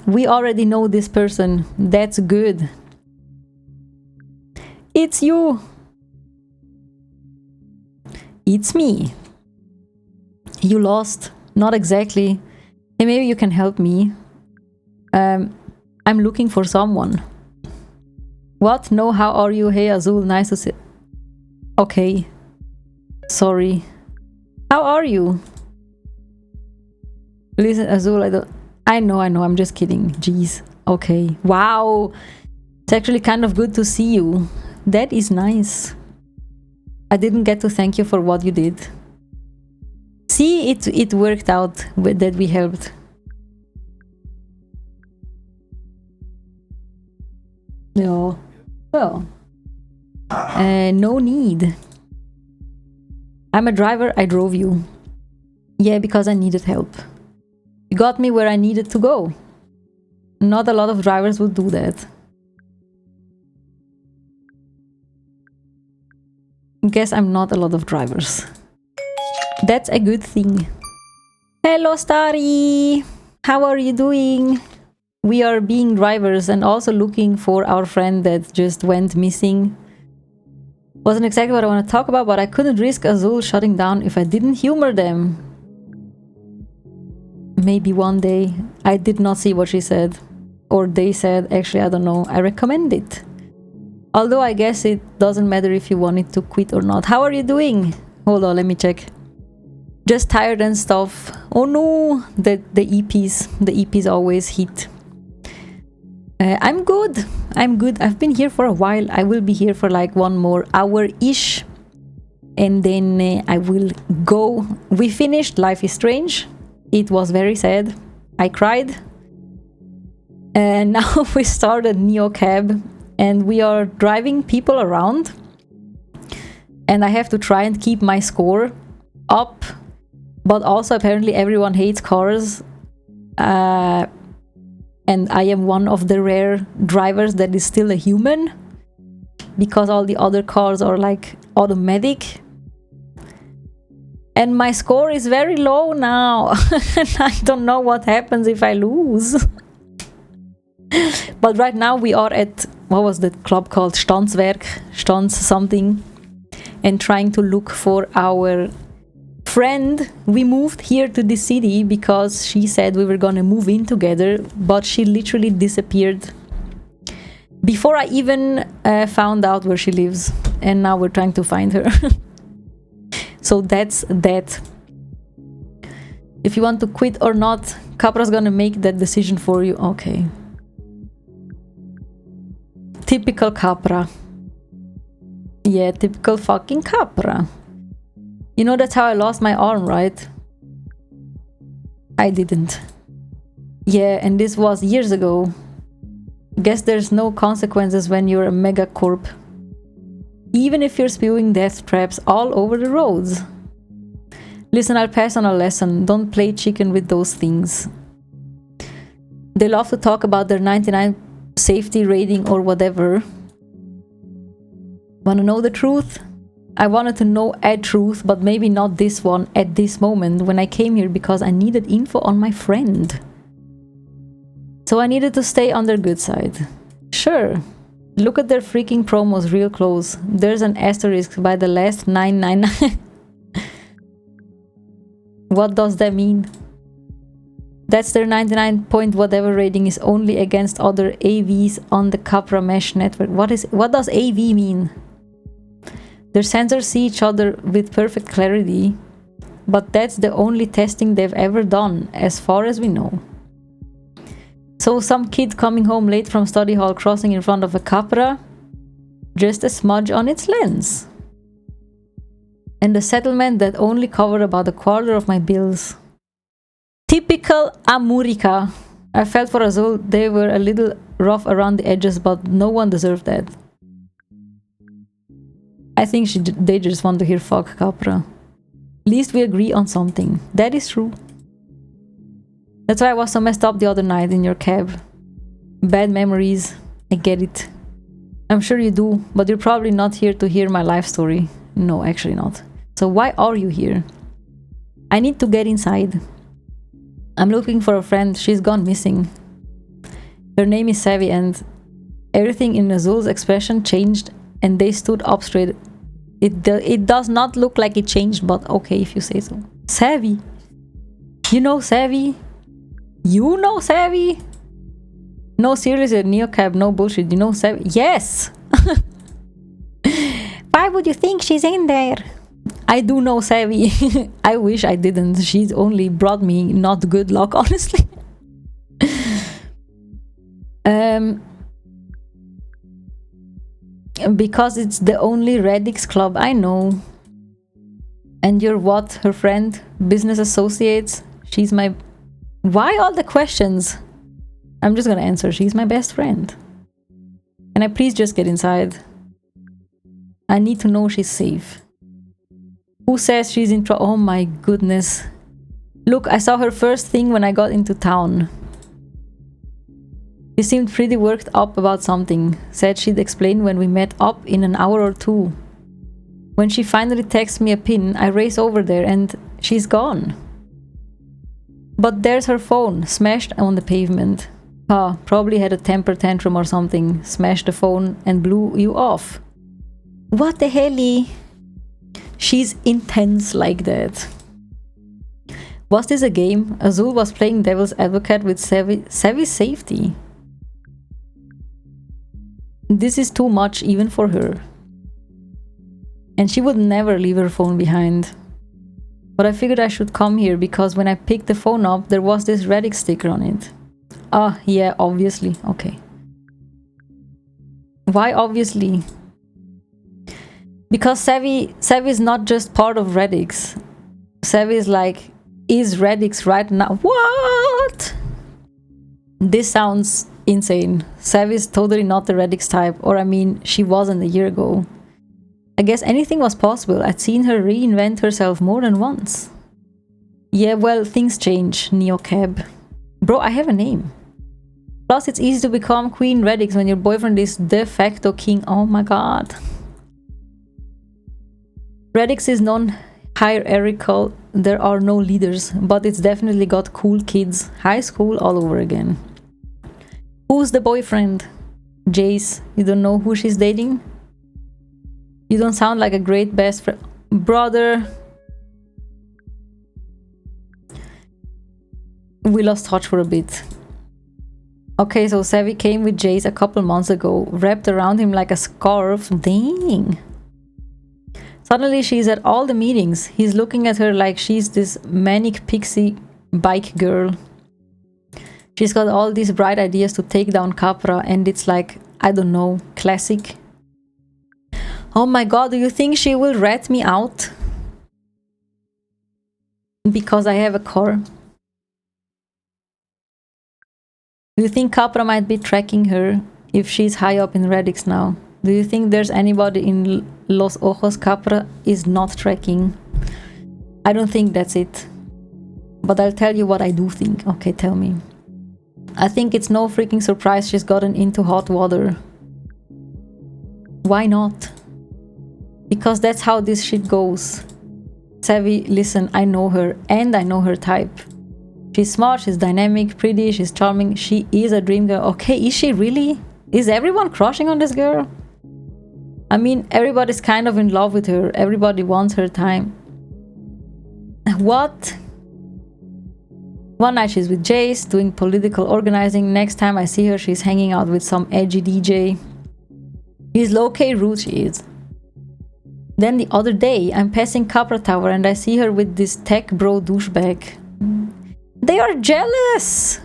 We already know this person. That's good. It's you. It's me. You lost. Not exactly. Hey, maybe you can help me. I'm looking for someone. What? No, how are you? Hey, Azul, nice to see... Okay. Sorry. How are you? Listen, Azul, I know, I'm just kidding. Jeez. Okay. Wow. It's actually kind of good to see you. That is nice. I didn't get to thank you for what you did. See, it worked out that we helped. No. Well. No need. I'm a driver, I drove you. Yeah, because I needed help. You got me where I needed to go. Not a lot of drivers would do that. Guess I'm not a lot of drivers. That's a good thing. Hello, Starry! How are you doing? We are being drivers and also looking for our friend that just went missing. Wasn't exactly what I want to talk about, but I couldn't risk Azul shutting down if I didn't humor them. Maybe one day. I did not see what she said. Or they said. Actually, I don't know. I recommend it. Although I guess it doesn't matter if you wanted to quit or not. How are you doing? Hold on, let me check. Just tired and stuff. Oh no! The EPs always hit. I'm good. I'm good. I've been here for a while. I will be here for like 1 more hour-ish. And then I will go. We finished Life is Strange. It was very sad. I cried. And now we started Neo Cab. And we are driving people around. And I have to try and keep my score up. But also apparently everyone hates cars. And I am one of the rare drivers that is still a human. Because all the other cars are like automatic. And my score is very low now. And I don't know what happens if I lose. But right now we are at, what was the club called? Stanzwerk, Stanz something. And trying to look for our friend. We moved here to the city because she said we were gonna move in together, but she literally disappeared before I even found out where she lives. And now we're trying to find her. So that's that. If you want to quit or not, Capra's gonna make that decision for you. Okay. Typical Capra. Yeah, typical fucking Capra. You know, that's how I lost my arm, right? I didn't. Yeah, and this was years ago. Guess there's no consequences when you're a megacorp. Even if you're spewing death traps all over the roads. Listen, I'll pass on a lesson. Don't play chicken with those things. They love to talk about their 99 safety rating or whatever. Wanna know the truth? I wanted to know a truth, but maybe not this one at this moment when I came here because I needed info on my friend. So I needed to stay on their good side. Sure. Look at their freaking promos real close. There's an asterisk by the last 999. What does that mean? That's their 99 point whatever rating is only against other AVs on the Capra Mesh network. What does AV mean? Their sensors see each other with perfect clarity, but that's the only testing they've ever done, as far as we know. So some kid coming home late from study hall crossing in front of a Capra, just a smudge on its lens. And a settlement that only covered about a quarter of my bills. Typical Amurica. I felt for Azul they were a little rough around the edges, but no one deserved that. I think they just want to hear fuck Capra. At least we agree on something. That is true. That's why I was so messed up the other night in your cab. Bad memories. I get it. I'm sure you do, but you're probably not here to hear my life story. No, actually not. So why are you here? I need to get inside. I'm looking for a friend. She's gone missing. Her name is Savvy, and everything in Azul's expression changed and they stood up straight. It does not look like it changed, but okay if you say so. Savvy. You know Savvy? You know Savvy? No, seriously, Neocab, no bullshit. You know Savvy? Yes! Why would you think she's in there? I do know Savvy. I wish I didn't. She's only brought me not good luck, honestly. Because it's the only Radix club I know. And you're what? Her friend? Business associates? She's my... Why all the questions? I'm just gonna answer. She's my best friend. Can I please just get inside? I need to know she's safe. Who says she's in trouble? Oh my goodness. Look, I saw her first thing when I got into town. She seemed pretty worked up about something. Said she'd explain when we met up in an hour or two. When she finally texted me a pin, I race over there and she's gone. But there's her phone, smashed on the pavement. Ah, probably had a temper tantrum or something. Smashed the phone and blew you off. What the hell? She's intense like that. Was this a game? Azul was playing devil's advocate with Savvy's safety. This is too much even for her. And she would never leave her phone behind. But I figured I should come here because when I picked the phone up, there was this Radix sticker on it. Ah, yeah, obviously. Okay. Why obviously? Because Savvy is not just part of Radix. Savvy is like, is Radix right now? What? This sounds insane. Savvy is totally not the Radix type. Or I mean, she wasn't a year ago. I guess anything was possible. I'd seen her reinvent herself more than once. Yeah, well, things change, Neocab. Bro, I have a name. Plus, it's easy to become Queen Radix when your boyfriend is de facto king. Oh my god. Radix is known hierarchical. There are no leaders, but it's definitely got cool kids. High school all over again. Who's the boyfriend? Jace. You don't know who she's dating? You don't sound like a great best friend. Brother. We lost touch for a bit. Okay, so Savvy came with Jace a couple months ago, wrapped around him like a scarf. Dang. Suddenly she's at all the meetings. He's looking at her like she's this manic pixie bike girl. She's got all these bright ideas to take down Capra, and it's like, I don't know, classic. Oh my god, do you think she will rat me out? Because I have a car. Do you think Capra might be tracking her if she's high up in Radix now? Do you think there's anybody in Los Ojos Capra is not tracking? I don't think that's it. But I'll tell you what I do think. Okay, tell me. I think it's no freaking surprise she's gotten into hot water. Why not? Because that's how this shit goes. Savvy, listen, I know her, and I know her type. She's smart, she's dynamic, pretty, she's charming. She is a dream girl. Okay, is she really? Is everyone crushing on this girl? I mean, everybody's kind of in love with her. Everybody wants her time. What? One night she's with Jace, doing political organizing. Next time I see her, she's hanging out with some edgy DJ. He's low-key rude, she is. Then the other day, I'm passing Capra Tower and I see her with this tech bro douchebag. They are jealous!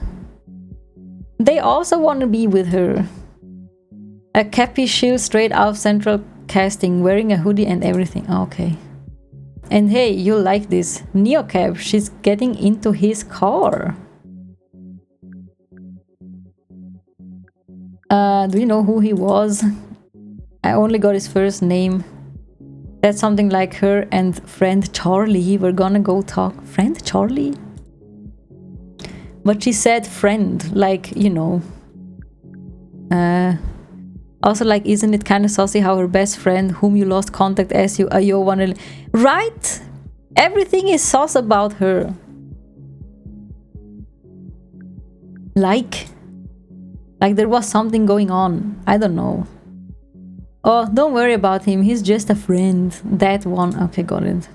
They also want to be with her. A cappy shield straight out Central Casting, wearing a hoodie and everything. Okay. And hey, you'll like this. Neocab, she's getting into his car. Do you know who he was? I only got his first name. That's something like her and friend Charlie. We're gonna go talk. Friend Charlie? But she said friend, like, you know. Also, like, isn't it kind of saucy how her best friend, whom you lost contact, asks you, "Ayo, wanna..." Right? Everything is sauce about her. Like there was something going on. I don't know. Oh, don't worry about him. He's just a friend. That one. Okay, got it.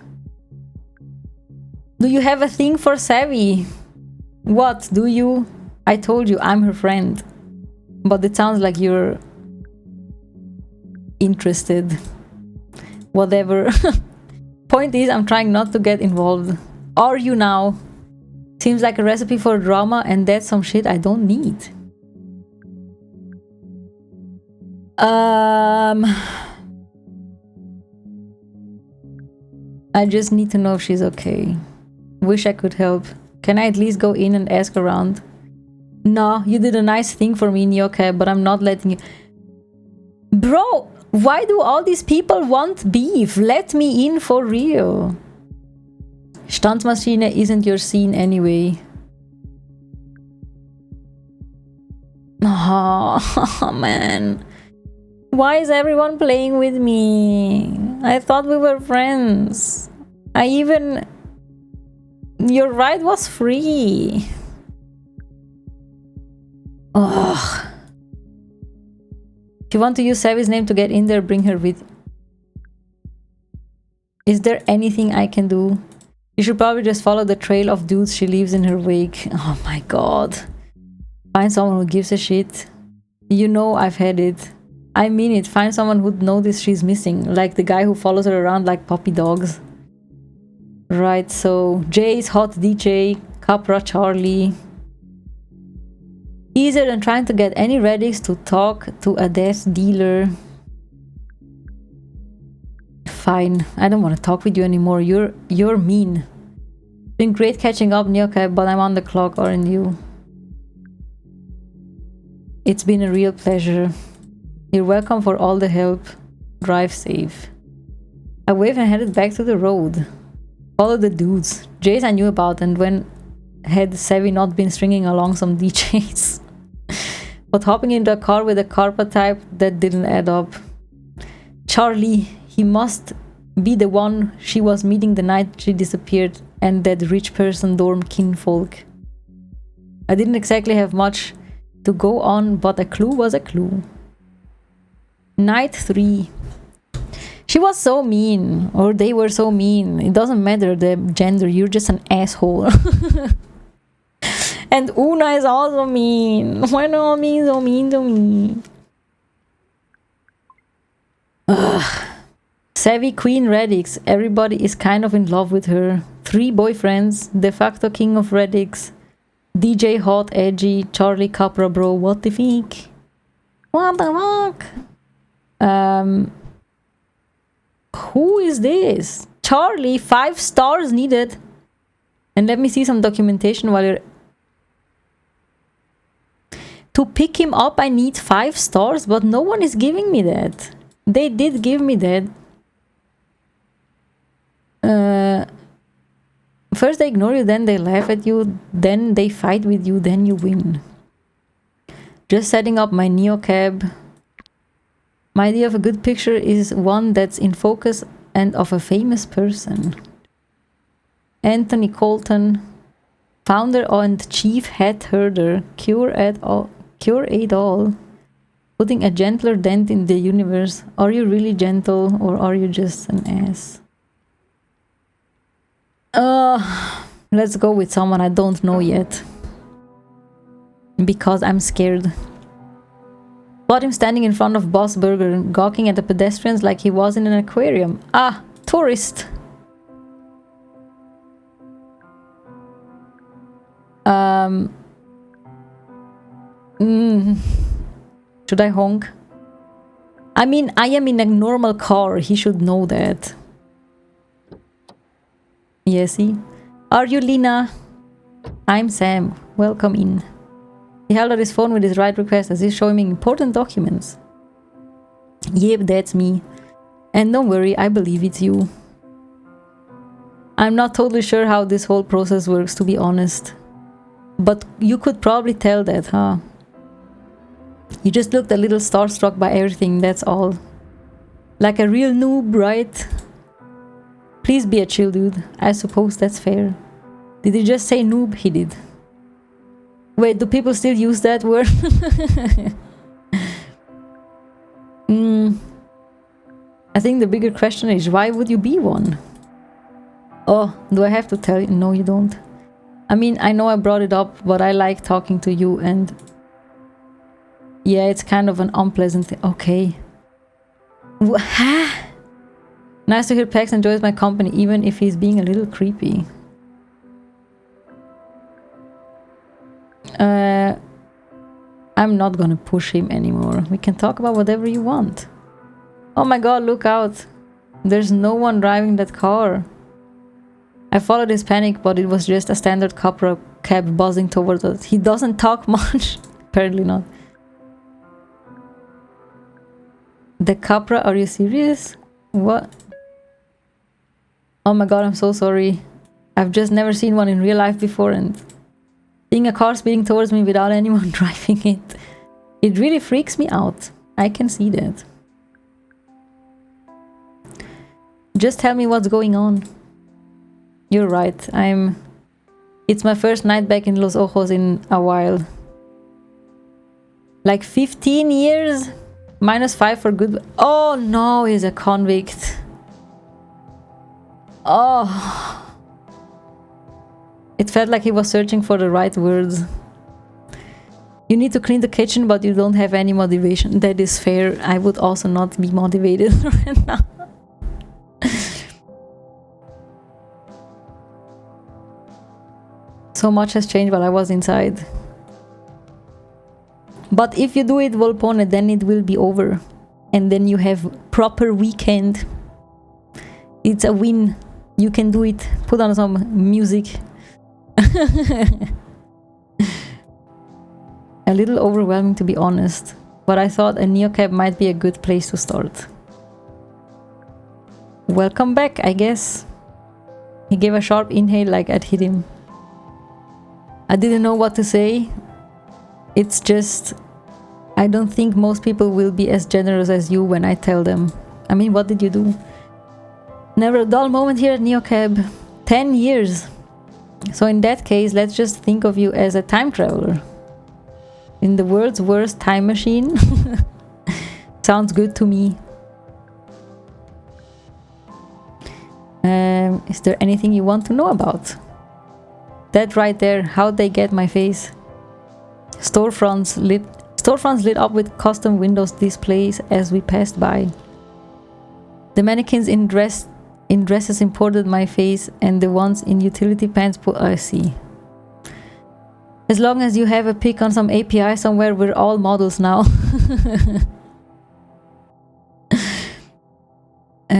Do you have a thing for Savvy? What do you? I told you I'm her friend. But it sounds like you're interested. Whatever. Point is, I'm trying not to get involved. Are you now? Seems like a recipe for drama, and that's some shit I don't need. I just need to know if she's okay. Wish I could help. Can I at least go in and ask around? No, you did a nice thing for me, Neocab, but I'm not letting you... Bro, why do all these people want beef? Let me in for real. Standmaschine isn't your scene anyway. Oh, man. Why is everyone playing with me? I thought we were friends. Your ride was free. Ugh. If you want to use Savvy's name to get in there, bring her with. Is there anything I can do? You should probably just follow the trail of dudes she leaves in her wake. Oh my god. Find someone who gives a shit. You know I've had it. I mean it. Find someone who'd notice she's missing. Like the guy who follows her around like puppy dogs. Right, so Jay's hot DJ, Capra Charlie. Easier than trying to get any Reddix to talk to a death dealer. Fine, I don't want to talk with you anymore. You're mean. Been great catching up, Neocab, but I'm on the clock, aren't you? It's been a real pleasure. You're welcome for all the help. Drive safe. I waved and headed back to the road. Follow the dudes. Jays I knew about, and when had Savvy not been stringing along some DJs. But hopping into a car with a Carpa type, that didn't add up. Charlie, he must be the one she was meeting the night she disappeared, and that rich person dorm kinfolk. I didn't exactly have much to go on, but a clue was a clue. Night 3. She was so mean, or they were so mean. It doesn't matter the gender, you're just an asshole. And Una is also mean. Why not me so mean to me? Ugh. Savvy Queen Radix. Everybody is kind of in love with her. 3 boyfriends. De facto king of Radix. DJ Hot Edgy. Charlie Capra bro. What the fuck? What the fuck? Who is this? Charlie, 5 stars needed. And let me see some documentation while you're... To pick him up, I need 5 stars, but no one is giving me that. They did give me that. First they ignore you, then they laugh at you, then they fight with you, then you win. Just setting up my Neo cab. My idea of a good picture is one that's in focus and of a famous person. Anthony Colton, founder and chief hat herder, cure it all. Putting a gentler dent in the universe. Are you really gentle or are you just an ass? Let's go with someone I don't know yet. Because I'm scared. Spot him standing in front of Boss Burger, gawking at the pedestrians like he was in an aquarium. Ah, tourist. Should I honk? I mean, I am in a normal car. He should know that. Yesy. Are you Lina? I'm Sam. Welcome in. He held out his phone with his right request as he's showing me important documents. Yep, that's me. And don't worry, I believe it's you. I'm not totally sure how this whole process works, to be honest. But you could probably tell that, huh? You just looked a little starstruck by everything, that's all. Like a real noob, right? Please be a chill dude. I suppose that's fair. Did he just say noob? He did. Wait, do people still use that word? I think the bigger question is, why would you be one? Oh, do I have to tell you? No, you don't. I mean, I know I brought it up, but I like talking to you and... Yeah, it's kind of an unpleasant thing. Okay. Nice to hear Pax enjoys my company, even if he's being a little creepy. I'm not gonna push him anymore. We can talk about whatever you want. Oh my god, look out. There's no one driving that car. I followed his panic, but it was just a standard Capra cab buzzing towards us. He doesn't talk much. Apparently not. The Capra, are you serious? What? Oh my god, I'm so sorry. I've just never seen one in real life before, and seeing a car speeding towards me without anyone driving it, it really freaks me out. I can see that. Just tell me what's going on. You're right, it's my first night back in Los Ojos in a while. Like 15 years? -5 for good... Oh no, he's a convict. Oh. It felt like he was searching for the right words. You need to clean the kitchen, but you don't have any motivation. That is fair. I would also not be motivated right now. So much has changed while I was inside. But if you do it, Volpone, then it will be over. And then you have proper weekend. It's a win. You can do it. Put on some music. A little overwhelming, to be honest. But I thought a neocab might be a good place to start. Welcome back, I guess. He gave a sharp inhale like I'd hit him. I didn't know what to say. It's just... I don't think most people will be as generous as you when I tell them. I mean, what did you do? Never a dull moment here at NeoCab. 10 years. So in that case, let's just think of you as a time traveler. In the world's worst time machine. Sounds good to me. Is there anything you want to know about? That right there, how'd they get my face? Storefronts lit up with custom Windows displays as we passed by. The mannequins in dresses imported my face, and the ones in utility pants I see. As long as you have a pic on some API somewhere, we're all models now.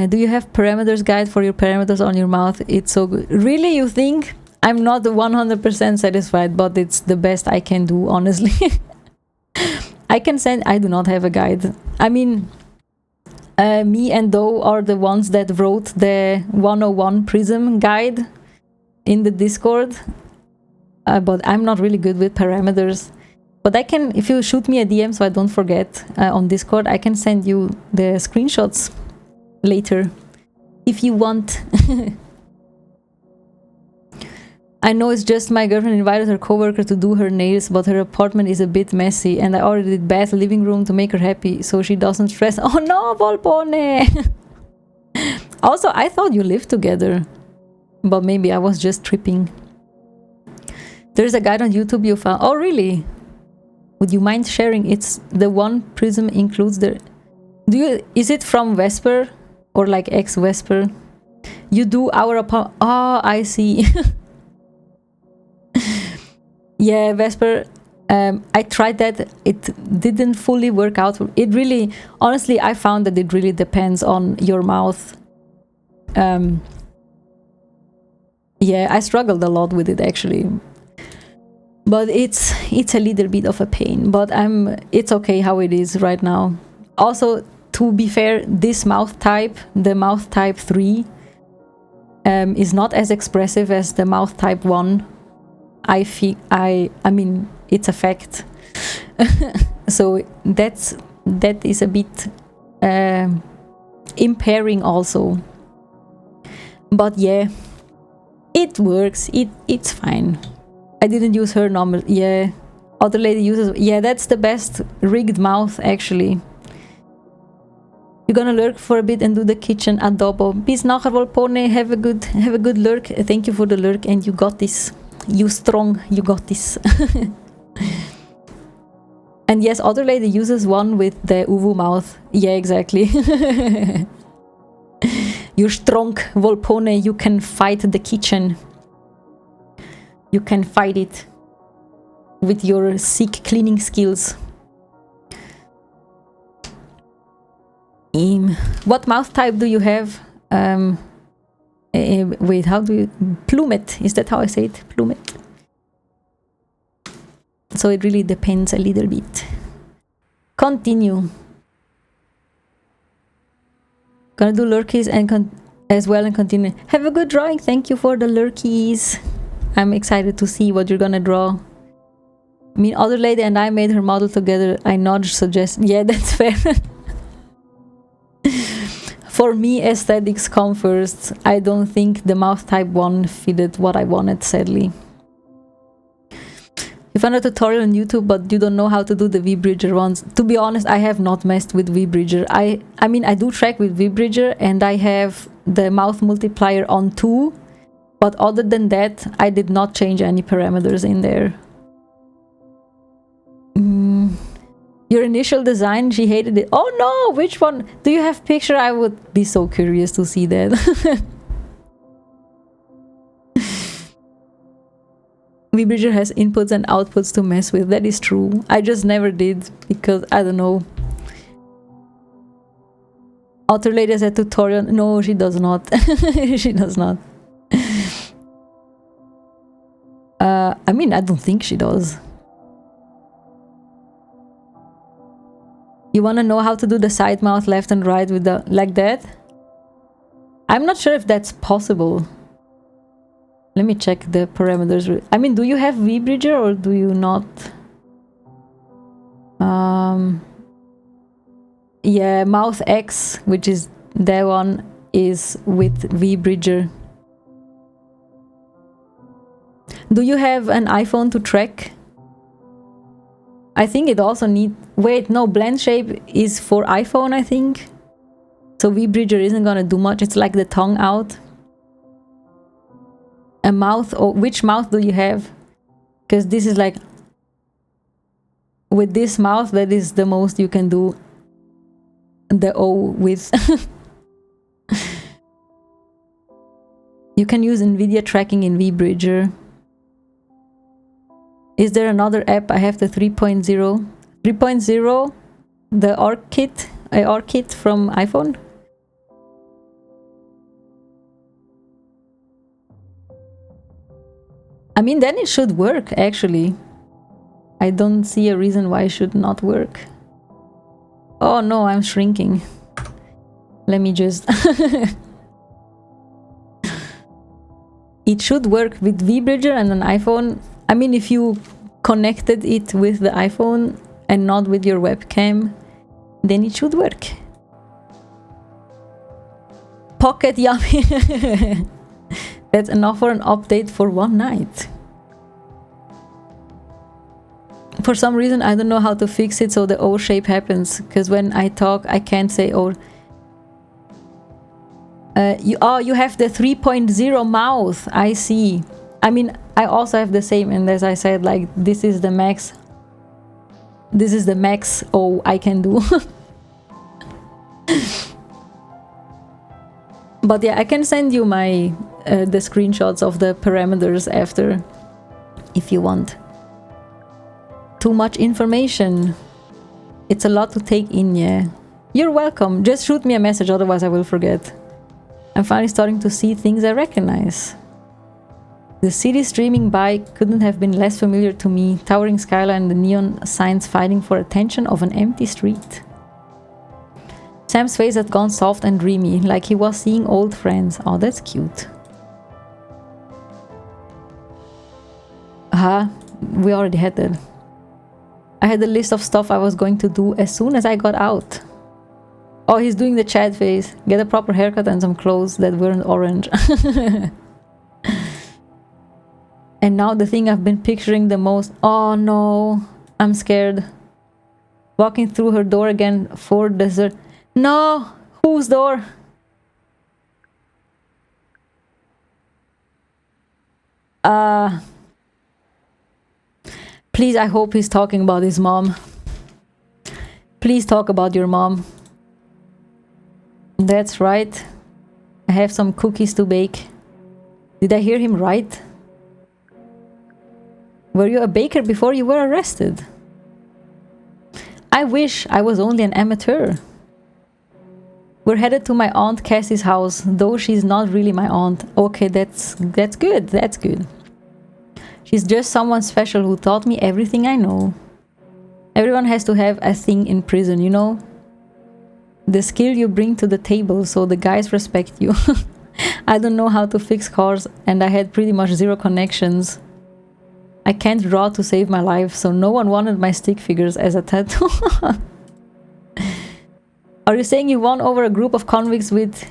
Do you have parameters guide for your parameters on your mouth? It's so good. Really, you think? I'm not 100% satisfied, but it's the best I can do, honestly. I do not have a guide. I mean, me and Do are the ones that wrote the 101 Prism guide in the Discord. But I'm not really good with parameters. But I can, if you shoot me a DM so I don't forget on Discord, I can send you the screenshots later if you want. I know it's just my girlfriend invited her coworker to do her nails, but her apartment is a bit messy and I already did bath living room to make her happy so she doesn't stress. Oh no, Volpone! Also, I thought you lived together, but maybe I was just tripping. There's a guide on YouTube you found. Oh really? Would you mind sharing? It's the one Prism includes the... Is it from Vesper? Or like ex-Vesper? You do our apartment... Oh, I see. Yeah, Vesper, I tried that. It didn't fully work out. It really, honestly, I found that it really depends on your mouth. Yeah, I struggled a lot with it actually. But it's a little bit of a pain, but it's okay how it is right now. Also, to be fair, this mouth type, the mouth type 3, is not as expressive as the mouth type 1. I mean, it's a fact. So that is a bit impairing also. But yeah, it works. It's fine. I didn't use her number. Yeah, other lady uses. Yeah, that's the best rigged mouth actually. You're gonna lurk for a bit and do the kitchen adobo. Bis nachher, Volpone. Have a good lurk. Thank you for the lurk, and you got this. You strong, you got this. And yes, other lady uses one with the uwu mouth. Yeah, exactly. You're strong, Volpone. You can fight the kitchen. You can fight it with your sick cleaning skills. What mouth type do you have? Wait, how do you... Plumet, is that how I say it? Plumet. So it really depends a little bit. Continue. Gonna do lurkies and as well and continue. Have a good drawing. Thank you for the lurkies. I'm excited to see what you're gonna draw. I mean, other lady and I made her model together. I nudge, suggest. Yeah, that's fair. For me, aesthetics come first. I don't think the mouth type 1 fitted what I wanted, sadly. You found a tutorial on YouTube, but you don't know how to do the V-Bridger ones. To be honest, I have not messed with V-Bridger. I mean, I do track with V-Bridger, and I have the mouth multiplier on 2. But other than that, I did not change any parameters in there. Your initial design, she hated it. Oh no, which one? Do you have picture? I would be so curious to see that. VBridger has inputs and outputs to mess with. That is true. I just never did because I don't know. Author lady has a tutorial. No, she does not. She does not. I mean, I don't think she does. You want to know how to do the side mouth left and right with the like that? I'm not sure if that's possible. Let me check the parameters. I mean, do you have VBridger or do you not? Yeah, mouth X, which is that one. is with VBridger. Do you have an iPhone to track? I think it also need... Wait, no, blend shape is for iPhone, I think. So VBridger isn't gonna do much. It's like the tongue out. A mouth, or which mouth do you have? Because this is like... With this mouth, that is the most you can do the O with. You can use NVIDIA tracking in VBridger. Is there another app? I have the 3.0. 3.0, the ARKit from iPhone. I mean, then it should work, actually. I don't see a reason why it should not work. Oh no, I'm shrinking. Let me just... It should work with VBridger and an iPhone. I mean, if you connected it with the iPhone and not with your webcam, then it should work. Pocket yummy. That's enough for an update for one night. For some reason, I don't know how to fix it so the O shape happens. Because when I talk, I can't say O. You have the 3.0 mouth. I see. I mean, I also have the same, and as I said, like, this is the max. This is the max O I can do. But yeah, I can send you my the screenshots of the parameters after, if you want. Too much information. It's a lot to take in, yeah. You're welcome. Just shoot me a message, otherwise I will forget. I'm finally starting to see things I recognize. The city streaming by couldn't have been less familiar to me. Towering skyline and the neon signs fighting for attention of an empty street. Sam's face had gone soft and dreamy, like he was seeing old friends. Oh, that's cute. Aha, we already had that. I had a list of stuff I was going to do as soon as I got out. Oh, he's doing the Chad face. Get a proper haircut and some clothes that weren't orange. And now the thing I've been picturing the most. Oh no, I'm scared. Walking through her door again for dessert. No! Whose door? Please, I hope he's talking about his mom. Please talk about your mom. That's right. I have some cookies to bake. Did I hear him right? Were you a baker before you were arrested? I wish I was only an amateur. We're headed to my Aunt Cassie's house, though she's not really my aunt. Okay, that's good, that's good. She's just someone special who taught me everything I know. Everyone has to have a thing in prison, you know? The skill you bring to the table so the guys respect you. I don't know how to fix cars and I had pretty much zero connections. I can't draw to save my life, so no one wanted my stick figures as a tattoo. Are you saying you won over a group of convicts with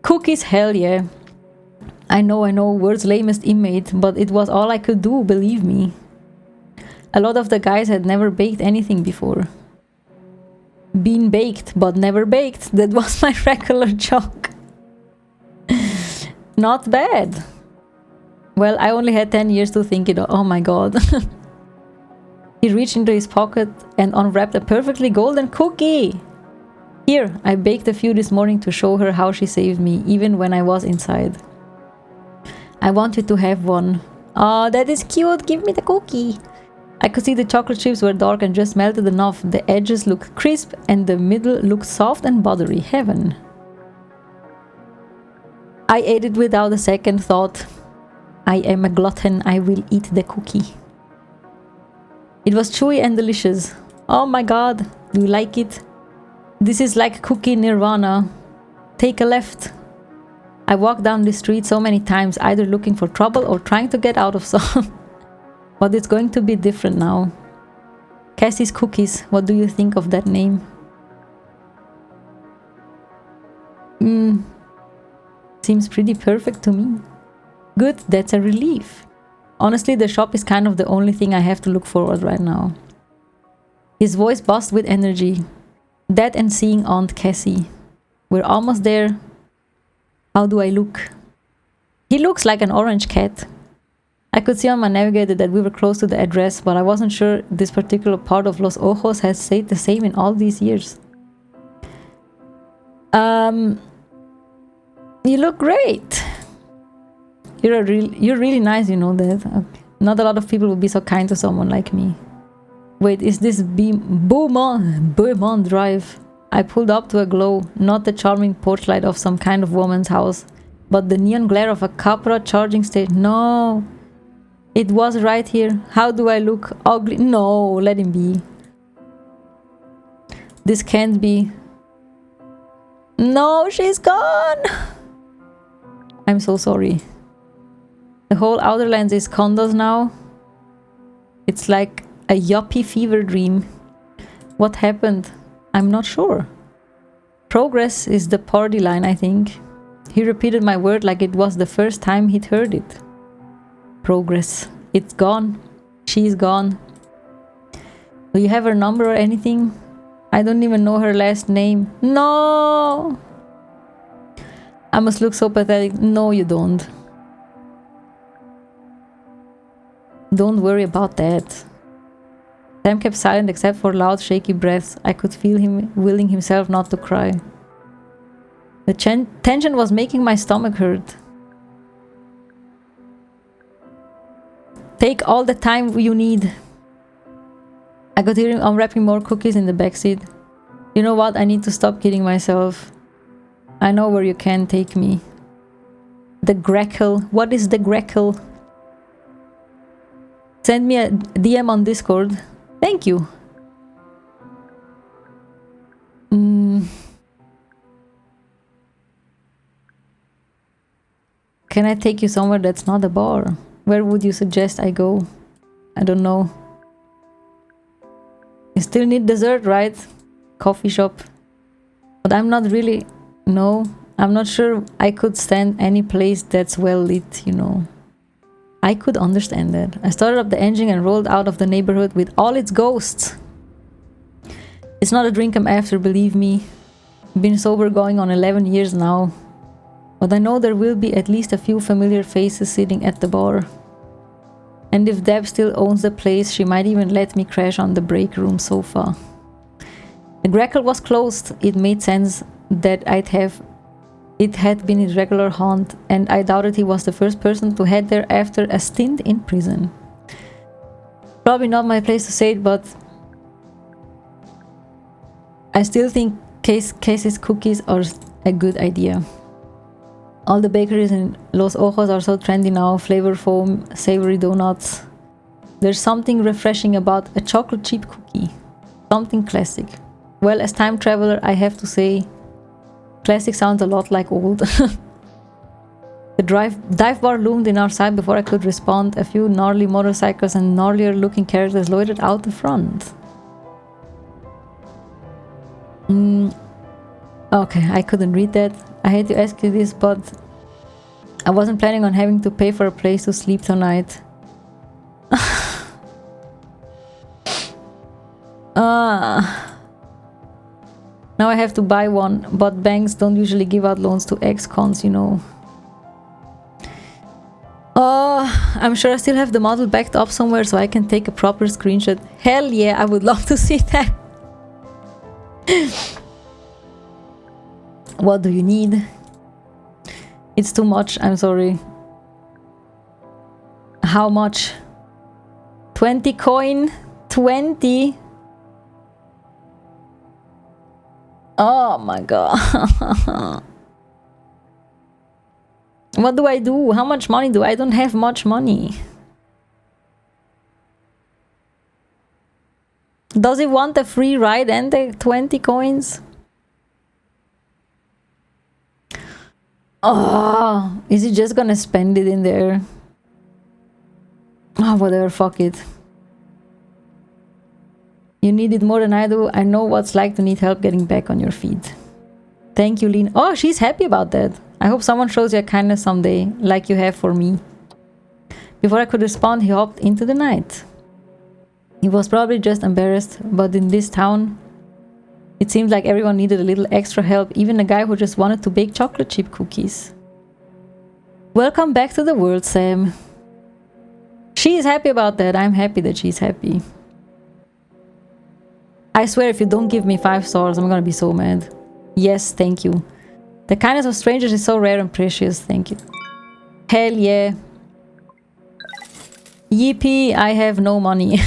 cookies? Hell yeah. I know, world's lamest inmate, but it was all I could do, believe me. A lot of the guys had never baked anything before. Been baked, but never baked. That was my regular joke. Not bad. Well, I only had 10 years to think it. Oh my god. He reached into his pocket and unwrapped a perfectly golden cookie. Here, I baked a few this morning to show her how she saved me, even when I was inside. I want you to have one. Oh, that is cute. Give me the cookie. I could see the chocolate chips were dark and just melted enough. The edges looked crisp and the middle looked soft and buttery. Heaven. I ate it without a second thought. I am a glutton. I will eat the cookie. It was chewy and delicious. Oh my god. Do you like it? This is like cookie nirvana. Take a left. I walked down the street so many times, either looking for trouble or trying to get out of some. But it's going to be different now. Cassie's Cookies. What do you think of that name? Seems pretty perfect to me. Good, that's a relief. Honestly, the shop is kind of the only thing I have to look forward right now. His voice buzzed with energy. That and seeing Aunt Cassie. We're almost there. How do I look? He looks like an orange cat. I could see on my navigator that we were close to the address, but I wasn't sure this particular part of Los Ojos has stayed the same in all these years. You look great. You're really nice, you know that. Okay. Not a lot of people would be so kind to someone like me. Wait, is this Beaumont Drive? I pulled up to a glow, not the charming porch light of some kind of woman's house, but the neon glare of a Capra charging station. No, it was right here. How do I look? Ugly? No, let him be. This can't be. No, she's gone. I'm so sorry. The whole Outerlands is condos now. It's like a yuppie fever dream. What happened? I'm not sure. Progress is the party line, I think. He repeated my word like it was the first time he'd heard it. Progress. It's gone. She's gone. Do you have her number or anything? I don't even know her last name. No! I must look so pathetic. No, you don't. Don't worry about that. Sam kept silent except for loud, shaky breaths. I could feel him willing himself not to cry. The tension was making my stomach hurt. Take all the time you need. I could hear him unwrapping more cookies in the backseat. You know what? I need to stop kidding myself. I know where you can take me. The Grackle. What is the Grackle? Send me a DM on Discord. Thank you. Can I take you somewhere that's not a bar? Where would you suggest I go? I don't know. You still need dessert, right? Coffee shop. But I'm not really... No, I'm not sure I could stand any place that's well lit, you know. I could understand that. I started up the engine and rolled out of the neighborhood with all its ghosts. It's not a drink I'm after, believe me. Been sober going on 11 years now. But I know there will be at least a few familiar faces sitting at the bar. And if Deb still owns the place, she might even let me crash on the break room sofa. The Grackle was closed. It made sense that it had been his regular haunt, and I doubted he was the first person to head there after a stint in prison. Probably not my place to say it, but I still think Casey's cookies are a good idea. All the bakeries in Los Ojos are so trendy now. Flavor foam, savory donuts. There's something refreshing about a chocolate chip cookie. Something classic. Well, as time traveler, I have to say, classic sounds a lot like old. The dive bar loomed in our sight before I could respond. A few gnarly motorcycles and gnarlier looking characters loitered out the front. Okay, I couldn't read that. I hate to ask you this, but I wasn't planning on having to pay for a place to sleep tonight. Now I have to buy one, but banks don't usually give out loans to ex-cons, you know. I'm sure I still have the model backed up somewhere so I can take a proper screenshot. Hell yeah, I would love to see that. What do you need? It's too much, I'm sorry. How much? 20 coin? 20? Oh my god. What do I do? How much money do I don't have much money. Does it want a free ride and the 20 coins? Oh, is he just gonna spend it in there? Oh, whatever, fuck it. You need it more than I do. I know what's like to need help getting back on your feet. Thank you, Lean. Oh, she's happy about that. I hope someone shows you a kindness someday, like you have for me. Before I could respond, he hopped into the night. He was probably just embarrassed, but in this town, it seemed like everyone needed a little extra help, even a guy who just wanted to bake chocolate chip cookies. Welcome back to the world, Sam. She is happy about that. I'm happy that she's happy. I swear if you don't give me 5 stars, I'm gonna be so mad. Yes, thank you. The kindness of strangers is so rare and precious. Thank you. Hell yeah. Yippee, I have no money.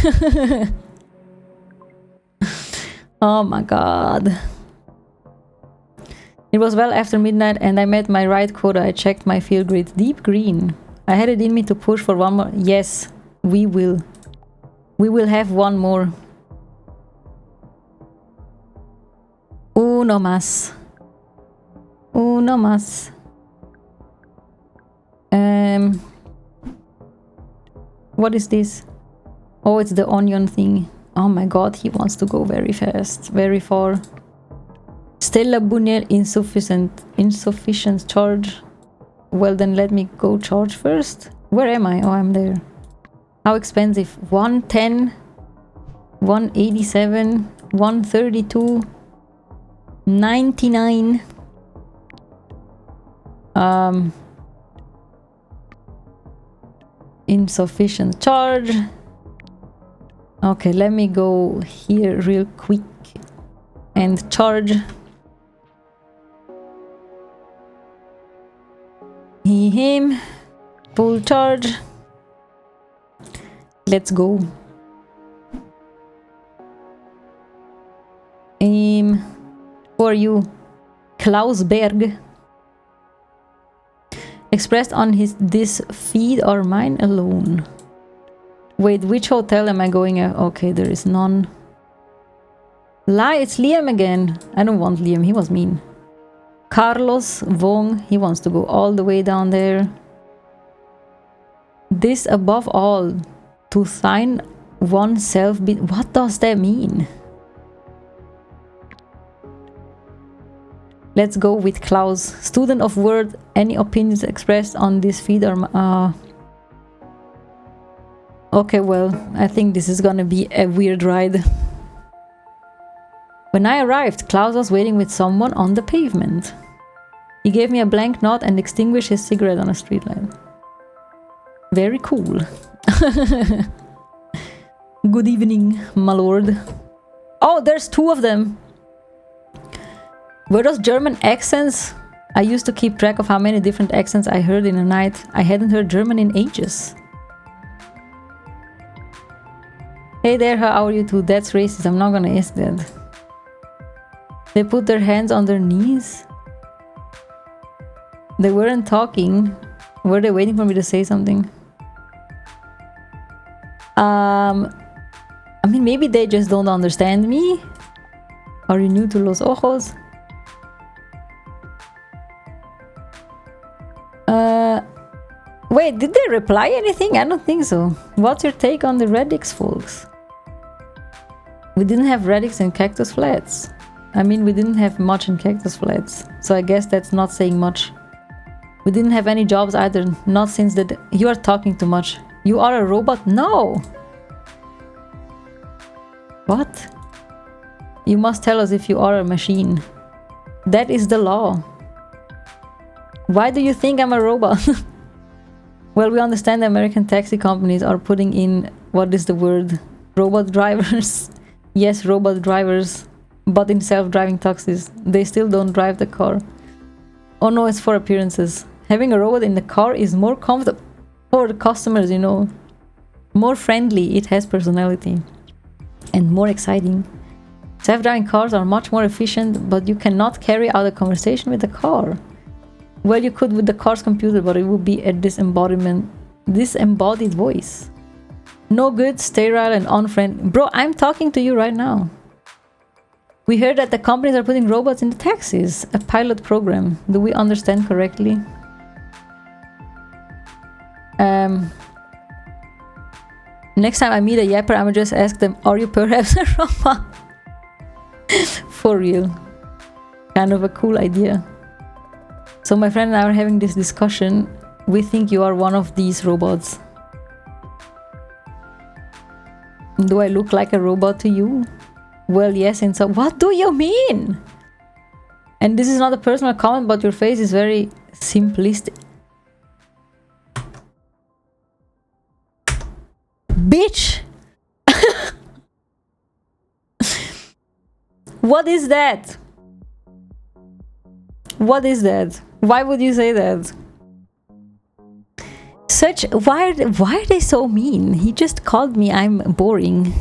Oh my god. It was well after midnight and I met my right quota. I checked my field grid. Deep green. I had it in me to push for one more. Yes, we will. We will have one more. Uno más. Uno más. What is this? Oh, it's the onion thing. Oh my god, he wants to go very fast, very far. Stella Buniel, insufficient charge. Well, then let me go charge first. Where am I? Oh, I'm there. How expensive? 110, 187, 132, 99. Insufficient charge. Okay, let me go here real quick and charge. Him. Full charge. Let's go. Who are you? Klaus Berg. Expressed on this feed or mine alone. Wait, which hotel am I going at? Okay, there is none. Lie, it's Liam again. I don't want Liam, he was mean. Carlos Wong, he wants to go all the way down there. This above all, to sign oneself. What does that mean? Let's go with Klaus. Student of word, any opinions expressed on this feed or... Okay, well, I think this is gonna be a weird ride. When I arrived, Klaus was waiting with someone on the pavement. He gave me a blank nod and extinguished his cigarette on a streetlight. Very cool. Good evening, my lord. Oh, there's 2 of them. Were those German accents? I used to keep track of how many different accents I heard in a night. I hadn't heard German in ages. Hey there, how are you two? That's racist, I'm not gonna ask that. They put their hands on their knees. They weren't talking. Were they waiting for me to say something? I mean, maybe they just don't understand me. Are you new to Los Ojos? Wait, did they reply anything? I don't think so. What's your take on the Radix, folks? We didn't have Radix in Cactus Flats. I mean, we didn't have much in Cactus Flats, so I guess that's not saying much. We didn't have any jobs either, not since that. You are talking too much. You are a robot? No! What? You must tell us if you are a machine. That is the law. Why do you think I'm a robot? Well, we understand the American taxi companies are putting in, what is the word? Robot drivers. Yes, robot drivers. But in self-driving taxis, they still don't drive the car. Oh no, it's for appearances. Having a robot in the car is more comfortable for the customers, you know. More friendly, it has personality. And more exciting. Self-driving cars are much more efficient, but you cannot carry out a conversation with the car. Well, you could with the car's computer, but it would be a disembodied voice. No good, sterile, and unfriendly. Bro, I'm talking to you right now. We heard that the companies are putting robots in the taxis. A pilot program. Do we understand correctly? Next time I meet a yapper, I'm gonna just ask them, are you perhaps a robot? For real. Kind of a cool idea. So my friend and I are having this discussion. We think you are one of these robots. Do I look like a robot to you? Well, yes, and so what do you mean? And this is not a personal comment, but your face is very simplistic. Bitch! What is that? What is that? Why would you say that? Why are they so mean? He just called me I'm boring.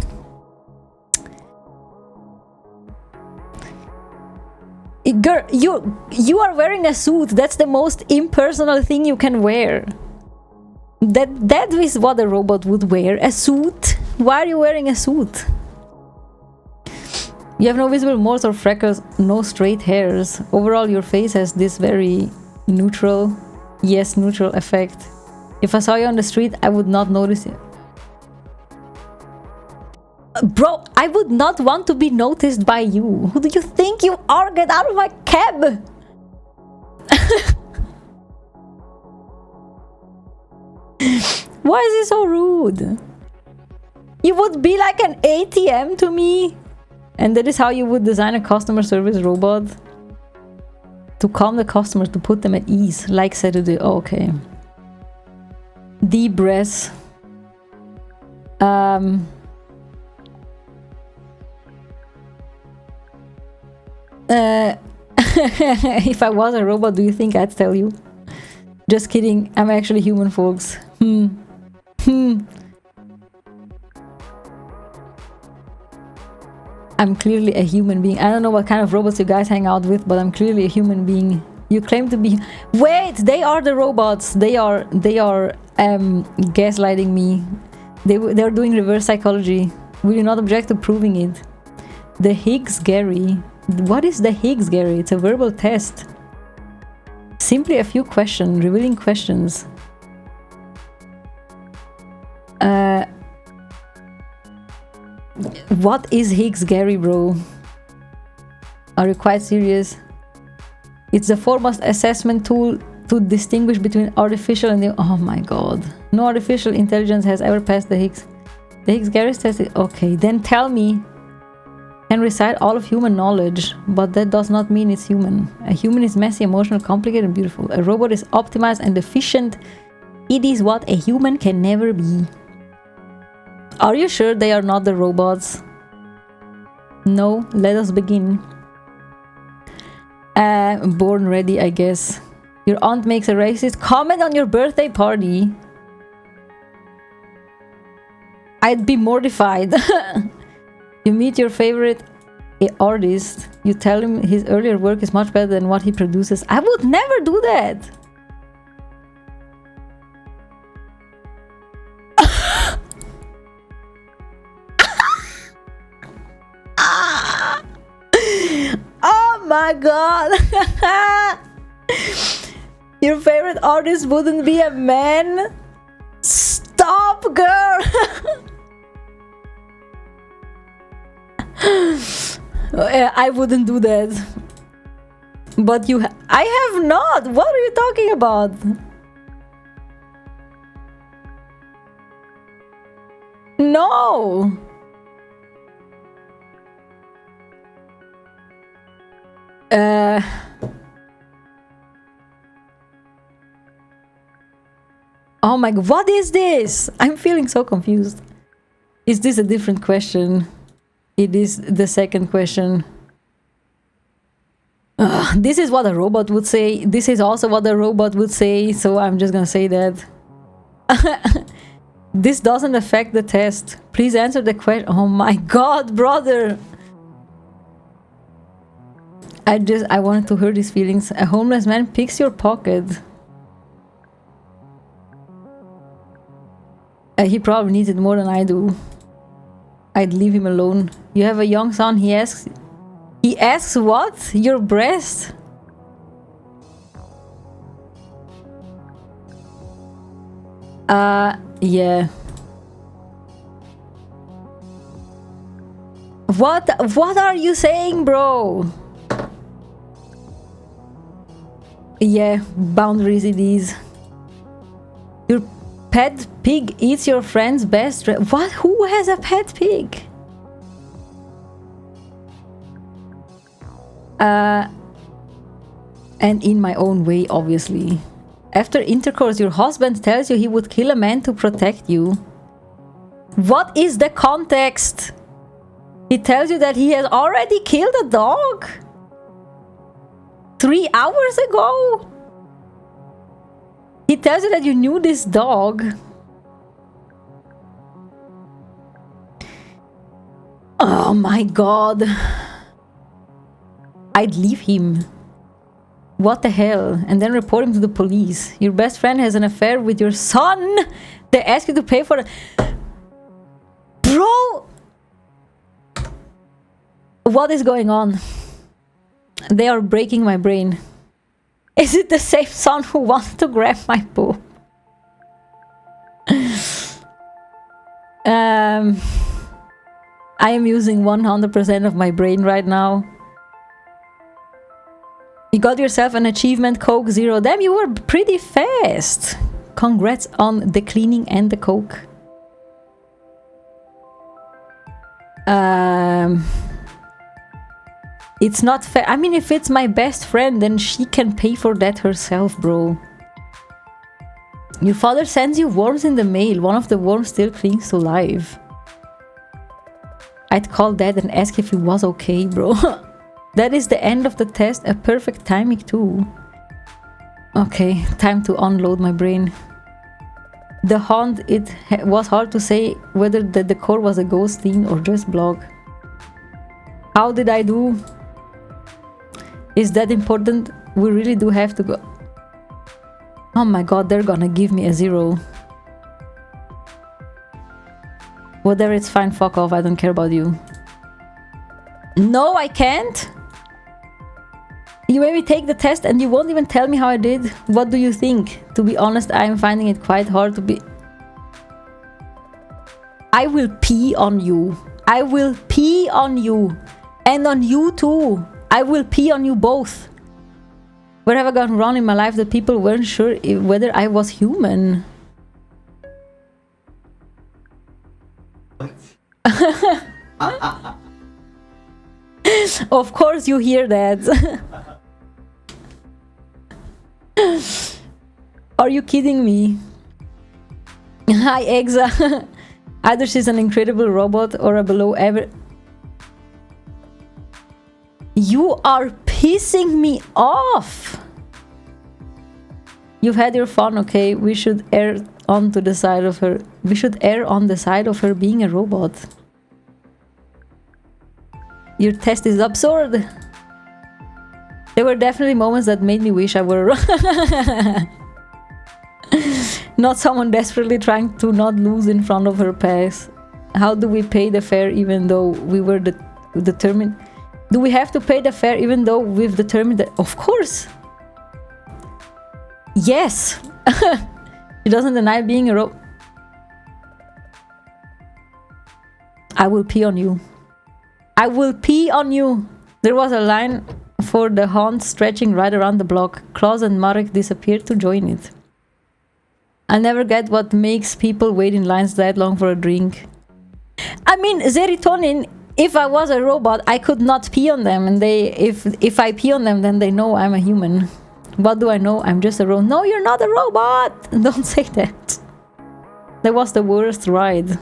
Girl, you are wearing a suit. That's the most impersonal thing you can wear. That is what a robot would wear. A suit? Why are you wearing a suit? You have no visible moles or freckles, no straight hairs. Overall, your face has this very neutral, yes, neutral effect. If I saw you on the street, I would not notice it. Bro, I would not want to be noticed by you. Who do you think you are? Get out of my cab! Why is he so rude? You would be like an ATM to me? And that is how you would design a customer service robot? To calm the customers, to put them at ease, like Saturday. Oh, okay. Deep breaths. If I was a robot, do you think I'd tell you? Just kidding. I'm actually human, folks. I'm clearly a human being. I don't know what kind of robots you guys hang out with, but I'm clearly a human being. You claim to be... Wait! They are the robots! They are gaslighting me. They're doing reverse psychology. Will you not object to proving it? The Higgs Gary. What is the Higgs Gary? It's a verbal test. Simply a few questions, revealing questions. What is Higgs Gary, bro? Are you quite serious? It's the foremost assessment tool to distinguish between artificial and the... Oh my god. No artificial intelligence has ever passed the Higgs. The Higgs Gary test is... Okay, then tell me. Can recite all of human knowledge, but that does not mean it's human. A human is messy, emotional, complicated, and beautiful. A robot is optimized and efficient. It is what a human can never be. Are you sure they are not the robots? No, let us begin. Born ready, I guess. Your aunt makes a racist comment on your birthday party. I'd be mortified. You meet your favorite artist. You tell him his earlier work is much better than what he produces. I would never do that. Oh my god. Your favorite artist wouldn't be a man? Stop, girl. I wouldn't do that. But I have not. What are you talking about? No. Oh my god, what is this? I'm feeling so confused. Is this a different question? It is the second question. This is what a robot would say. This is also what a robot would say, so I'm just gonna say that. This doesn't affect the test. Please answer the question. Oh my god, brother! I wanted to hurt his feelings. A homeless man picks your pocket. He probably needs it more than I do. I'd leave him alone. You have a young son, he asks... He asks what? Your breast? Yeah. What are you saying, bro? Yeah, boundaries it is. Your pet pig eats your friend's best. What? Who has a pet pig? And in my own way, obviously. After intercourse, your husband tells you he would kill a man to protect you. What is the context? He tells you that he has already killed a dog 3 hours ago. He tells you that you knew this dog. Oh my god. I'd leave him. What the hell? And then report him to the police. Your best friend has an affair with your son. They ask you to pay for it. Bro! What is going on? They are breaking my brain. Is it the same son who wants to grab my poop? I am using 100% of my brain right now. You got yourself an achievement, Coke Zero. Damn, you were pretty fast. Congrats on the cleaning and the Coke. It's not fair. I mean, if it's my best friend, then she can pay for that herself, bro. Your father sends you worms in the mail. One of the worms still clings to life. I'd call Dad and ask if he was okay, bro. That is the end of the test. A perfect timing too. Okay, time to unload my brain. The haunt, it was hard to say whether the decor was a ghost theme or just blog. How did I do? Is that important? We really do have to go. Oh my god, they're gonna give me a 0. Whatever, it's fine, fuck off, I don't care about you. No, I can't! You made me take the test and you won't even tell me how I did. What do you think? To be honest, I'm finding it quite hard to be... I will pee on you. I will pee on you. And on you too. I will pee on you both. Where have I gone wrong in my life that people weren't sure whether I was human? Of course you hear that. Are you kidding me? Hi, Exa. Either she's an incredible robot or a below average... You are pissing me off! You've had your fun, okay? We should err on to the side of her... We should err on the side of her being a robot. Your test is absurd. There were definitely moments that made me wish I were not someone desperately trying to not lose in front of her pass. How do we pay the fare even though we were determined? Do we have to pay the fare even though we've determined that? Of course. Yes. She doesn't deny being a robot. I will pee on you. I will pee on you. There was a line for the haunt stretching right around the block. Klaus and Marek disappeared to join it. I never get what makes people wait in lines that long for a drink. I mean, serotonin, if I was a robot, I could not pee on them, and if I pee on them, then they know I'm a human. What do I know? I'm just a robot. No, you're not a robot! Don't say that. That was the worst ride.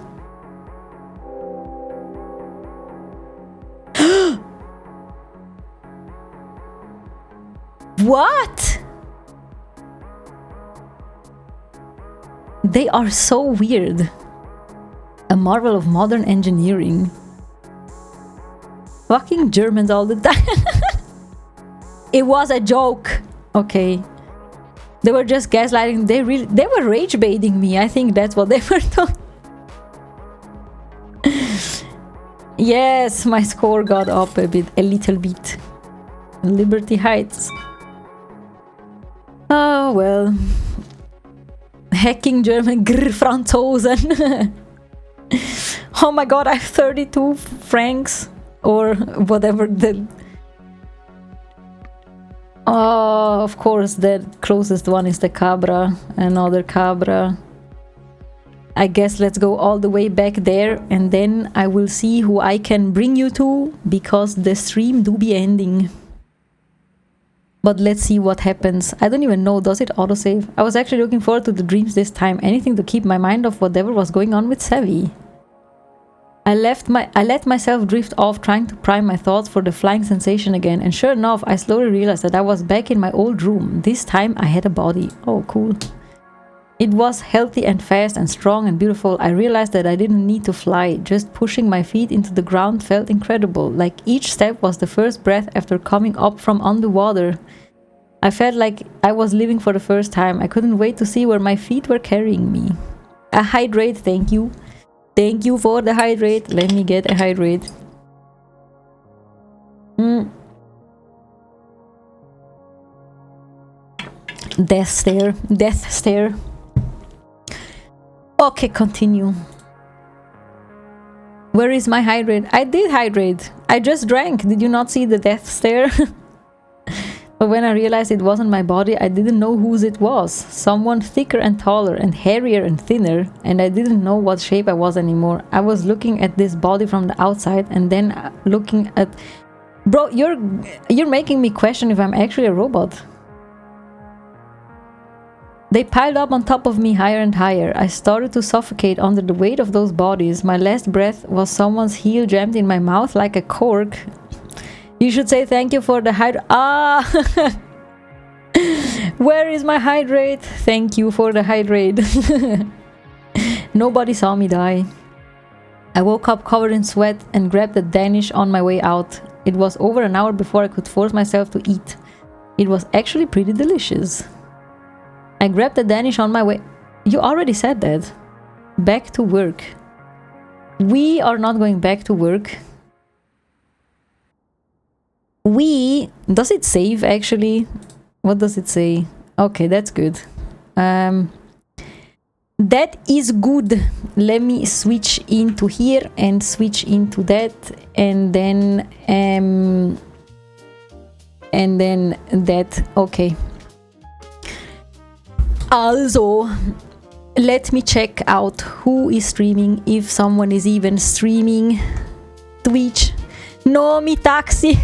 What? They are so weird. A marvel of modern engineering. Fucking Germans all the time. It was a joke. Okay. They were just gaslighting. They were rage baiting me. I think that's what they were doing. Yes, my score got up a little bit. Liberty Heights. Oh well. Hacking German, grr, Franzosen. Oh my god, I have 32 francs or whatever the... Oh, of course, the closest one is the cabra. Another cabra. I guess let's go all the way back there, and then I will see who I can bring you to, because the stream do be ending. But let's see what happens. I don't even know, does it autosave? I was actually looking forward to the dreams this time. Anything to keep my mind off whatever was going on with Savvy. I let myself drift off, trying to prime my thoughts for the flying sensation again, and sure enough, I slowly realized that I was back in my old room. This time I had a body. Oh, cool. It was healthy and fast and strong and beautiful. I realized that I didn't need to fly. Just pushing my feet into the ground felt incredible, like each step was the first breath after coming up from underwater. I felt like I was living for the first time. I couldn't wait to see where my feet were carrying me. A hydrate, thank you. Thank you for the hydrate. Let me get a hydrate. Death stare. Death stare. Okay, continue. Where is my hydrate? I did hydrate. I just drank. Did you not see the death stare? But when I realized it wasn't my body, I didn't know whose it was. Someone thicker and taller and hairier and thinner, and I didn't know what shape I was anymore. I was looking at this body from the outside and then looking at... Bro, you're making me question if I'm actually a robot. They piled up on top of me higher and higher. I started to suffocate under the weight of those bodies. My last breath was someone's heel jammed in my mouth like a cork. You should say thank you for the hydrate. Ah! Where is my hydrate? Thank you for the hydrate. Nobody saw me die. I woke up covered in sweat and grabbed a Danish on my way out. It was over an hour before I could force myself to eat. It was actually pretty delicious. I grabbed the Danish on my way... You already said that. Back to work. We are not going back to work. Does it save actually? What does it say? Okay, that's good. That is good. Let me switch into here and switch into that, and then that. Okay. Also, let me check out who is streaming, if someone is even streaming. Twitch. No, mi taxi.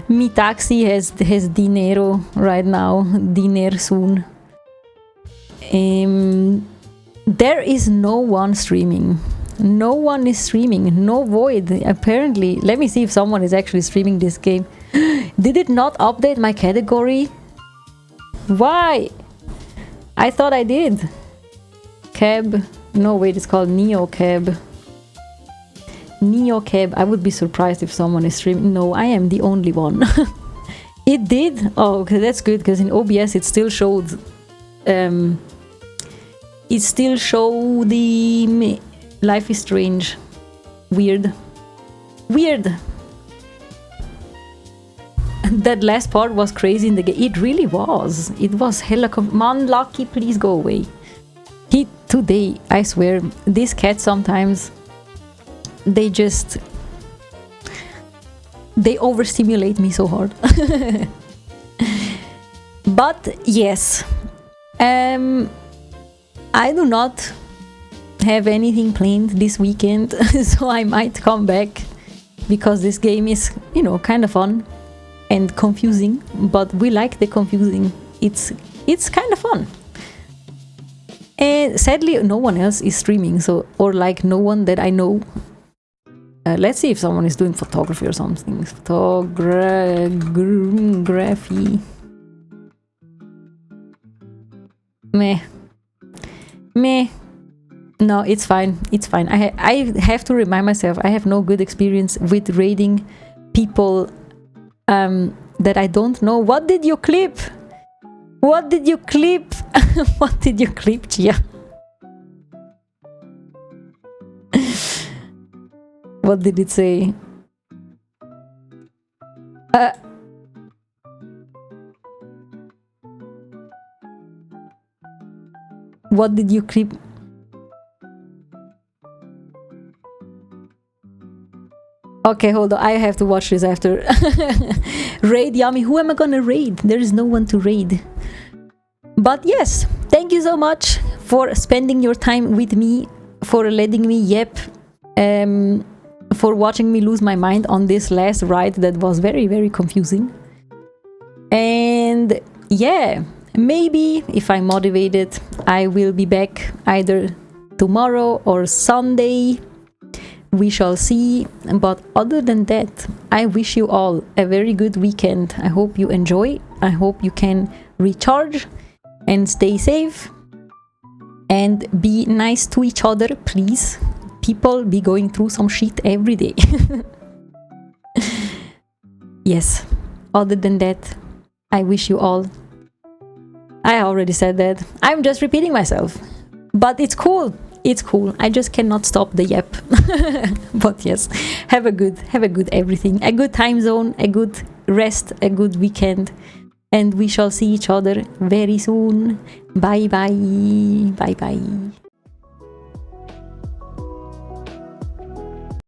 Mi taxi has dinero right now. Diner soon. There is no one streaming. No one is streaming. No void. Apparently. Let me see if someone is actually streaming this game. Did it not update my category? Why? I thought I did. Cab. No, wait, it's called Neo Cab. Neo Cab. I would be surprised if someone is streaming. No, I am the only one. It did? Oh, okay, that's good, because in OBS it still showed... it still showed the... Life is Strange. Weird. Weird! That last part was crazy in the game. It really was. It was hella... Man, Lucky, please go away. Today, I swear, this cat sometimes... They just... They overstimulate me so hard. But, yes. I do not have anything planned this weekend, so I might come back. Because this game is, you know, kind of fun. And confusing, but we like the confusing. It's kind of fun. And sadly, no one else is streaming, so, or like no one that I know. Let's see if someone is doing photography or something. Photography. Meh. Meh. No, it's fine. It's fine. I have to remind myself I have no good experience with raiding people that I don't know. What did you clip? What did you clip? What did you clip, Chia? What did it say? What did you clip? Okay, hold on. I have to watch this after. Raid Yummy. Who am I gonna raid? There is no one to raid. But yes, thank you so much for spending your time with me, for letting me yep, for watching me lose my mind on this last ride that was very, very confusing. And yeah, maybe if I'm motivated, I will be back either tomorrow or Sunday. We shall see. But other than that, I wish you all a very good weekend. I hope you enjoy. I hope you can recharge and stay safe and be nice to each other, please. People be going through some shit every day. Yes, other than that, I wish you all. I already said that. I'm just repeating myself, but it's cool. It's cool. I just cannot stop the yep. But yes, have a good everything, a good time zone, a good rest, a good weekend, and we shall see each other very soon. Bye bye. Bye bye.